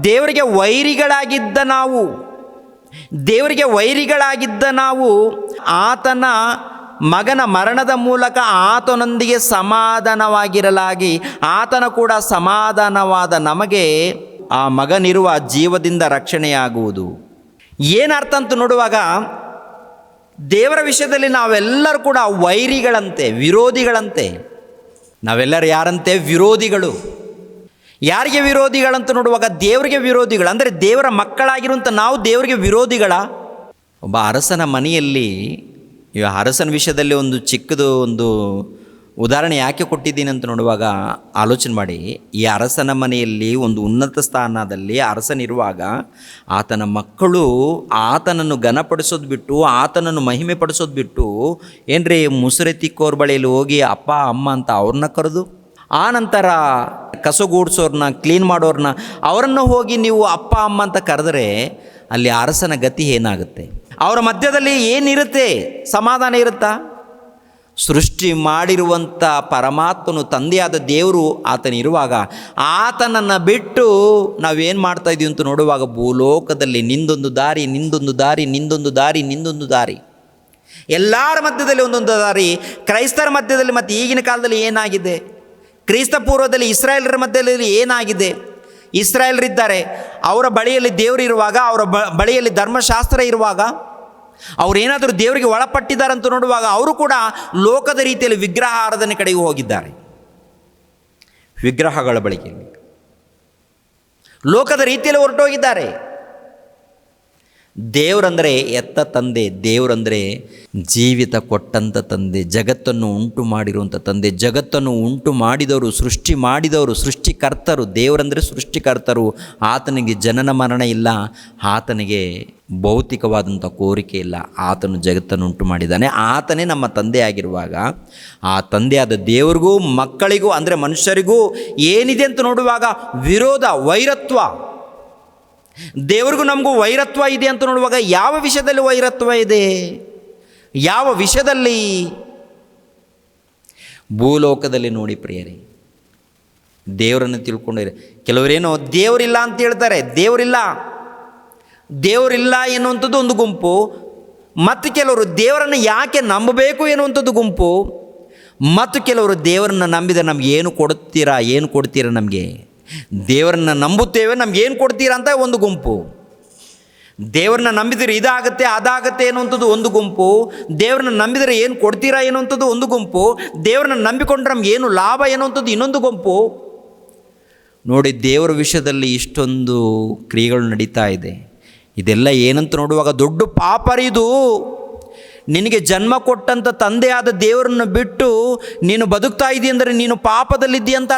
ದೇವರಿಗೆ ವೈರಿಗಳಾಗಿದ್ದ ನಾವು ಆತನ ಮಗನ ಮರಣದ ಮೂಲಕ ಆತನೊಂದಿಗೆ ಸಮಾಧಾನವಾಗಿರಲಾಗಿ ಆತನ ಕೂಡ ಸಮಾಧಾನವಾದ ನಮಗೆ ಆ ಮಗನಿರುವ ಜೀವದಿಂದ ರಕ್ಷಣೆಯಾಗುವುದು. ಏನರ್ಥ ಅಂತ ನೋಡುವಾಗ ದೇವರ ವಿಷಯದಲ್ಲಿ ನಾವೆಲ್ಲರೂ ಕೂಡ ವೈರಿಗಳಂತೆ, ವಿರೋಧಿಗಳಂತೆ. ನಾವೆಲ್ಲರೂ ಯಾರಂತೆ? ವಿರೋಧಿಗಳು. ಯಾರಿಗೆ ವಿರೋಧಿಗಳಂತ ನೋಡುವಾಗ ದೇವರಿಗೆ ವಿರೋಧಿಗಳು. ಅಂದರೆ ದೇವರ ಮಕ್ಕಳಾಗಿರುವಂಥ ನಾವು ದೇವರಿಗೆ ವಿರೋಧಿಗಳ? ಒಬ್ಬ ಅರಸನ ಮನೆಯಲ್ಲಿ, ಈ ಅರಸನ ವಿಷಯದಲ್ಲಿ ಒಂದು ಚಿಕ್ಕದು ಒಂದು ಉದಾಹರಣೆ ಯಾಕೆ ಕೊಟ್ಟಿದ್ದೀನಿ ಅಂತ ನೋಡುವಾಗ ಆಲೋಚನೆ ಮಾಡಿ. ಈ ಅರಸನ ಮನೆಯಲ್ಲಿ ಒಂದು ಉನ್ನತ ಸ್ಥಾನದಲ್ಲಿ ಅರಸನಿರುವಾಗ ಆತನ ಮಕ್ಕಳು ಆತನನ್ನು ಘನಪಡಿಸೋದು ಬಿಟ್ಟು, ಆತನನ್ನು ಮಹಿಮೆ ಪಡಿಸೋದು ಬಿಟ್ಟು ಏನ್ರಿ ಮುಸುರೆ ತಿಕ್ಕೋರ ಬಳಿಯಲ್ಲಿ ಹೋಗಿ ಅಪ್ಪ ಅಮ್ಮ ಅಂತ ಅವ್ರನ್ನ ಕರೆದು, ಆ ನಂತರ ಕಸಗೂಡ್ಸೋರನ್ನ, ಕ್ಲೀನ್ ಮಾಡೋರನ್ನ, ಅವರನ್ನು ಹೋಗಿ ನೀವು ಅಪ್ಪ ಅಮ್ಮ ಅಂತ ಕರೆದರೆ ಅಲ್ಲಿ ಅರಸನ ಗತಿ ಏನಾಗುತ್ತೆ? ಅವರ ಮಧ್ಯದಲ್ಲಿ ಏನಿರುತ್ತೆ? ಸಮಾಧಾನ ಇರುತ್ತಾ? ಸೃಷ್ಟಿ ಮಾಡಿರುವಂಥ ಪರಮಾತ್ಮನು, ತಂದೆಯಾದ ದೇವರು ಆತನಿರುವಾಗ ಆತನನ್ನು ಬಿಟ್ಟು ನಾವೇನು ಮಾಡ್ತಾಯಿದ್ದೀವಿ ಅಂತ ನೋಡುವಾಗ ಭೂಲೋಕದಲ್ಲಿ ನಿಂದೊಂದು ದಾರಿ, ನಿಂದೊಂದು ದಾರಿ, ನಿಂದೊಂದು ದಾರಿ, ನಿಂದೊಂದು ದಾರಿ, ಎಲ್ಲರ ಮಧ್ಯದಲ್ಲಿ ಒಂದೊಂದು ದಾರಿ. ಕ್ರೈಸ್ತರ ಮಧ್ಯದಲ್ಲಿ ಮತ್ತು ಈಗಿನ ಕಾಲದಲ್ಲಿ ಏನಾಗಿದೆ? ಕ್ರಿಸ್ತ ಪೂರ್ವದಲ್ಲಿ ಇಸ್ರಾಯೇಲರ ಮಧ್ಯದಲ್ಲಿ ಏನಾಗಿದೆ? ಇಸ್ರಾಯೇಲರಿದ್ದಾರೆ, ಅವರ ಬಳಿಯಲ್ಲಿ ದೇವರಿರುವಾಗ, ಅವರ ಬಳಿಯಲ್ಲಿ ಧರ್ಮಶಾಸ್ತ್ರ ಇರುವಾಗ, ಅವರೇನಾದರೂ ದೇವರಿಗೆ ಒಳಪಟ್ಟಿದ್ದಾರೆ ಅಂತ ನೋಡುವಾಗ ಅವರು ಕೂಡ ಲೋಕದ ರೀತಿಯಲ್ಲಿ ವಿಗ್ರಹ ಆರಾಧನೆ ಕಡೆಗೆ ಹೋಗಿದ್ದಾರೆ. ವಿಗ್ರಹಗಳ ಬಳಿಗೆ ಲೋಕದ ರೀತಿಯಲ್ಲಿ ಹೊರಟೋಗಿದ್ದಾರೆ. ದೇವರಂದರೆ ಎತ್ತ ತಂದೆ, ದೇವರಂದರೆ ಜೀವಿತ ಕೊಟ್ಟಂಥ ತಂದೆ, ಜಗತ್ತನ್ನು ಉಂಟು ಮಾಡಿರುವಂಥ ತಂದೆ, ಜಗತ್ತನ್ನು ಉಂಟು ಮಾಡಿದವರು, ಸೃಷ್ಟಿ ಮಾಡಿದವರು, ಸೃಷ್ಟಿಕರ್ತರು. ದೇವರಂದರೆ ಸೃಷ್ಟಿಕರ್ತರು. ಆತನಿಗೆ ಜನನ ಮರಣ ಇಲ್ಲ, ಆತನಿಗೆ ಭೌತಿಕವಾದಂಥ ಕೋರಿಕೆ ಇಲ್ಲ. ಆತನು ಜಗತ್ತನ್ನು ಉಂಟು ಮಾಡಿದ್ದಾನೆ. ಆತನೇ ನಮ್ಮ ತಂದೆಯಾಗಿರುವಾಗ ಆ ತಂದೆಯಾದ ದೇವರಿಗೂ ಮಕ್ಕಳಿಗೂ ಅಂದರೆ ಮನುಷ್ಯರಿಗೂ ಏನಿದೆ ಅಂತ ನೋಡುವಾಗ ವಿರೋಧ, ವೈರತ್ವ. ದೇವರಿಗೂ ನಮಗೂ ವೈರತ್ವ ಇದೆ ಅಂತ ನೋಡುವಾಗ ಯಾವ ವಿಷಯದಲ್ಲಿ ವೈರತ್ವ ಇದೆ? ಯಾವ ವಿಷಯದಲ್ಲಿ? ಭೂಲೋಕದಲ್ಲಿ ನೋಡಿ ಪ್ರಿಯರೇ, ದೇವರನ್ನು ತಿಳ್ಕೊಂಡಿರಿ. ಕೆಲವರೇನೋ ದೇವರಿಲ್ಲ ಅಂತ ಹೇಳ್ತಾರೆ. ದೇವರಿಲ್ಲ ಎನ್ನುವಂಥದ್ದು ಒಂದು ಗುಂಪು. ಮತ್ತು ಕೆಲವರು ದೇವರನ್ನು ಯಾಕೆ ನಂಬಬೇಕು ಎನ್ನುವಂಥದ್ದು ಗುಂಪು. ಮತ್ತು ಕೆಲವರು ದೇವರನ್ನು ನಂಬಿದರೆ ನಮ್ಗೆ ಏನು ಕೊಡ್ತೀರಾ ನಮಗೆ, ದೇವರನ್ನು ನಂಬುತ್ತೇವೆ, ನಮಗೇನು ಕೊಡ್ತೀರಾ ಅಂತ ಒಂದು ಗುಂಪು. ದೇವರನ್ನ ನಂಬಿದರೆ ಇದಾಗುತ್ತೆ ಅದಾಗುತ್ತೆ ಅನ್ನುವಂಥದ್ದು ಒಂದು ಗುಂಪು. ದೇವರನ್ನ ನಂಬಿದರೆ ಏನು ಕೊಡ್ತೀರಾ ಎನ್ನುವಂಥದ್ದು ಒಂದು ಗುಂಪು. ದೇವರನ್ನ ನಂಬಿಕೊಂಡ್ರೆ ನಮ್ಗೆ ಏನು ಲಾಭ ಎನ್ನುವಂಥದ್ದು ಇನ್ನೊಂದು ಗುಂಪು. ನೋಡಿ, ದೇವರ ವಿಷಯದಲ್ಲಿ ಇಷ್ಟೊಂದು ಕ್ರಿಯೆಗಳು ನಡೀತಾ ಇದೆ. ಇದೆಲ್ಲ ಏನಂತ ನೋಡುವಾಗ ದೊಡ್ಡ ಪಾಪರಿದು. ನಿನಗೆ ಜನ್ಮ ಕೊಟ್ಟಂಥ ತಂದೆಯಾದ ದೇವರನ್ನು ಬಿಟ್ಟು ನೀನು ಬದುಕ್ತಾ ಇದೆಯಾ ಅಂದರೆ ನೀನು ಪಾಪದಲ್ಲಿದ್ದೀಯ ಅಂತ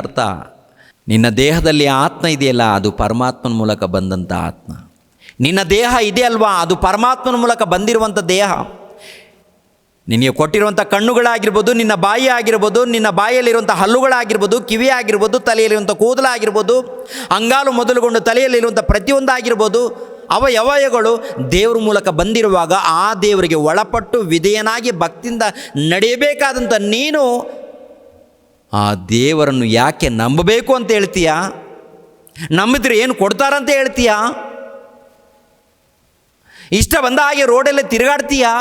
ಅರ್ಥ. ನಿನ್ನ ದೇಹದಲ್ಲಿ ಆತ್ಮ ಇದೆಯಲ್ಲ, ಅದು ಪರಮಾತ್ಮನ ಮೂಲಕ ಬಂದಂಥ ಆತ್ಮ. ನಿನ್ನ ದೇಹ ಇದೆಯಲ್ವಾ, ಅದು ಪರಮಾತ್ಮನ ಮೂಲಕ ಬಂದಿರುವಂಥ ದೇಹ. ನಿನಗೆ ಕೊಟ್ಟಿರುವಂಥ ಕಣ್ಣುಗಳಾಗಿರ್ಬೋದು, ನಿನ್ನ ಬಾಯಿ ಆಗಿರ್ಬೋದು, ನಿನ್ನ ಬಾಯಲ್ಲಿರುವಂಥ ಹಲ್ಲುಗಳಾಗಿರ್ಬೋದು, ಕಿವಿ ಆಗಿರ್ಬೋದು, ತಲೆಯಲ್ಲಿರುವಂಥ ಕೂದಲಾಗಿರ್ಬೋದು, ಅಂಗಾಲು ಮೊದಲುಗೊಂಡು ತಲೆಯಲ್ಲಿರುವಂಥ ಪ್ರತಿಯೊಂದಾಗಿರ್ಬೋದು, ಅವಯವಗಳು ದೇವರ ಮೂಲಕ ಬಂದಿರುವಾಗ ಆ ದೇವರಿಗೆ ಒಳಪಟ್ಟು ವಿಧೇಯನಾಗಿ ಭಕ್ತಿಯಿಂದ ನಡೆಯಬೇಕಾದಂಥ ನೀನು ಆ ದೇವರನ್ನು ಯಾಕೆ ನಂಬಬೇಕು ಅಂತ ಹೇಳ್ತೀಯಾ? ನಂಬಿದ್ರೆ ಏನು ಕೊಡ್ತಾರಂತ ಹೇಳ್ತೀಯಾ? ಇಷ್ಟ ಬಂದ ಹಾಗೆ ರೋಡಲ್ಲೇ ತಿರುಗಾಡ್ತೀಯಾ?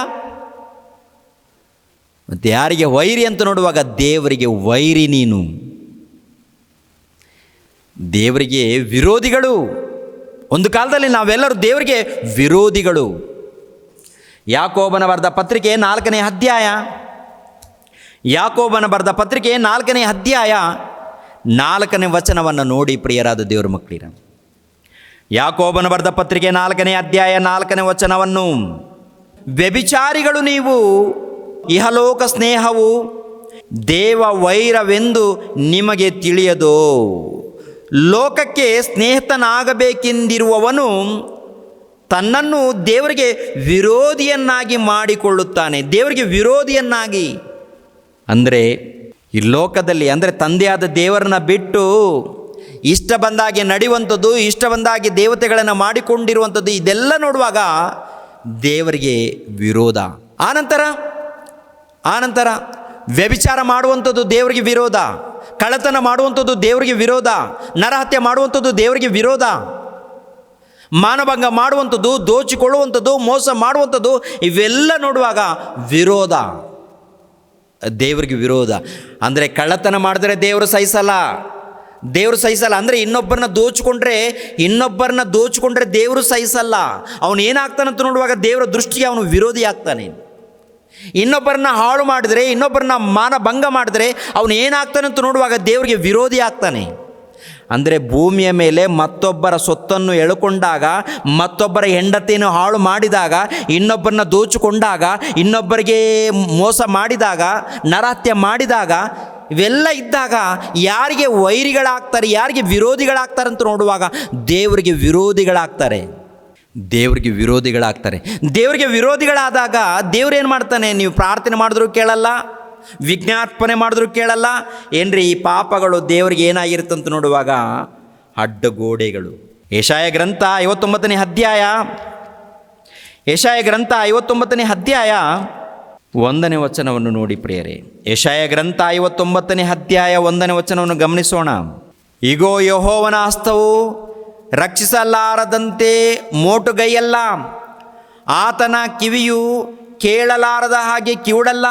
ಮತ್ತು ಯಾರಿಗೆ ವೈರಿ ಅಂತ ನೋಡುವಾಗ ದೇವರಿಗೆ ವೈರಿ ನೀನು, ದೇವರಿಗೆ ವಿರೋಧಿಗಳು. ಒಂದು ಕಾಲದಲ್ಲಿ ನಾವೆಲ್ಲರೂ ದೇವರಿಗೆ ವಿರೋಧಿಗಳು. ಯಾಕೋಬನ ಬರೆದ ಪತ್ರಿಕೆ 4ನೇ ಅಧ್ಯಾಯ, ಯಾಕೋಬನ ಬರೆದ ಪತ್ರಿಕೆ 4ನೇ ಅಧ್ಯಾಯ 4ನೇ ವಚನವನ್ನು ನೋಡಿ ಪ್ರಿಯರಾದ ದೇವರ ಮಕ್ಕಳಿರ. ಯಾಕೋಬನ ಬರೆದ ಪತ್ರಿಕೆ 4ನೇ ಅಧ್ಯಾಯ 4ನೇ ವಚನವನ್ನು, ವ್ಯಭಿಚಾರಿಗಳು ನೀವು, ಇಹಲೋಕ ಸ್ನೇಹವು ದೇವ ವೈರವೆಂದು ನಿಮಗೆ ತಿಳಿಯದೋ? ಲೋಕಕ್ಕೆ ಸ್ನೇಹಿತನಾಗಬೇಕೆಂದಿರುವವನು ತನ್ನನ್ನು ದೇವರಿಗೆ ವಿರೋಧಿಯನ್ನಾಗಿ ಮಾಡಿಕೊಳ್ಳುತ್ತಾನೆ. ದೇವರಿಗೆ ವಿರೋಧಿಯನ್ನಾಗಿ ಅಂದರೆ ಈ ಲೋಕದಲ್ಲಿ, ಅಂದರೆ ತಂದೆಯಾದ ದೇವರನ್ನ ಬಿಟ್ಟು ಇಷ್ಟ ಬಂದಾಗೆ ನಡೆಯುವಂಥದ್ದು, ಇಷ್ಟ ಬಂದಾಗೆ ದೇವತೆಗಳನ್ನು ಮಾಡಿಕೊಂಡಿರುವಂಥದ್ದು, ಇದೆಲ್ಲ ನೋಡುವಾಗ ದೇವರಿಗೆ ವಿರೋಧ. ಆನಂತರ ವ್ಯಭಿಚಾರ ಮಾಡುವಂಥದ್ದು ದೇವರಿಗೆ ವಿರೋಧ, ಕಳ್ಳತನ ಮಾಡುವಂಥದ್ದು ದೇವರಿಗೆ ವಿರೋಧ, ನರಹತ್ಯೆ ಮಾಡುವಂಥದ್ದು ದೇವರಿಗೆ ವಿರೋಧ, ಮಾನಭಂಗ ಮಾಡುವಂಥದ್ದು, ದೋಚಿಕೊಳ್ಳುವಂಥದ್ದು, ಮೋಸ ಮಾಡುವಂಥದ್ದು, ಇವೆಲ್ಲ ನೋಡುವಾಗ ವಿರೋಧ, ದೇವರಿಗೆ ವಿರೋಧ. ಅಂದರೆ ಕಳ್ಳತನ ಮಾಡಿದ್ರೆ ದೇವರು ಸಹಿಸಲ್ಲ, ಅಂದರೆ ಇನ್ನೊಬ್ಬರನ್ನ ದೋಚಿಕೊಂಡ್ರೆ ದೇವರು ಸಹಿಸಲ್ಲ. ಅವನು ಏನಾಗ್ತಾನಂತ ನೋಡುವಾಗ ದೇವರ ದೃಷ್ಟಿಗೆ ಅವನು ವಿರೋಧಿ ಆಗ್ತಾನೆ. ಇನ್ನೊಬ್ಬರನ್ನ ಹಾಳು ಮಾಡಿದರೆ, ಇನ್ನೊಬ್ಬರನ್ನ ಮಾನಭಂಗ ಮಾಡಿದರೆ ಅವನು ಏನಾಗ್ತಾನಂತ ನೋಡುವಾಗ ದೇವರಿಗೆ ವಿರೋಧಿ ಆಗ್ತಾನೆ. ಅಂದರೆ ಭೂಮಿಯ ಮೇಲೆ ಮತ್ತೊಬ್ಬರ ಸೊತ್ತನ್ನು ಎಳ್ಕೊಂಡಾಗ, ಮತ್ತೊಬ್ಬರ ಹೆಂಡತಿಯನ್ನು ಹಾಳು ಮಾಡಿದಾಗ, ಇನ್ನೊಬ್ಬರನ್ನ ದೋಚಿಕೊಂಡಾಗ, ಇನ್ನೊಬ್ಬರಿಗೆ ಮೋಸ ಮಾಡಿದಾಗ, ನರಹತ್ಯೆ ಮಾಡಿದಾಗ, ಇವೆಲ್ಲ ಇದ್ದಾಗ ಯಾರಿಗೆ ವೈರಿಗಳಾಗ್ತಾರೆ, ಯಾರಿಗೆ ವಿರೋಧಿಗಳಾಗ್ತಾರೆ ಅಂತ ನೋಡುವಾಗ ದೇವರಿಗೆ ವಿರೋಧಿಗಳಾಗ್ತಾರೆ. ದೇವರಿಗೆ ವಿರೋಧಿಗಳಾದಾಗ ದೇವ್ರೇನು ಮಾಡ್ತಾನೆ? ನೀವು ಪ್ರಾರ್ಥನೆ ಮಾಡಿದ್ರೂ ಕೇಳಲ್ಲ, ವಿಜ್ಞಾಪನೆ ಮಾಡಿದ್ರೂ ಕೇಳಲ್ಲ. ಏನ್ರಿ ಈ ಪಾಪಗಳು ದೇವರಿಗೆ ಏನಾಗಿರುತ್ತಂತ ನೋಡುವಾಗ ಅಡ್ಡಗೋಡೆಗಳು. ಯೆಶಾಯ ಗ್ರಂಥ 59ನೇ ಅಧ್ಯಾಯ, ಯೆಶಾಯ ಗ್ರಂಥ 59ನೇ ಅಧ್ಯಾಯ 1ನೇ ವಚನವನ್ನು ನೋಡಿ ಪ್ರಿಯರೇ. ಯೆಶಾಯ ಗ್ರಂಥ 59ನೇ ಅಧ್ಯಾಯ 1ನೇ ವಚನವನ್ನು ಗಮನಿಸೋಣ. ಇಗೋ, ಯೆಹೋವನ ಹಸ್ತವು ರಕ್ಷಿಸಲಾರದಂತೆ ಮೋಟುಗೈಯಲ್ಲ, ಆತನ ಕಿವಿಯು ಕೇಳಲಾರದ ಹಾಗೆ ಕಿವುಡಲ್ಲ.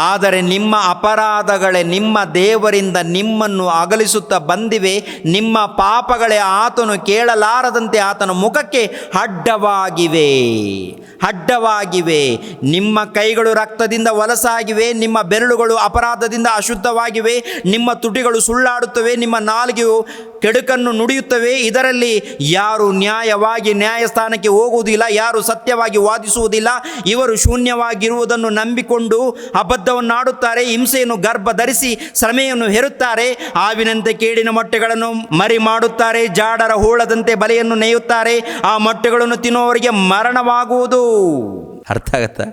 ಆದರೆ ನಿಮ್ಮ ಅಪರಾಧಗಳೇ ನಿಮ್ಮ ದೇವರಿಂದ ನಿಮ್ಮನ್ನು ಅಗಲಿಸುತ್ತಾ ಬಂದಿವೆ, ನಿಮ್ಮ ಪಾಪಗಳೇ ಆತನು ಕೇಳಲಾರದಂತೆ ಆತನ ಮುಖಕ್ಕೆ ಅಡ್ಡವಾಗಿವೆ. ನಿಮ್ಮ ಕೈಗಳು ರಕ್ತದಿಂದ ವಲಸಾಗಿವೆ, ನಿಮ್ಮ ಬೆರಳುಗಳು ಅಪರಾಧದಿಂದ ಅಶುದ್ಧವಾಗಿವೆ, ನಿಮ್ಮ ತುಟಿಗಳು ಸುಳ್ಳಾಡುತ್ತವೆ, ನಿಮ್ಮ ನಾಲಿಗೆಯು ಕೆಡುಕನ್ನು ನುಡಿಯುತ್ತವೆ. ಇದರಲ್ಲಿ ಯಾರು ನ್ಯಾಯವಾಗಿ ನ್ಯಾಯಸ್ಥಾನಕ್ಕೆ ಹೋಗುವುದಿಲ್ಲ, ಯಾರು ಸತ್ಯವಾಗಿ ವಾದಿಸುವುದಿಲ್ಲ. ಇವರು ಶೂನ್ಯವಾಗಿರುವುದನ್ನು ನಂಬಿಕೊಂಡು ಅಬದ್ಧವನ್ನಾಡುತ್ತಾರೆ, ಹಿಂಸೆಯನ್ನು ಗರ್ಭ ಧರಿಸಿ ಶ್ರಮೆಯನ್ನು ಹೆರುತ್ತಾರೆ. ಹಾವಿನಂತೆ ಕೇಡಿನ ಮೊಟ್ಟೆಗಳನ್ನು ಮರಿ ಮಾಡುತ್ತಾರೆ, ಜಾಡರ ಹೂಳದಂತೆ ಬಲೆಯನ್ನು ನೇಯುತ್ತಾರೆ. ಆ ಮೊಟ್ಟೆಗಳನ್ನು ತಿನ್ನುವವರಿಗೆ ಮರಣವಾಗುವುದು. ಅರ್ಥ ಆಗತ್ತಾ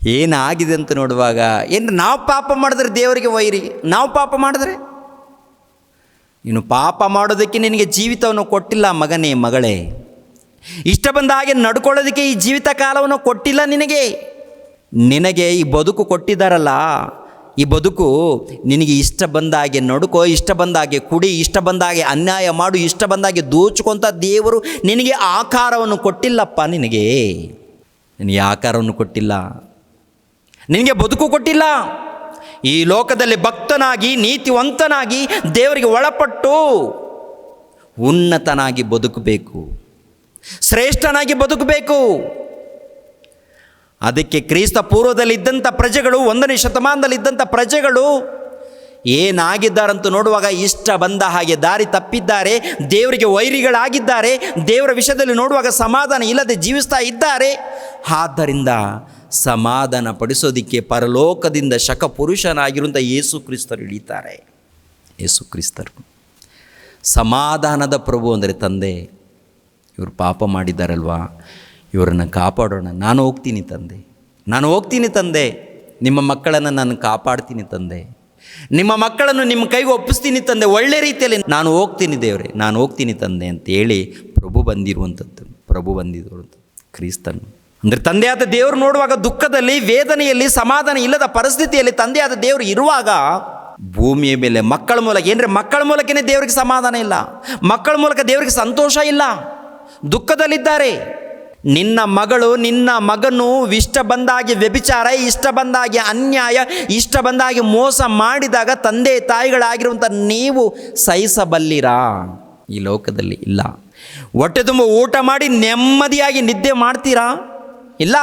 ಏನಾಗಿದೆ ಅಂತ ನೋಡುವಾಗ? ಏನು ನಾವು ಪಾಪ ಮಾಡಿದ್ರೆ ದೇವರಿಗೆ ವೈರಿ? ನಾವು ಪಾಪ ಮಾಡಿದ್ರೆ? ನೀನು ಪಾಪ ಮಾಡೋದಕ್ಕೆ ನಿನಗೆ ಜೀವಿತವನ್ನು ಕೊಟ್ಟಿಲ್ಲ ಮಗನೇ, ಮಗಳೇ. ಇಷ್ಟ ಬಂದ ಹಾಗೆ ನಡ್ಕೊಳ್ಳೋದಕ್ಕೆ ಈ ಜೀವಿತ ಕಾಲವನ್ನು ಕೊಟ್ಟಿಲ್ಲ ನಿನಗೆ ಈ ಬದುಕು ಕೊಟ್ಟಿದ್ದಾರಲ್ಲ, ಈ ಬದುಕು ನಿನಗೆ ಇಷ್ಟ ಬಂದ ಹಾಗೆ ನಡ್ಕೋ, ಇಷ್ಟ ಬಂದ ಹಾಗೆ ಕುಡಿ, ಇಷ್ಟ ಬಂದ ಹಾಗೆ ಅನ್ಯಾಯ ಮಾಡು, ಇಷ್ಟ ಬಂದ ಹಾಗೆ ದೋಚುಕೊಂತ ದೇವರು ನಿನಗೆ ಆಕಾರವನ್ನು ಕೊಟ್ಟಿಲ್ಲಪ್ಪ. ನಿನಗೆ ಆಕಾರವನ್ನು ಕೊಟ್ಟಿಲ್ಲ, ನಿನಗೆ ಬದುಕು ಕೊಟ್ಟಿಲ್ಲ. ಈ ಲೋಕದಲ್ಲಿ ಭಕ್ತನಾಗಿ, ನೀತಿವಂತನಾಗಿ, ದೇವರಿಗೆ ಒಳಪಟ್ಟು ಉನ್ನತನಾಗಿ ಬದುಕಬೇಕು, ಶ್ರೇಷ್ಠನಾಗಿ ಬದುಕಬೇಕು. ಅದಕ್ಕೆ ಕ್ರಿಸ್ತ ಪೂರ್ವದಲ್ಲಿದ್ದಂಥ ಪ್ರಜೆಗಳು, 1ನೇ ಶತಮಾನದಲ್ಲಿದ್ದಂಥ ಪ್ರಜೆಗಳು ಏನಾಗಿದ್ದಾರಂತ ನೋಡುವಾಗ ಇಷ್ಟ ಬಂದ ಹಾಗೆ ದಾರಿ ತಪ್ಪಿದ್ದಾರೆ, ದೇವರಿಗೆ ವೈರಿಗಳಾಗಿದ್ದಾರೆ, ದೇವರ ವಿಷಯದಲ್ಲಿ ನೋಡುವಾಗ ಸಮಾಧಾನ ಇಲ್ಲದೆ ಜೀವಿಸ್ತಾ ಇದ್ದಾರೆ. ಆದ್ದರಿಂದ ಸಮಾಧಾನ ಪಡಿಸೋದಕ್ಕೆ ಪರಲೋಕದಿಂದ ಶಕ ಪುರುಷನಾಗಿರುವಂಥ ಯೇಸು ಕ್ರಿಸ್ತರು ಇಳಿತಾರೆ. ಯೇಸು ಕ್ರಿಸ್ತರು ಸಮಾಧಾನದ ಪ್ರಭು ಅಂದರೆ ತಂದೆ. ಇವರು ಪಾಪ ಮಾಡಿದ್ದಾರಲ್ವಾ, ಇವರನ್ನು ಕಾಪಾಡೋಣ. ನಾನು ಹೋಗ್ತೀನಿ ತಂದೆ, ನಿಮ್ಮ ಮಕ್ಕಳನ್ನು ನಾನು ಕಾಪಾಡ್ತೀನಿ ತಂದೆ, ನಿಮ್ಮ ಮಕ್ಕಳನ್ನು ನಿಮ್ಮ ಕೈಗೆ ಒಪ್ಪಿಸ್ತೀನಿ ತಂದೆ, ಒಳ್ಳೆ ರೀತಿಯಲ್ಲಿ ನಾನು ಹೋಗ್ತೀನಿ ದೇವರೇ, ನಾನು ಹೋಗ್ತೀನಿ ತಂದೆ ಅಂತೇಳಿ ಪ್ರಭು ಬಂದಿರುವಂಥದ್ದು ಕ್ರಿಸ್ತನು. ಅಂದರೆ ತಂದೆಯಾದ ದೇವರು ನೋಡುವಾಗ ದುಃಖದಲ್ಲಿ, ವೇದನೆಯಲ್ಲಿ, ಸಮಾಧಾನ ಇಲ್ಲದ ಪರಿಸ್ಥಿತಿಯಲ್ಲಿ ತಂದೆಯಾದ ದೇವರು ಇರುವಾಗ ಭೂಮಿಯ ಮೇಲೆ ಮಕ್ಕಳ ಮೂಲಕ, ಏನಂದರೆ ಮಕ್ಕಳ ಮೂಲಕನೇ ದೇವರಿಗೆ ಸಮಾಧಾನ ಇಲ್ಲ, ಮಕ್ಕಳ ಮೂಲಕ ದೇವರಿಗೆ ಸಂತೋಷ ಇಲ್ಲ, ದುಃಖದಲ್ಲಿದ್ದಾರೆ. ನಿನ್ನ ಮಗಳು, ನಿನ್ನ ಮಗನು ಇಷ್ಟ ಬಂದಾಗಿ ವ್ಯಭಿಚಾರ, ಇಷ್ಟ ಬಂದಾಗಿ ಅನ್ಯಾಯ, ಇಷ್ಟ ಬಂದಾಗಿ ಮೋಸ ಮಾಡಿದಾಗ ತಂದೆ ತಾಯಿಗಳಾಗಿರುವಂಥ ನೀವು ಸಹಿಸಬಲ್ಲಿರಾ? ಈ ಲೋಕದಲ್ಲಿ ಇಲ್ಲ. ಹೊಟ್ಟೆ ತುಂಬ ಊಟ ಮಾಡಿ ನೆಮ್ಮದಿಯಾಗಿ ನಿದ್ದೆ ಮಾಡ್ತೀರಾ? ಇಲ್ಲ.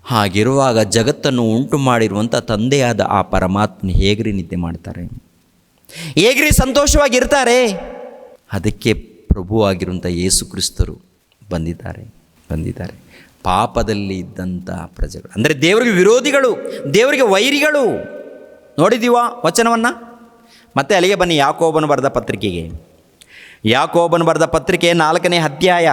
ಹಾಗಿರುವಾಗ ಜಗತ್ತನ್ನು ಉಂಟು ಮಾಡಿರುವಂಥ ತಂದೆಯಾದ ಆ ಪರಮಾತ್ಮ ಹೇಗ್ರಿ ನಿದ್ದೆ ಮಾಡ್ತಾರೆ? ಹೇಗ್ರಿ ಸಂತೋಷವಾಗಿರ್ತಾರೆ? ಅದಕ್ಕೆ ಪ್ರಭುವಾಗಿರುವಂಥ ಯೇಸು ಕ್ರಿಸ್ತರು ಬಂದಿದ್ದಾರೆ. ಪಾಪದಲ್ಲಿ ಇದ್ದಂಥ ಪ್ರಜೆಗಳು ಅಂದರೆ ದೇವರಿಗೆ ವಿರೋಧಿಗಳು, ದೇವರಿಗೆ ವೈರಿಗಳು. ನೋಡಿದ್ದೀವ ವಚನವನ್ನು? ಮತ್ತೆ ಅಲ್ಲಿಗೆ ಬನ್ನಿ, ಯಾಕೋಬನು ಬರೆದ ಪತ್ರಿಕೆಗೆ. ಯಾಕೋಬನು ಬರೆದ ಪತ್ರಿಕೆ 4ನೇ ಅಧ್ಯಾಯ.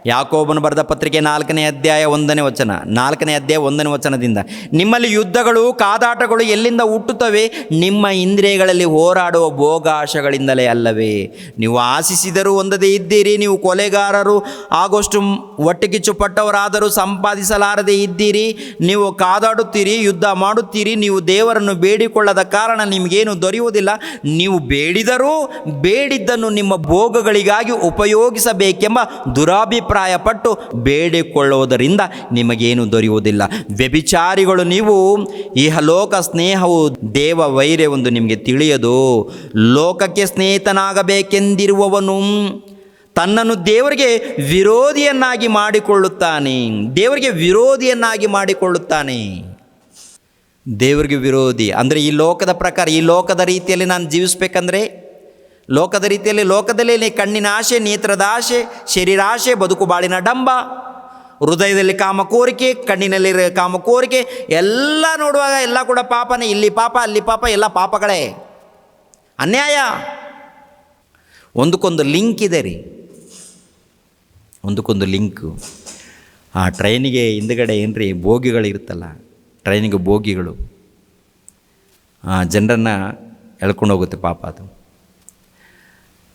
ಯಾಕೋಬನು ಬರೆದ ಪತ್ರಿಕೆ 4ನೇ ಅಧ್ಯಾಯ 1ನೇ ವಚನ. 4ನೇ ಅಧ್ಯಾಯ 1ನೇ ವಚನದಿಂದ, ನಿಮ್ಮಲ್ಲಿ ಯುದ್ಧಗಳು ಕಾದಾಟಗಳು ಎಲ್ಲಿಂದ ಹುಟ್ಟುತ್ತವೆ? ನಿಮ್ಮ ಇಂದ್ರಿಯಗಳಲ್ಲಿ ಹೋರಾಡುವ ಭೋಗಾಶಗಳಿಂದಲೇ ಅಲ್ಲವೇ? ನೀವು ಆಶಿಸಿದರೂ ಹೊಂದದೇ ಇದ್ದೀರಿ. ನೀವು ಕೊಲೆಗಾರರು ಆಗೋಷ್ಟು ಹೊಟ್ಟೆಕಿಚ್ಚುಪಟ್ಟವರಾದರೂ ಸಂಪಾದಿಸಲಾರದೆ ಇದ್ದೀರಿ. ನೀವು ಕಾದಾಡುತ್ತೀರಿ, ಯುದ್ಧ ಮಾಡುತ್ತೀರಿ. ನೀವು ದೇವರನ್ನು ಬೇಡಿಕೊಳ್ಳದ ಕಾರಣ ನಿಮಗೇನು ದೊರೆಯುವುದಿಲ್ಲ. ನೀವು ಬೇಡಿದ್ದನ್ನು ನಿಮ್ಮ ಭೋಗಗಳಿಗಾಗಿ ಉಪಯೋಗಿಸಬೇಕೆಂಬ ದುರಾಭಿಪ್ರಾಯಪಟ್ಟು ಬೇಡಿಕೊಳ್ಳುವುದರಿಂದ ನಿಮಗೇನು ದೊರೆಯುವುದಿಲ್ಲ. ವ್ಯಭಿಚಾರಿಗಳು ನೀವು. ಇಹಲೋಕ ಸ್ನೇಹವು ದೇವ ವೈರ್ಯವೆಂದು ನಿಮಗೆ ತಿಳಿಯದು. ಲೋಕಕ್ಕೆ ಸ್ನೇಹಿತನಾಗಬೇಕೆಂದಿರುವವನು ತನ್ನನ್ನು ದೇವರಿಗೆ ವಿರೋಧಿಯನ್ನಾಗಿ ಮಾಡಿಕೊಳ್ಳುತ್ತಾನೆ. ದೇವರಿಗೆ ವಿರೋಧಿಯನ್ನಾಗಿ ಮಾಡಿಕೊಳ್ಳುತ್ತಾನೆ. ದೇವರಿಗೆ ವಿರೋಧಿ ಅಂದರೆ ಈ ಲೋಕದ ಪ್ರಕಾರ, ಈ ಲೋಕದ ರೀತಿಯಲ್ಲಿ ನಾನು ಜೀವಿಸಬೇಕಂದ್ರೆ, ಲೋಕದಲ್ಲಿ ಕಣ್ಣಿನ ಆಶೆ, ನೇತ್ರದ ಆಶೆ, ಶರೀರಾಶೆ, ಬದುಕು ಬಾಳಿನ ಡಂಬ, ಹೃದಯದಲ್ಲಿ ಕಾಮ ಕೋರಿಕೆ, ಕಣ್ಣಿನಲ್ಲಿ ಕಾಮ ಕೋರಿಕೆ ಎಲ್ಲ ನೋಡುವಾಗ ಎಲ್ಲ ಕೂಡ ಪಾಪನೇ. ಇಲ್ಲಿ ಪಾಪ, ಅಲ್ಲಿ ಪಾಪ, ಎಲ್ಲ ಪಾಪಗಳೇ, ಅನ್ಯಾಯ. ಒಂದಕ್ಕೊಂದು ಲಿಂಕ್ ಇದೆ ರೀ, ಒಂದಕ್ಕೊಂದು ಲಿಂಕು. ಆ ಟ್ರೈನಿಗೆ ಹಿಂದುಗಡೆ ಏನ್ರಿ ಬೋಗಿಗಳಿರುತ್ತಲ್ಲ, ಟ್ರೈನಿಗೆ ಬೋಗಿಗಳು ಜನರನ್ನು ಎಳ್ಕೊಂಡು ಹೋಗುತ್ತೆ ಪಾಪ. ಅದು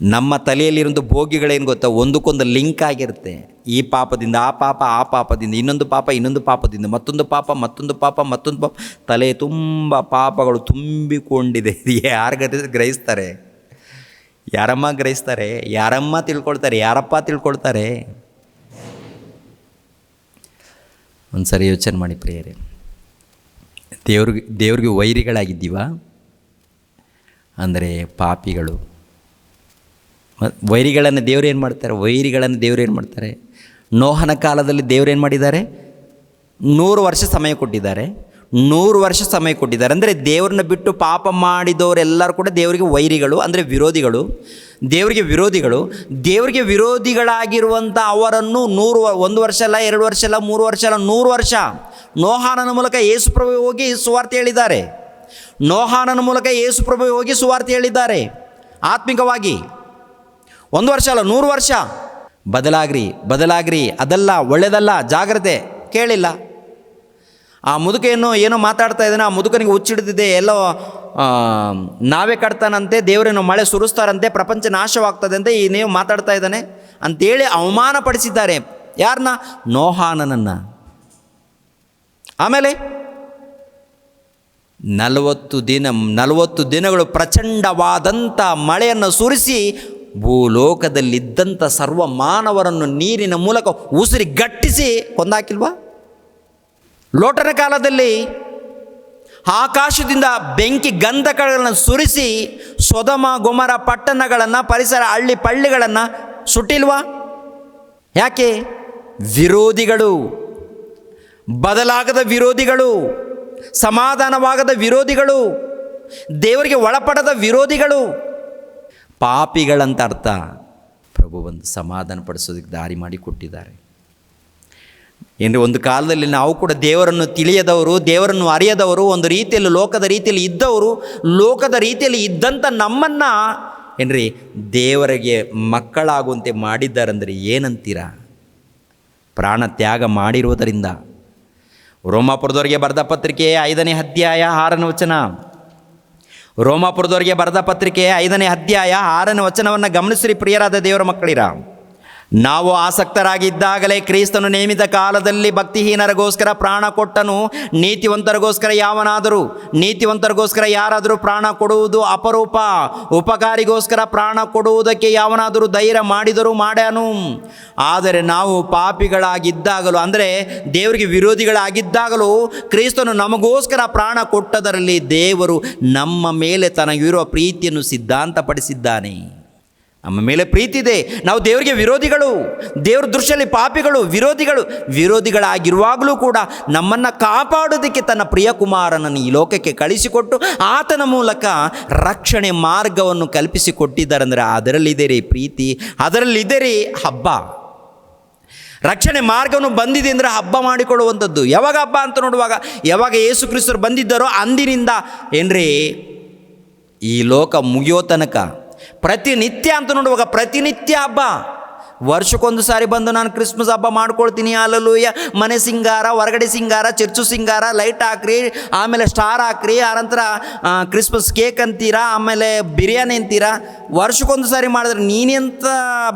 ನಮ್ಮ ತಲೆಯಲ್ಲಿರೋದು ಬೋಗಿಗಳೇನು ಗೊತ್ತಾ? ಒಂದಕ್ಕೊಂದು ಲಿಂಕ್ ಆಗಿರುತ್ತೆ. ಈ ಪಾಪದಿಂದ ಆ ಪಾಪ, ಆ ಪಾಪದಿಂದ ಇನ್ನೊಂದು ಪಾಪ, ಇನ್ನೊಂದು ಪಾಪದಿಂದ ಮತ್ತೊಂದು ಪಾಪ, ಮತ್ತೊಂದು ಪಾಪ, ಮತ್ತೊಂದು ಪಾಪ. ತಲೆ ತುಂಬ ಪಾಪಗಳು ತುಂಬಿಕೊಂಡಿದೆ. ಯಾರು ಗ್ರಹಿಸ್ತಾರೆ? ಯಾರಮ್ಮ ಗ್ರಹಿಸ್ತಾರೆ? ಯಾರಮ್ಮ ತಿಳ್ಕೊಳ್ತಾರೆ? ಯಾರಪ್ಪ ತಿಳ್ಕೊಳ್ತಾರೆ? ಒಂದು ಸರಿ ಯೋಚನೆ ಮಾಡಿ ಪ್ರಿಯರೇ. ದೇವ್ರಿಗೆ ವೈರಿಗಳಾಗಿದ್ದೀವ ಅಂದರೆ ಪಾಪಿಗಳು. ವೈರಿಗಳನ್ನು ದೇವ್ರೇನು ಮಾಡ್ತಾರೆ? ನೋಹನ ಕಾಲದಲ್ಲಿ ದೇವ್ರೇನು ಮಾಡಿದ್ದಾರೆ? 100 ವರ್ಷ ಸಮಯ ಕೊಟ್ಟಿದ್ದಾರೆ. 100 ವರ್ಷ ಸಮಯ ಕೊಟ್ಟಿದ್ದಾರೆ ಅಂದರೆ ದೇವ್ರನ್ನ ಬಿಟ್ಟು ಪಾಪ ಮಾಡಿದವರೆಲ್ಲರೂ ಕೂಡ ದೇವರಿಗೆ ವೈರಿಗಳು ಅಂದರೆ ವಿರೋಧಿಗಳು. ದೇವರಿಗೆ ವಿರೋಧಿಗಳಾಗಿರುವಂಥ ಅವರನ್ನು 1 ವರ್ಷ ಅಲ್ಲ, 2 ವರ್ಷ ಅಲ್ಲ, 3 ವರ್ಷ ಅಲ್ಲ, 100 ವರ್ಷ ನೋಹಾನನ ಮೂಲಕ ಯೇಸುಪ್ರಭು ಹೋಗಿ ಸುವಾರ್ತೆ ಹೇಳಿದ್ದಾರೆ. ಆತ್ಮಿಕವಾಗಿ 1 ವರ್ಷ ಅಲ್ಲ, 100 ವರ್ಷ. ಬದಲಾಗ್ರಿ, ಅದಲ್ಲ, ಒಳ್ಳೆಯದಲ್ಲ, ಜಾಗ್ರತೆ. ಕೇಳಿಲ್ಲ. ಆ ಮುದುಕ ಏನೋ ಮಾತಾಡ್ತಾ ಇದ್ದಾನೆ. ಆ ಮುದುಕನಿಗೆ ಹುಚ್ಚಿಡ್ದಿದೆ. ಎಲ್ಲೋ ನಾವೇ ಕಟ್ತಾನಂತೆ, ದೇವರೇನೋ ಮಳೆ ಸುರಿಸ್ತಾರಂತೆ, ಪ್ರಪಂಚ ನಾಶವಾಗ್ತದೆ ಅಂತ ಇನ್ನೇನು ಮಾತಾಡ್ತಾ ಇದ್ದಾನೆ ಅಂತೇಳಿ ಅವಮಾನಪಡಿಸಿದ್ದಾರೆ. ಯಾರನ್ನ? ನೋಹಾನನನ್ನು. ಆಮೇಲೆ 40 ದಿನಗಳು ಪ್ರಚಂಡವಾದಂಥ ಮಳೆಯನ್ನು ಸುರಿಸಿ ಭೂಲೋಕದಲ್ಲಿದ್ದಂಥ ಸರ್ವ ಮಾನವರನ್ನು ನೀರಿನ ಮೂಲಕ ಉಸಿರಿ ಗಟ್ಟಿಸಿ ಕೊಂದಾಕಿಲ್ವಾ? ಲೋಟನ ಕಾಲದಲ್ಲಿ ಆಕಾಶದಿಂದ ಬೆಂಕಿ ಗಂಧಕಗಳನ್ನು ಸುರಿಸಿ ಸೊದಮ ಗೊಮರ ಪಟ್ಟಣಗಳನ್ನು, ಪರಿಸರ ಹಳ್ಳಿ ಪಳ್ಳಿಗಳನ್ನು ಸುಟ್ಟಿಲ್ವಾ? ಯಾಕೆ? ವಿರೋಧಿಗಳು, ಬದಲಾಗದ ವಿರೋಧಿಗಳು, ಸಮಾಧಾನವಾಗದ ವಿರೋಧಿಗಳು, ದೇವರಿಗೆ ಒಳಪಡದ ವಿರೋಧಿಗಳು, ಪಾಪಿಗಳಂತ ಅರ್ಥ. ಪ್ರಭು ಬಂದು ಸಮಾಧಾನ ಪಡಿಸೋದಕ್ಕೆ ದಾರಿ ಮಾಡಿ ಕೊಟ್ಟಿದ್ದಾರೆ. ಏನ್ರಿ, ಒಂದು ಕಾಲದಲ್ಲಿ ನಾವು ಕೂಡ ದೇವರನ್ನು ತಿಳಿಯದವರು, ದೇವರನ್ನು ಅರಿಯದವರು, ಒಂದು ರೀತಿಯಲ್ಲಿ ಲೋಕದ ರೀತಿಯಲ್ಲಿ ಇದ್ದವರು, ಲೋಕದ ರೀತಿಯಲ್ಲಿ ಇದ್ದಂಥ ನಮ್ಮನ್ನು ಏನ್ರಿ ದೇವರಿಗೆ ಮಕ್ಕಳಾಗುವಂತೆ ಮಾಡಿದ್ದಾರಂದರೆ ಏನಂತೀರಾ? ಪ್ರಾಣ ತ್ಯಾಗ ಮಾಡಿರುವುದರಿಂದ. ರೋಮಾಪುರದವರಿಗೆ ಬರೆದ ಪತ್ರಿಕೆ 5ನೇ ಅಧ್ಯಾಯ 6ನೇ ವಚನ. ರೋಮಾಪುರದವರಿಗೆ ಬರೆದ ಪತ್ರಿಕೆ 5ನೇ ಅಧ್ಯಾಯ 6ನೇ ವಚನವನ್ನು ಗಮನಿಸಿರಿ ಪ್ರಿಯರಾದ ದೇವರ ಮಕ್ಕಳಿರ. ನಾವು ಆಸಕ್ತರಾಗಿದ್ದಾಗಲೇ ಕ್ರಿಸ್ತನು ನೇಮಿತ ಕಾಲದಲ್ಲಿ ಭಕ್ತಿಹೀನರಿಗೋಸ್ಕರ ಪ್ರಾಣ ಕೊಟ್ಟನು. ನೀತಿವಂತರಿಗೋಸ್ಕರ ಯಾರಾದರೂ ಪ್ರಾಣ ಕೊಡುವುದು ಅಪರೂಪ. ಉಪಕಾರಿಗೋಸ್ಕರ ಪ್ರಾಣ ಕೊಡುವುದಕ್ಕೆ ಯಾವನಾದರೂ ಧೈರ್ಯ ಮಾಡಿದರೂ ಮಾಡ್ಯಾನು. ಆದರೆ ನಾವು ಪಾಪಿಗಳಾಗಿದ್ದಾಗಲೂ, ಅಂದರೆ ದೇವರಿಗೆ ವಿರೋಧಿಗಳಾಗಿದ್ದಾಗಲೂ ಕ್ರಿಸ್ತನು ನಮಗೋಸ್ಕರ ಪ್ರಾಣ ಕೊಟ್ಟದರಲ್ಲಿ ದೇವರು ನಮ್ಮ ಮೇಲೆ ತನಗಿರುವ ಪ್ರೀತಿಯನ್ನು ಸಿದ್ಧಾಂತಪಡಿಸಿದ್ದಾನೆ. ನಮ್ಮ ಮೇಲೆ ಪ್ರೀತಿ ಇದೆ. ನಾವು ದೇವರಿಗೆ ವಿರೋಧಿಗಳು, ದೇವ್ರ ದೃಷ್ಟಿಯಲ್ಲಿ ಪಾಪಿಗಳು, ವಿರೋಧಿಗಳಾಗಿರುವಾಗಲೂ ಕೂಡ ನಮ್ಮನ್ನು ಕಾಪಾಡೋದಕ್ಕೆ ತನ್ನ ಪ್ರಿಯ ಕುಮಾರನನ್ನು ಈ ಲೋಕಕ್ಕೆ ಕಳಿಸಿಕೊಟ್ಟು ಆತನ ಮೂಲಕ ರಕ್ಷಣೆ ಮಾರ್ಗವನ್ನು ಕಲ್ಪಿಸಿಕೊಟ್ಟಿದ್ದಾರೆ. ಅಂದರೆ ಅದರಲ್ಲಿದೆ ರೀ ಪ್ರೀತಿ, ಅದರಲ್ಲಿದೆ ರೀ ಹಬ್ಬ. ರಕ್ಷಣೆ ಮಾರ್ಗವನ್ನು ಬಂದಿದೆ ಅಂದರೆ ಹಬ್ಬ ಮಾಡಿಕೊಳ್ಳುವಂಥದ್ದು. ಯಾವಾಗ ಹಬ್ಬ ಅಂತ ನೋಡುವಾಗ, ಯಾವಾಗ ಯೇಸು ಕ್ರಿಸ್ತರು ಬಂದಿದ್ದಾರೋ ಅಂದಿನಿಂದ ಏನ್ರಿ ಈ ಲೋಕ ಮುಗಿಯೋ ತನಕ ಪ್ರತಿನಿತ್ಯ ಅಂತ ನೋಡುವಾಗ ಪ್ರತಿನಿತ್ಯ ಹಬ್ಬ. ವರ್ಷಕ್ಕೊಂದು ಸಾರಿ ಬಂದು ನಾನು ಕ್ರಿಸ್ಮಸ್ ಹಬ್ಬ ಮಾಡ್ಕೊಳ್ತೀನಿ, ಅಲ್ಲೂಯ್ಯ, ಮನೆ ಸಿಂಗಾರ, ಹೊರಗಡೆ ಸಿಂಗಾರ, ಚರ್ಚು ಸಿಂಗಾರ, ಲೈಟ್ ಹಾಕ್ರಿ, ಆಮೇಲೆ ಸ್ಟಾರ್ ಹಾಕ್ರಿ, ಆನಂತರ ಕ್ರಿಸ್ಮಸ್ ಕೇಕ್ ಅಂತೀರಾ, ಆಮೇಲೆ ಬಿರಿಯಾನಿ ಅಂತೀರಾ. ವರ್ಷಕ್ಕೊಂದು ಸಾರಿ ಮಾಡಿದ್ರೆ ನೀನೆಂಥ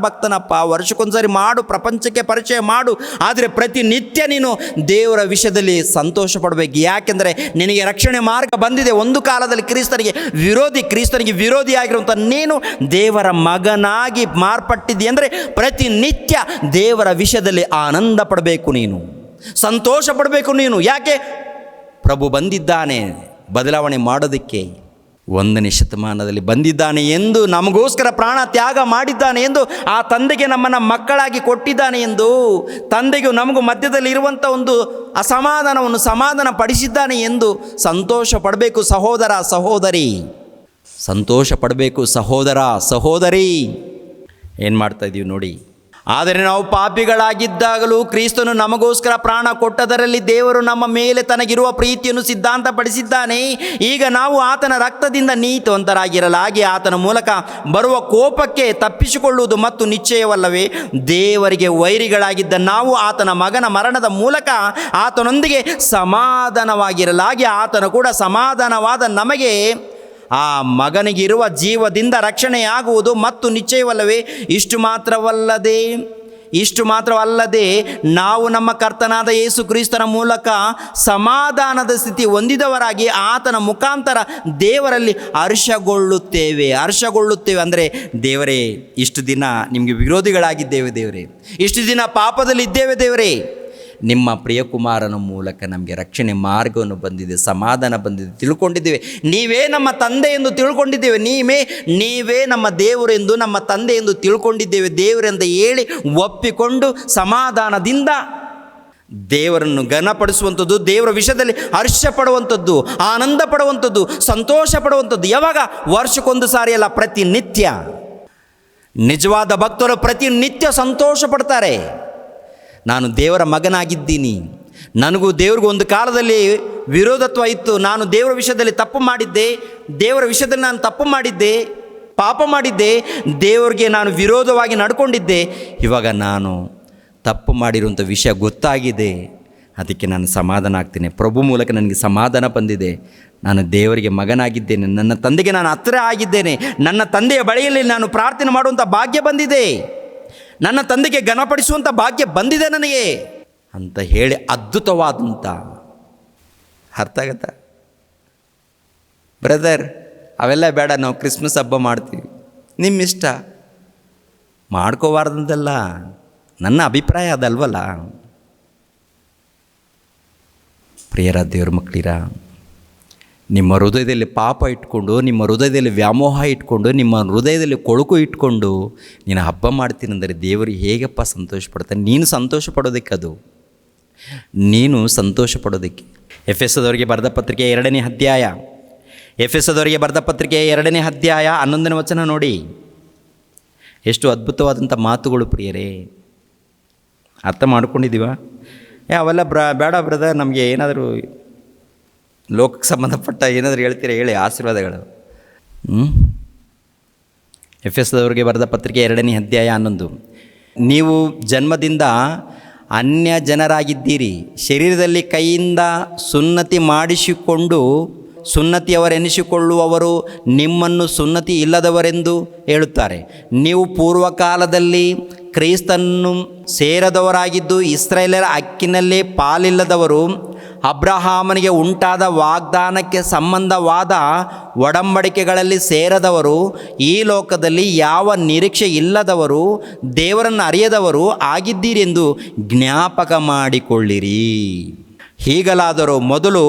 ಭಕ್ತನಪ್ಪ? ವರ್ಷಕ್ಕೊಂದು ಸಾರಿ ಮಾಡು, ಪ್ರಪಂಚಕ್ಕೆ ಪರಿಚಯ ಮಾಡು. ಆದರೆ ಪ್ರತಿನಿತ್ಯ ನೀನು ದೇವರ ವಿಷಯದಲ್ಲಿ ಸಂತೋಷ ಪಡಬೇಕು. ಯಾಕೆಂದರೆ ನಿನಗೆ ರಕ್ಷಣೆ ಮಾರ್ಗ ಬಂದಿದೆ. ಒಂದು ಕಾಲದಲ್ಲಿ ಕ್ರಿಸ್ತನಿಗೆ ವಿರೋಧಿಯಾಗಿರುವಂಥ ನೀನು ದೇವರ ಮಗನಾಗಿ ಮಾರ್ಪಟ್ಟಿದ್ದೀ. ಅಂದರೆ ಪ್ರತಿನಿತ್ಯ ದೇವರ ವಿಷಯದಲ್ಲಿ ಆನಂದ ಪಡಬೇಕು, ನೀನು ಸಂತೋಷ ಪಡಬೇಕು. ನೀನು ಯಾಕೆ? ಪ್ರಭು ಬಂದಿದ್ದಾನೆ ಬದಲಾವಣೆ ಮಾಡೋದಕ್ಕೆ. 1ನೇ ಶತಮಾನದಲ್ಲಿ ಬಂದಿದ್ದಾನೆ ಎಂದು, ನಮಗೋಸ್ಕರ ಪ್ರಾಣ ತ್ಯಾಗ ಮಾಡಿದ್ದಾನೆ ಎಂದು, ಆ ತಂದೆಗೆ ನಮ್ಮನ್ನು ಮಕ್ಕಳಾಗಿ ಕೊಟ್ಟಿದ್ದಾನೆ ಎಂದು, ತಂದೆಗೂ ನಮಗೂ ಮಧ್ಯದಲ್ಲಿ ಇರುವಂಥ ಒಂದು ಅಸಮಾಧಾನವನ್ನು ಸಮಾಧಾನ ಪಡಿಸಿದ್ದಾನೆ ಎಂದು ಸಂತೋಷ ಪಡಬೇಕು ಸಹೋದರ ಸಹೋದರಿ. ಸಂತೋಷ ಪಡಬೇಕು ಸಹೋದರ ಸಹೋದರಿ. ಏನು ಮಾಡ್ತಾಯಿದ್ದೀವಿ ನೋಡಿ. ಆದರೆ ನಾವು ಪಾಪಿಗಳಾಗಿದ್ದಾಗಲೂ ಕ್ರಿಸ್ತನು ನಮಗೋಸ್ಕರ ಪ್ರಾಣ ಕೊಟ್ಟದರಲ್ಲಿ ದೇವರು ನಮ್ಮ ಮೇಲೆ ತನಗಿರುವ ಪ್ರೀತಿಯನ್ನು ಸಿದ್ಧಾಂತಪಡಿಸಿದ್ದಾನೆ. ಈಗ ನಾವು ಆತನ ರಕ್ತದಿಂದ ನೀತಿವಂತರಾಗಿರಲಾಗಿ ಆತನ ಮೂಲಕ ಬರುವ ಕೋಪಕ್ಕೆ ತಪ್ಪಿಸಿಕೊಳ್ಳುವುದು ಮತ್ತು ನಿಶ್ಚಯವಲ್ಲವೇ? ದೇವರಿಗೆ ವೈರಿಗಳಾಗಿದ್ದ ನಾವು ಆತನ ಮಗನ ಮರಣದ ಮೂಲಕ ಆತನೊಂದಿಗೆ ಸಮಾಧಾನವಾಗಿರಲಾಗಿ ಆತನ ಕೂಡ ಸಮಾಧಾನವಾದ ನಮಗೆ ಆ ಮಗನಿಗಿರುವ ಜೀವದಿಂದ ರಕ್ಷಣೆಯಾಗುವುದು ಮತ್ತು ನಿಶ್ಚಯವಲ್ಲವೇ? ಇಷ್ಟು ಮಾತ್ರವಲ್ಲದೆ ನಾವು ನಮ್ಮ ಕರ್ತನಾದ ಯೇಸು ಕ್ರಿಸ್ತನ ಮೂಲಕ ಸಮಾಧಾನದ ಸ್ಥಿತಿ ಹೊಂದಿದವರಾಗಿ ಆತನ ಮುಖಾಂತರ ದೇವರಲ್ಲಿ ಹರ್ಷಗೊಳ್ಳುತ್ತೇವೆ. ಅಂದರೆ ದೇವರೇ, ಇಷ್ಟು ದಿನ ನಿಮಗೆ ವಿರೋಧಿಗಳಾಗಿದ್ದೇವೆ ದೇವರೇ, ಇಷ್ಟು ದಿನ ಪಾಪದಲ್ಲಿದ್ದೇವೆ ದೇವರೇ, ನಿಮ್ಮ ಪ್ರಿಯಕುಮಾರನ ಮೂಲಕ ನಮಗೆ ರಕ್ಷಣೆ ಮಾರ್ಗವನ್ನು ಬಂದಿದೆ, ಸಮಾಧಾನ ಬಂದಿದೆ, ತಿಳ್ಕೊಂಡಿದ್ದೇವೆ. ನೀವೇ ನಮ್ಮ ತಂದೆ ಎಂದು ತಿಳ್ಕೊಂಡಿದ್ದೇವೆ. ನೀವೇ ನಮ್ಮ ದೇವರು ಎಂದು, ನಮ್ಮ ತಂದೆ ಎಂದು ತಿಳ್ಕೊಂಡಿದ್ದೇವೆ ದೇವರೆಂದು ಹೇಳಿ ಒಪ್ಪಿಕೊಂಡು ಸಮಾಧಾನದಿಂದ ದೇವರನ್ನು ಘನಪಡಿಸುವಂಥದ್ದು, ದೇವರ ವಿಷಯದಲ್ಲಿ ಹರ್ಷ ಪಡುವಂಥದ್ದು, ಆನಂದ ಪಡುವಂಥದ್ದು, ಸಂತೋಷ ಪಡುವಂಥದ್ದು. ಯಾವಾಗ? ವರ್ಷಕ್ಕೊಂದು ಸಾರಿ ಅಲ್ಲ, ಪ್ರತಿನಿತ್ಯ. ನಿಜವಾದ ಭಕ್ತರು ಪ್ರತಿನಿತ್ಯ ಸಂತೋಷ ಪಡ್ತಾರೆ. ನಾನು ದೇವರ ಮಗನಾಗಿದ್ದೀನಿ, ನನಗೂ ದೇವ್ರಿಗೂ ಒಂದು ಕಾಲದಲ್ಲಿ ವಿರೋಧತ್ವ ಇತ್ತು, ನಾನು ದೇವರ ವಿಷಯದಲ್ಲಿ ತಪ್ಪು ಮಾಡಿದ್ದೆ, ಪಾಪ ಮಾಡಿದ್ದೆ, ದೇವರಿಗೆ ನಾನು ವಿರೋಧವಾಗಿ ನಡ್ಕೊಂಡಿದ್ದೆ. ಇವಾಗ ನಾನು ತಪ್ಪು ಮಾಡಿರುವಂಥ ವಿಷಯ ಗೊತ್ತಾಗಿದೆ, ಅದಕ್ಕೆ ನಾನು ಸಮಾಧಾನ ಆಗ್ತೀನಿ. ಪ್ರಭು ಮೂಲಕ ನನಗೆ ಸಮಾಧಾನ ಬಂದಿದೆ. ನಾನು ದೇವರಿಗೆ ಮಗನಾಗಿದ್ದೇನೆ, ನನ್ನ ತಂದೆಗೆ ನಾನು ಹತ್ತಿರ ಆಗಿದ್ದೇನೆ, ನನ್ನ ತಂದೆಯ ಬಳಿಯಲ್ಲಿ ನಾನು ಪ್ರಾರ್ಥನೆ ಮಾಡುವಂಥ ಭಾಗ್ಯ ಬಂದಿದೆ, ನನ್ನ ತಂದೆಗೆ ಘನಪಡಿಸುವಂಥ ಭಾಗ್ಯ ಬಂದಿದೆ ನನಗೆ ಅಂತ ಹೇಳಿ ಅದ್ಭುತವಾದಂಥ ಅರ್ಥ ಆಗತ್ತಾ ಬ್ರದರ್? ಅವೆಲ್ಲ ಬೇಡ, ನಾವು ಕ್ರಿಸ್ಮಸ್ ಹಬ್ಬ ಮಾಡ್ತೀವಿ, ನಿಮ್ಮ ಇಷ್ಟ, ಮಾಡ್ಕೋಬಾರ್ದಂತಲ್ಲ, ನನ್ನ ಅಭಿಪ್ರಾಯ ಅದಲ್ವಲ್ಲ. ಪ್ರಿಯರ ದೇವ್ರ ಮಕ್ಕಳಿರ, ನಿಮ್ಮ ಹೃದಯದಲ್ಲಿ ಪಾಪ ಇಟ್ಕೊಂಡು, ನಿಮ್ಮ ಹೃದಯದಲ್ಲಿ ವ್ಯಾಮೋಹ ಇಟ್ಕೊಂಡು, ನಿಮ್ಮ ಹೃದಯದಲ್ಲಿ ಕೊಳುಕು ಇಟ್ಕೊಂಡು ನೀನು ಹಬ್ಬ ಮಾಡ್ತೀನಂದರೆ ದೇವರು ಹೇಗಪ್ಪ ಸಂತೋಷ ಪಡ್ತಾನೆ? ನೀನು ಸಂತೋಷ ಪಡೋದಕ್ಕೆ, ಅದು ನೀನು ಸಂತೋಷ ಪಡೋದಕ್ಕೆ. ಎಫೆಸದವರಿಗೆ ಬರೆದ ಪತ್ರಿಕೆ 2ನೇ ಅಧ್ಯಾಯ 11ನೇ ವಚನ ನೋಡಿ, ಎಷ್ಟು ಅದ್ಭುತವಾದಂಥ ಮಾತುಗಳು ಪ್ರಿಯರೇ. ಅರ್ಥ ಮಾಡ್ಕೊಂಡಿದ್ದೀವ? ಅವೆಲ್ಲ ಬೇಡ ಬ್ರದರ್, ನಮಗೆ ಏನಾದರೂ ಲೋಕಕ್ಕೆ ಸಂಬಂಧಪಟ್ಟ ಏನಾದರೂ ಹೇಳ್ತೀರಾ ಹೇಳಿ, ಆಶೀರ್ವಾದಗಳು. ಎಫೆಸದವರಿಗೆ ಬರೆದ ಪತ್ರಿಕೆ 2ನೇ ಅಧ್ಯಾಯ 11. ನೀವು ಜನ್ಮದಿಂದ ಅನ್ಯ ಜನರಾಗಿದ್ದೀರಿ, ಶರೀರದಲ್ಲಿ ಕೈಯಿಂದ ಸುನ್ನತಿ ಮಾಡಿಸಿಕೊಂಡು ಸುನ್ನತಿಯವರೆನಿಸಿಕೊಳ್ಳುವವರು ನಿಮ್ಮನ್ನು ಸುನ್ನತಿ ಇಲ್ಲದವರೆಂದು ಹೇಳುತ್ತಾರೆ. ನೀವು ಪೂರ್ವಕಾಲದಲ್ಲಿ ಕ್ರಿಸ್ತನನ್ನು ಸೇರದವರಾಗಿದ್ದು ಇಸ್ರಾಯೇಲರ ಹಕ್ಕಿನಲ್ಲೇ ಪಾಲಿಲ್ಲದವರು, ಅಬ್ರಹಾಮನಿಗೆ ಉಂಟಾದ ವಾಗ್ದಾನಕ್ಕೆ ಸಂಬಂಧವಾದ ಒಡಂಬಡಿಕೆಗಳಲ್ಲಿ ಸೇರದವರು, ಈ ಲೋಕದಲ್ಲಿ ಯಾವ ನಿರೀಕ್ಷೆ ಇಲ್ಲದವರು, ದೇವರನ್ನು ಅರಿಯದವರು ಆಗಿದ್ದೀರೆಂದು ಜ್ಞಾಪಕ ಮಾಡಿಕೊಳ್ಳಿರಿ. ಹೀಗಲಾದರೂ ಮೊದಲು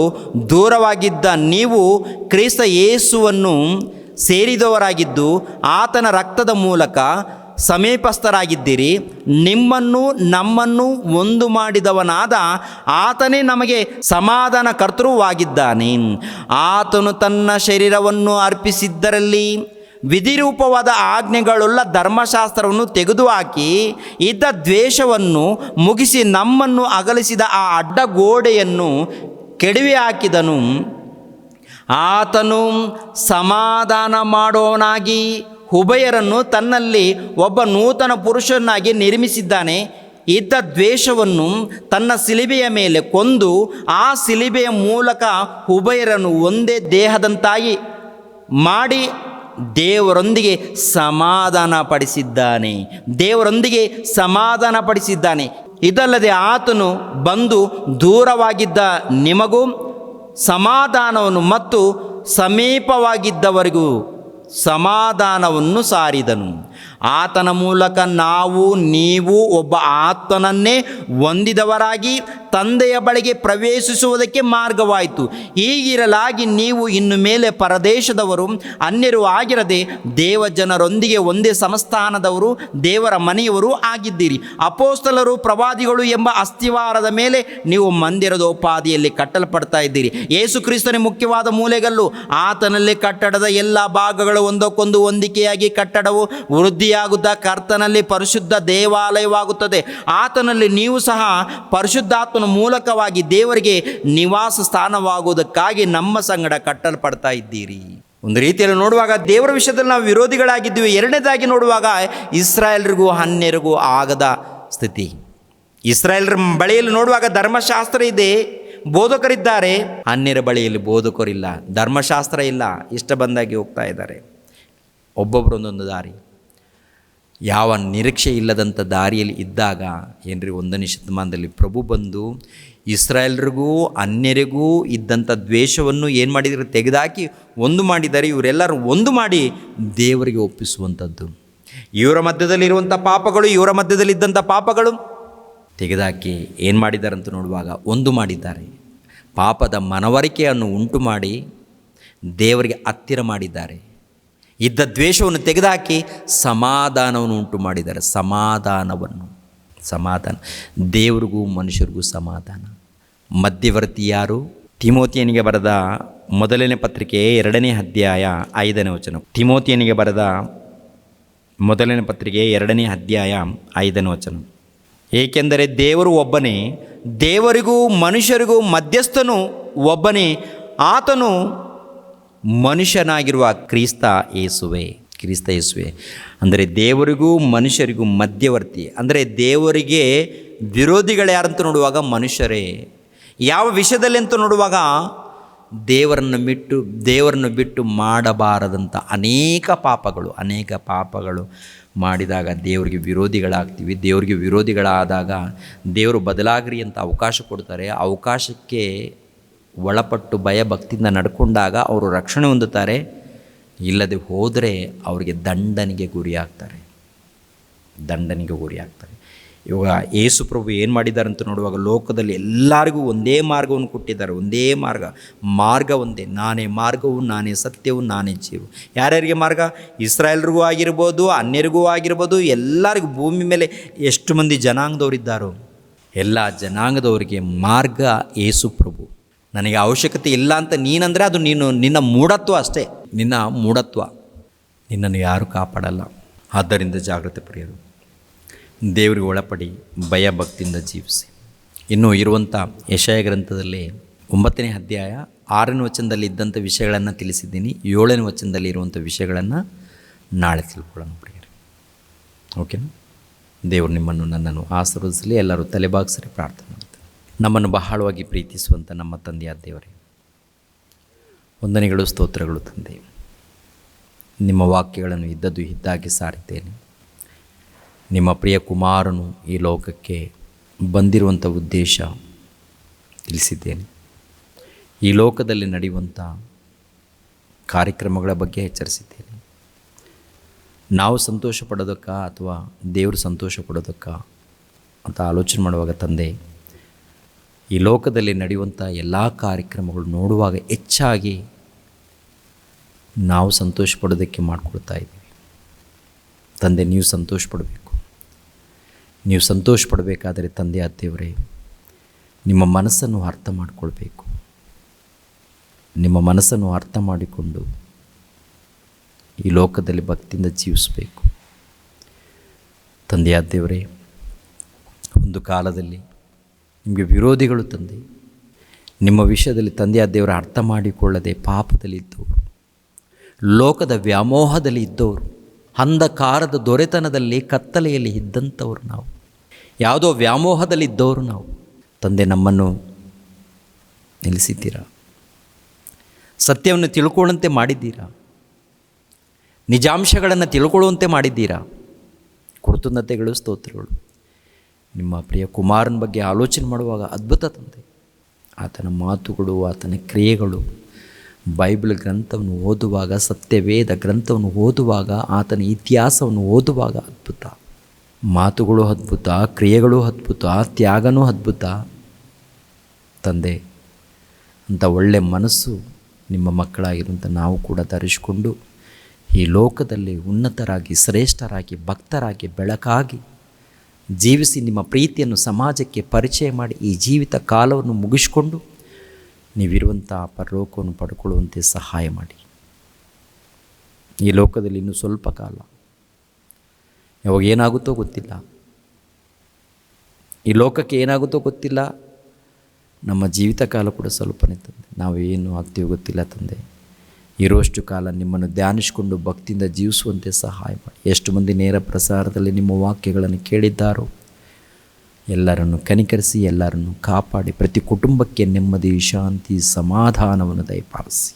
ದೂರವಾಗಿದ್ದ ನೀವು ಕ್ರಿಸ್ತ ಯೇಸುವನ್ನು ಸೇರಿದವರಾಗಿದ್ದು ಆತನ ರಕ್ತದ ಮೂಲಕ ಸಮೀಪಸ್ಥರಾಗಿದ್ದೀರಿ. ನಿಮ್ಮನ್ನು ನಮ್ಮನ್ನು ಒಂದು ಮಾಡಿದವನಾದ ಆತನೇ ನಮಗೆ ಸಮಾಧಾನ ಕರ್ತೃವಾಗಿದ್ದಾನೆ. ಆತನು ತನ್ನ ಶರೀರವನ್ನು ಅರ್ಪಿಸಿದ್ದರಲ್ಲಿ ವಿಧಿರೂಪವಾದ ಆಜ್ಞೆಗಳುಳ್ಳ ಧರ್ಮಶಾಸ್ತ್ರವನ್ನು ತೆಗೆದುಹಾಕಿ ಇದ್ದ ದ್ವೇಷವನ್ನು ಮುಗಿಸಿ ನಮ್ಮನ್ನು ಅಗಲಿಸಿದ ಆ ಅಡ್ಡಗೋಡೆಯನ್ನು ಕೆಡವಿ ಹಾಕಿದನು. ಆತನು ಸಮಾಧಾನ ಮಾಡೋನಾಗಿ ಉಭಯರನ್ನು ತನ್ನಲ್ಲಿ ಒಬ್ಬ ನೂತನ ಪುರುಷನಾಗಿ ನಿರ್ಮಿಸಿದ್ದಾನೆ. ಇದ್ದ ದ್ವೇಷವನ್ನು ತನ್ನ ಶಿಲುಬೆಯ ಮೇಲೆ ಕೊಂದು ಆ ಶಿಲುಬೆಯ ಮೂಲಕ ಉಭಯರನ್ನು ಒಂದೇ ದೇಹದಂತಾಗಿ ಮಾಡಿ ದೇವರೊಂದಿಗೆ ಸಮಾಧಾನ ಪಡಿಸಿದ್ದಾನೆ. ಇದಲ್ಲದೆ ಆತನು ಬಂದು ದೂರವಾಗಿದ್ದ ನಿಮಗೂ ಸಮಾಧಾನವನ್ನು ಮತ್ತು ಸಮೀಪವಾಗಿದ್ದವರಿಗೂ ಸಮಾಧಾನವನ್ನು ಸಾರಿದನು. ಆತನ ಮೂಲಕ ನೀವು ಒಬ್ಬ ಆತ್ಮನನ್ನೇ ಹೊಂದಿದವರಾಗಿ ತಂದೆಯ ಬಳಿಗೆ ಪ್ರವೇಶಿಸುವುದಕ್ಕೆ ಮಾರ್ಗವಾಯಿತು. ಹೀಗಿರಲಾಗಿ ನೀವು ಇನ್ನು ಮೇಲೆ ಪರದೇಶದವರು, ಅನ್ಯರು ಆಗಿರದೆ ದೇವಜನರೊಂದಿಗೆ ಒಂದೇ ಸಂಸ್ಥಾನದವರು, ದೇವರ ಮನೆಯವರು ಆಗಿದ್ದೀರಿ. ಅಪೋಸ್ತಲರು, ಪ್ರವಾದಿಗಳು ಎಂಬ ಅಸ್ತಿವಾರದ ಮೇಲೆ ನೀವು ಮಂದಿರದೋಪಾದಿಯಲ್ಲಿ ಕಟ್ಟಲ್ಪಡ್ತಾ ಇದ್ದೀರಿ. ಯೇಸು ಕ್ರಿಸ್ತನೇ ಮುಖ್ಯವಾದ ಮೂಲೆಗಲ್ಲು. ಆತನಲ್ಲಿ ಕಟ್ಟಡದ ಎಲ್ಲ ಭಾಗಗಳು ಒಂದಕ್ಕೊಂದು ಹೊಂದಿಕೆಯಾಗಿ ಕಟ್ಟಡವು ವೃದ್ಧಿಯಾಗುತ್ತಾ ಕರ್ತನಲ್ಲಿ ಪರಿಶುದ್ಧ ದೇವಾಲಯವಾಗುತ್ತದೆ. ಆತನಲ್ಲಿ ನೀವು ಸಹ ಪರಿಶುದ್ಧಾತ್ಮನ ಮೂಲಕವಾಗಿ ದೇವರಿಗೆ ನಿವಾಸ ಸ್ಥಾನವಾಗುವುದಕ್ಕಾಗಿ ನಮ್ಮ ಸಂಗಡ ಕಟ್ಟಲ್ಪಡ್ತಾ ಇದ್ದೀರಿ. ಒಂದು ರೀತಿಯಲ್ಲಿ ನೋಡುವಾಗ ದೇವರ ವಿಷಯದಲ್ಲಿ ನಾವು ವಿರೋಧಿಗಳಾಗಿದ್ದೀವಿ. ಎರಡನೇದಾಗಿ ನೋಡುವಾಗ ಇಸ್ರಾಯೇಲರಿಗೂ ಅನ್ಯರಿಗೂ ಆಗದ ಸ್ಥಿತಿ. ಇಸ್ರಾಯೇಲರ ಬಳಿಯಲ್ಲಿ ನೋಡುವಾಗ ಧರ್ಮಶಾಸ್ತ್ರ ಇದೆ, ಬೋಧಕರಿದ್ದಾರೆ. ಅನ್ಯರ ಬಳಿಯಲ್ಲಿ ಬೋಧಕರಿಲ್ಲ, ಧರ್ಮಶಾಸ್ತ್ರ ಇಲ್ಲ, ಇಷ್ಟ ಬಂದಾಗಿ ಹೋಗ್ತಾ ಇದ್ದಾರೆ. ಒಬ್ಬೊಬ್ಬರೊಂದೊಂದು ದಾರಿ, ಯಾವ ನಿರೀಕ್ಷೆ ಇಲ್ಲದಂಥ ದಾರಿಯಲ್ಲಿ ಇದ್ದಾಗ ಏನ್ರಿ 1ನೇ ಶತಮಾನದಲ್ಲಿ ಪ್ರಭು ಬಂದು ಇಸ್ರಾಯೇಲರಿಗೂ ಅನ್ಯರಿಗೂ ಇದ್ದಂಥ ದ್ವೇಷವನ್ನು ಏನು ಮಾಡಿದರೆ ತೆಗೆದುಹಾಕಿ ಒಂದು ಮಾಡಿದ್ದಾರೆ. ಇವರೆಲ್ಲರೂ ಒಂದು ಮಾಡಿ ದೇವರಿಗೆ ಒಪ್ಪಿಸುವಂಥದ್ದು. ಇವರ ಮಧ್ಯದಲ್ಲಿರುವಂಥ ಪಾಪಗಳು, ಇವರ ಮಧ್ಯದಲ್ಲಿದ್ದಂಥ ಪಾಪಗಳು ತೆಗೆದುಹಾಕಿ ಏನು ಮಾಡಿದ್ದಾರೆ ಅಂತ ನೋಡುವಾಗ ಒಂದು ಮಾಡಿದ್ದಾರೆ. ಪಾಪದ ಮನವರಿಕೆಯನ್ನು ಉಂಟು ಮಾಡಿ ದೇವರಿಗೆ ಹತ್ತಿರ ಮಾಡಿದ್ದಾರೆ. ಇದ್ದ ದ್ವೇಷವನ್ನು ತೆಗೆದುಹಾಕಿ ಸಮಾಧಾನವನ್ನು ಉಂಟು ಮಾಡಿದ್ದಾರೆ. ಸಮಾಧಾನ ದೇವರಿಗೂ ಮನುಷ್ಯರಿಗೂ ಸಮಾಧಾನ. ಮಧ್ಯವರ್ತಿ ಯಾರು? ತಿಮೋತಿಯನಿಗೆ ಬರೆದ ಮೊದಲನೇ ಪತ್ರಿಕೆ 2ನೇ ಅಧ್ಯಾಯ 5ನೇ ವಚನ. ತಿಮೋತಿಯನಿಗೆ ಬರೆದ ಮೊದಲನೇ ಪತ್ರಿಕೆ 2ನೇ ಅಧ್ಯಾಯ 5ನೇ ವಚನ. ಏಕೆಂದರೆ ದೇವರು ಒಬ್ಬನೇ, ದೇವರಿಗೂ ಮನುಷ್ಯರಿಗೂ ಮಧ್ಯಸ್ಥನು ಒಬ್ಬನೇ, ಆತನು ಮನುಷ್ಯನಾಗಿರುವ ಕ್ರಿಸ್ತ ಯೇಸುವೆ. ಅಂದರೆ ದೇವರಿಗೂ ಮನುಷ್ಯರಿಗೂ ಮಧ್ಯವರ್ತಿ. ಅಂದರೆ ದೇವರಿಗೆ ವಿರೋಧಿಗಳು ಯಾರಂತ ನೋಡುವಾಗ ಮನುಷ್ಯರೇ. ಯಾವ ವಿಷಯದಲ್ಲಿ ಅಂತ ನೋಡುವಾಗ ದೇವರನ್ನು ಬಿಟ್ಟು ಮಾಡಬಾರದಂಥ ಅನೇಕ ಪಾಪಗಳು ಮಾಡಿದಾಗ ದೇವರಿಗೆ ವಿರೋಧಿಗಳಾಗ್ತೀವಿ. ದೇವರಿಗೆ ವಿರೋಧಿಗಳಾದಾಗ ದೇವರು ಬದಲಾಗ್ರಿ ಅಂತ ಅವಕಾಶ ಕೊಡ್ತಾರೆ. ಅವಕಾಶಕ್ಕೆ ಒಳಪಟ್ಟು ಭಯ ಭಕ್ತಿಯಿಂದ ನಡ್ಕೊಂಡಾಗ ಅವರು ರಕ್ಷಣೆ ಹೊಂದುತ್ತಾರೆ. ಇಲ್ಲದೆ ಹೋದರೆ ಅವರಿಗೆ ದಂಡನೆಗೆ ಗುರಿಯಾಗ್ತಾರೆ. ಇವಾಗ ಯೇಸು ಪ್ರಭು ಏನು ಮಾಡಿದ್ದಾರೆ ಅಂತ ನೋಡುವಾಗ ಲೋಕದಲ್ಲಿ ಎಲ್ಲರಿಗೂ ಒಂದೇ ಮಾರ್ಗವನ್ನು ಕೊಟ್ಟಿದ್ದಾರೆ. ಒಂದೇ ಮಾರ್ಗ ಒಂದೇ. ನಾನೇ ಮಾರ್ಗವು, ನಾನೇ ಸತ್ಯವು, ನಾನೇ ಜೀವ. ಯಾರ್ಯಾರಿಗೆ ಮಾರ್ಗ? ಇಸ್ರಾಯೇಲರಿಗೂ ಆಗಿರ್ಬೋದು, ಅನ್ಯರಿಗೂ ಆಗಿರ್ಬೋದು, ಎಲ್ಲರಿಗೂ. ಭೂಮಿ ಮೇಲೆ ಎಷ್ಟು ಮಂದಿ ಜನಾಂಗದವರಿದ್ದಾರೋ ಎಲ್ಲ ಜನಾಂಗದವರಿಗೆ ಮಾರ್ಗ ಯೇಸು ಪ್ರಭು. ನನಗೆ ಅವಶ್ಯಕತೆ ಇಲ್ಲ ಅಂತ ನೀನಂದರೆ ಅದು ನಿನ್ನ ಮೂಢತ್ವ ಅಷ್ಟೇ. ನಿನ್ನನ್ನು ಯಾರೂ ಕಾಪಾಡಲ್ಲ. ಆದ್ದರಿಂದ ಜಾಗ್ರತೆ ಪಡೆಯೋದು, ದೇವರಿಗೆ ಒಳಪಡಿ ಭಯ ಭಕ್ತಿಯಿಂದ ಜೀವಿಸಿ. ಇನ್ನೂ ಇರುವಂಥ ಯೆಶಾಯ ಗ್ರಂಥದಲ್ಲಿ 9ನೇ ಅಧ್ಯಾಯ 6ನೇ ವಚನದಲ್ಲಿ ಇದ್ದಂಥ ವಿಷಯಗಳನ್ನು ತಿಳಿಸಿದ್ದೀನಿ. 7ನೇ ವಚನದಲ್ಲಿ ಇರುವಂಥ ವಿಷಯಗಳನ್ನು ನಾಳೆ ತಿಳ್ಕೊಳ್ಳೋಣ ಪ್ರಿಯರೇ. ಓಕೆನಾ? ದೇವರು ನಿಮ್ಮನ್ನು ನನ್ನನ್ನು ಆಶೀರ್ವದಿಸಲಿ. ಎಲ್ಲರೂ ತಲೆಬಾಗಿಸಿ ಪ್ರಾರ್ಥನೆ ಮಾಡ್ತಾರೆ. ನಮ್ಮನ್ನು ಬಹಳವಾಗಿ ಪ್ರೀತಿಸುವಂಥ ನಮ್ಮ ತಂದೆಯಾದ ದೇವರೇ, ವಂದನೆಗಳು, ಸ್ತೋತ್ರಗಳು ತಂದೆ. ನಿಮ್ಮ ವಾಕ್ಯಗಳನ್ನು ಇದ್ದದ್ದು ಇದ್ದಾಗಿ ಸಾರಿದ್ದೇನೆ. ನಿಮ್ಮ ಪ್ರಿಯ ಕುಮಾರನು ಈ ಲೋಕಕ್ಕೆ ಬಂದಿರುವಂಥ ಉದ್ದೇಶ ತಿಳಿಸಿದ್ದೇನೆ. ಈ ಲೋಕದಲ್ಲಿ ನಡೆಯುವಂಥ ಕಾರ್ಯಕ್ರಮಗಳ ಬಗ್ಗೆ ಎಚ್ಚರಿಸಿದ್ದೇನೆ. ನಾವು ಸಂತೋಷ ಪಡೋದಕ್ಕ ಅಥವಾ ದೇವರು ಸಂತೋಷ ಪಡೋದಕ್ಕ ಅಂತ ಆಲೋಚನೆ ಮಾಡುವಾಗ ತಂದೆ, ಈ ಲೋಕದಲ್ಲಿ ನಡೆಯುವಂಥ ಎಲ್ಲ ಕಾರ್ಯಕ್ರಮಗಳು ನೋಡುವಾಗ ಹೆಚ್ಚಾಗಿ ನಾವು ಸಂತೋಷ ಪಡೋದಕ್ಕೆ ಮಾಡಿಕೊಡ್ತಾ ಇದ್ದೀವಿ. ತಂದೆ, ನೀವು ಸಂತೋಷ ಪಡಬೇಕು. ನೀವು ಸಂತೋಷ ಪಡಬೇಕಾದರೆ ತಂದೆ ದೇವರೇ, ನಿಮ್ಮ ಮನಸ್ಸನ್ನು ಅರ್ಥ ಮಾಡಿಕೊಳ್ಬೇಕು. ನಿಮ್ಮ ಮನಸ್ಸನ್ನು ಅರ್ಥ ಮಾಡಿಕೊಂಡು ಈ ಲೋಕದಲ್ಲಿ ಭಕ್ತಿಯಿಂದ ಜೀವಿಸಬೇಕು. ತಂದೆಯಾದ ದೇವರೇ, ಒಂದು ಕಾಲದಲ್ಲಿ ನಿಮಗೆ ವಿರೋಧಿಗಳು ತಂದೆ, ನಿಮ್ಮ ವಿಷಯದಲ್ಲಿ ತಂದೆಯಾದ ದೇವರ ಅರ್ಥ ಮಾಡಿಕೊಳ್ಳದೆ ಪಾಪದಲ್ಲಿ ಇದ್ದವರು, ಲೋಕದ ವ್ಯಾಮೋಹದಲ್ಲಿ ಇದ್ದವರು, ಅಂಧಕಾರದ ದೊರೆತನದಲ್ಲಿ ಕತ್ತಲೆಯಲ್ಲಿ ಇದ್ದಂಥವರು ನಾವು, ಯಾವುದೋ ವ್ಯಾಮೋಹದಲ್ಲಿ ಇದ್ದವರು ನಾವು. ತಂದೆ, ನಮ್ಮನ್ನು ನಿಲ್ಲಿಸಿದ್ದೀರಾ, ಸತ್ಯವನ್ನು ತಿಳ್ಕೊಳ್ಳುವಂತೆ ಮಾಡಿದ್ದೀರಾ, ನಿಜಾಂಶಗಳನ್ನು ತಿಳ್ಕೊಳ್ಳುವಂತೆ ಮಾಡಿದ್ದೀರಾ. ಕೃತಜ್ಞತೆಗಳು, ಸ್ತೋತ್ರಗಳು. ನಿಮ್ಮ ಪ್ರಿಯ ಕುಮಾರನ ಬಗ್ಗೆ ಆಲೋಚನೆ ಮಾಡುವಾಗ ಅದ್ಭುತ ತಂದೆ. ಆತನ ಮಾತುಗಳು, ಆತನ ಕ್ರಿಯೆಗಳು, ಬೈಬಲ್ ಗ್ರಂಥವನ್ನು ಓದುವಾಗ, ಸತ್ಯವೇದ ಗ್ರಂಥವನ್ನು ಓದುವಾಗ, ಆತನ ಇತಿಹಾಸವನ್ನು ಓದುವಾಗ ಅದ್ಭುತ. ಮಾತುಗಳು ಅದ್ಭುತ, ಕ್ರಿಯೆಗಳು ಅದ್ಭುತ, ತ್ಯಾಗನೂ ಅದ್ಭುತ. ತಂದೆ, ಅಂಥ ಒಳ್ಳೆಯ ಮನಸ್ಸು ನಿಮ್ಮ ಮಕ್ಕಳಾಗಿರುವಂಥ ನಾವು ಕೂಡ ಧರಿಸಿಕೊಂಡು ಈ ಲೋಕದಲ್ಲಿ ಉನ್ನತರಾಗಿ, ಶ್ರೇಷ್ಠರಾಗಿ, ಭಕ್ತರಾಗಿ, ಬೆಳಕಾಗಿ ಜೀವಿಸಿ ನಿಮ್ಮ ಪ್ರೀತಿಯನ್ನು ಸಮಾಜಕ್ಕೆ ಪರಿಚಯ ಮಾಡಿ ಈ ಜೀವಿತ ಕಾಲವನ್ನು ಮುಗಿಸಿಕೊಂಡು ನೀವಿರುವಂಥ ಪರಲೋಕವನ್ನು ಪಡ್ಕೊಳ್ಳುವಂತೆ ಸಹಾಯ ಮಾಡಿ. ಈ ಲೋಕದಲ್ಲಿ ಇನ್ನೂ ಸ್ವಲ್ಪ ಕಾಲ, ಯಾವಾಗ ಏನಾಗುತ್ತೋ ಗೊತ್ತಿಲ್ಲ, ಈ ಲೋಕಕ್ಕೆ ಏನಾಗುತ್ತೋ ಗೊತ್ತಿಲ್ಲ. ನಮ್ಮ ಜೀವಿತ ಕಾಲ ಕೂಡ ಸ್ವಲ್ಪನೇ ತಂದೆ, ನಾವೇನು ಆಗ್ತೀವೋ ಗೊತ್ತಿಲ್ಲ ತಂದೆ. ಇರುವಷ್ಟು ಕಾಲ ನಿಮ್ಮನ್ನು ಧ್ಯಾನಿಸಿಕೊಂಡು ಭಕ್ತಿಯಿಂದ ಜೀವಿಸುವಂತೆ ಸಹಾಯ ಮಾಡಿ. ಎಷ್ಟು ಮಂದಿ ನೇರ ಪ್ರಸಾರದಲ್ಲಿ ನಿಮ್ಮ ವಾಕ್ಯಗಳನ್ನು ಕೇಳಿದ್ದಾರೋ ಎಲ್ಲರನ್ನು ಕನಿಕರಿಸಿ, ಎಲ್ಲರನ್ನು ಕಾಪಾಡಿ, ಪ್ರತಿ ಕುಟುಂಬಕ್ಕೆ ನೆಮ್ಮದಿ, ಶಾಂತಿ, ಸಮಾಧಾನವನ್ನು ದಯಪಾಲಿಸಿ.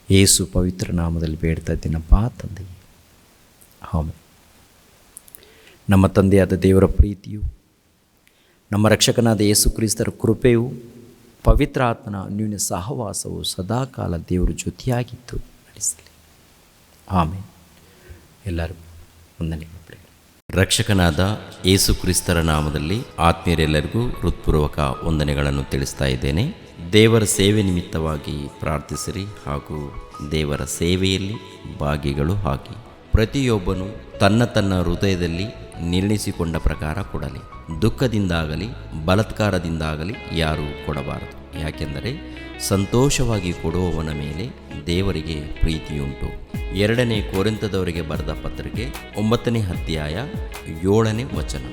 ಯೇಸು ಪವಿತ್ರ ನಾಮದಲ್ಲಿ ಬೇಡ್ತಾ ಇದ್ದೀನಪ್ಪ ತಂದೆ, ಆಮೆನ್. ನಮ್ಮ ತಂದೆಯಾದ ದೇವರ ಪ್ರೀತಿಯು, ನಮ್ಮ ರಕ್ಷಕನಾದ ಯೇಸು ಕ್ರಿಸ್ತರ ಕೃಪೆಯು, ಪವಿತ್ರ ಆತ್ಮನ ಅನ್ಯೋನ್ಯ ಸಹವಾಸವು ಸದಾಕಾಲ ದೇವರು ಜೊತೆಯಾಗಿದ್ದು ನಡೆಸಲಿ. ಆಮೇಲೆ ಎಲ್ಲರಿಗೂ ವಂದನೆಗಳು. ರಕ್ಷಕನಾದ ಯೇಸು ಕ್ರಿಸ್ತರ ನಾಮದಲ್ಲಿ ಆತ್ಮೀಯರೆಲ್ಲರಿಗೂ ಹೃತ್ಪೂರ್ವಕ ವಂದನೆಗಳನ್ನು ತಿಳಿಸ್ತಾ ಇದ್ದೇನೆ. ದೇವರ ಸೇವೆ ನಿಮಿತ್ತವಾಗಿ ಪ್ರಾರ್ಥಿಸಿರಿ ಹಾಗೂ ದೇವರ ಸೇವೆಯಲ್ಲಿ ಭಾಗಿಗಳು ಆಗಿ. ಪ್ರತಿಯೊಬ್ಬನು ತನ್ನ ತನ್ನ ಹೃದಯದಲ್ಲಿ ನಿರ್ಣಯಿಸಿಕೊಂಡ ಪ್ರಕಾರ ಕೊಡಲಿ. ದುಃಖದಿಂದಾಗಲಿ ಬಲಾತ್ಕಾರದಿಂದಾಗಲಿ ಯಾರೂ ಕೊಡಬಾರದು. ಯಾಕೆಂದರೆ ಸಂತೋಷವಾಗಿ ಕೊಡುವವನ ಮೇಲೆ ದೇವರಿಗೆ ಪ್ರೀತಿಯುಂಟು. 2 ಕೊರಿಂಥದವರಿಗೆ ಬರೆದ ಪತ್ರಿಕೆ 9ನೇ ಅಧ್ಯಾಯ 7ನೇ ವಚನ.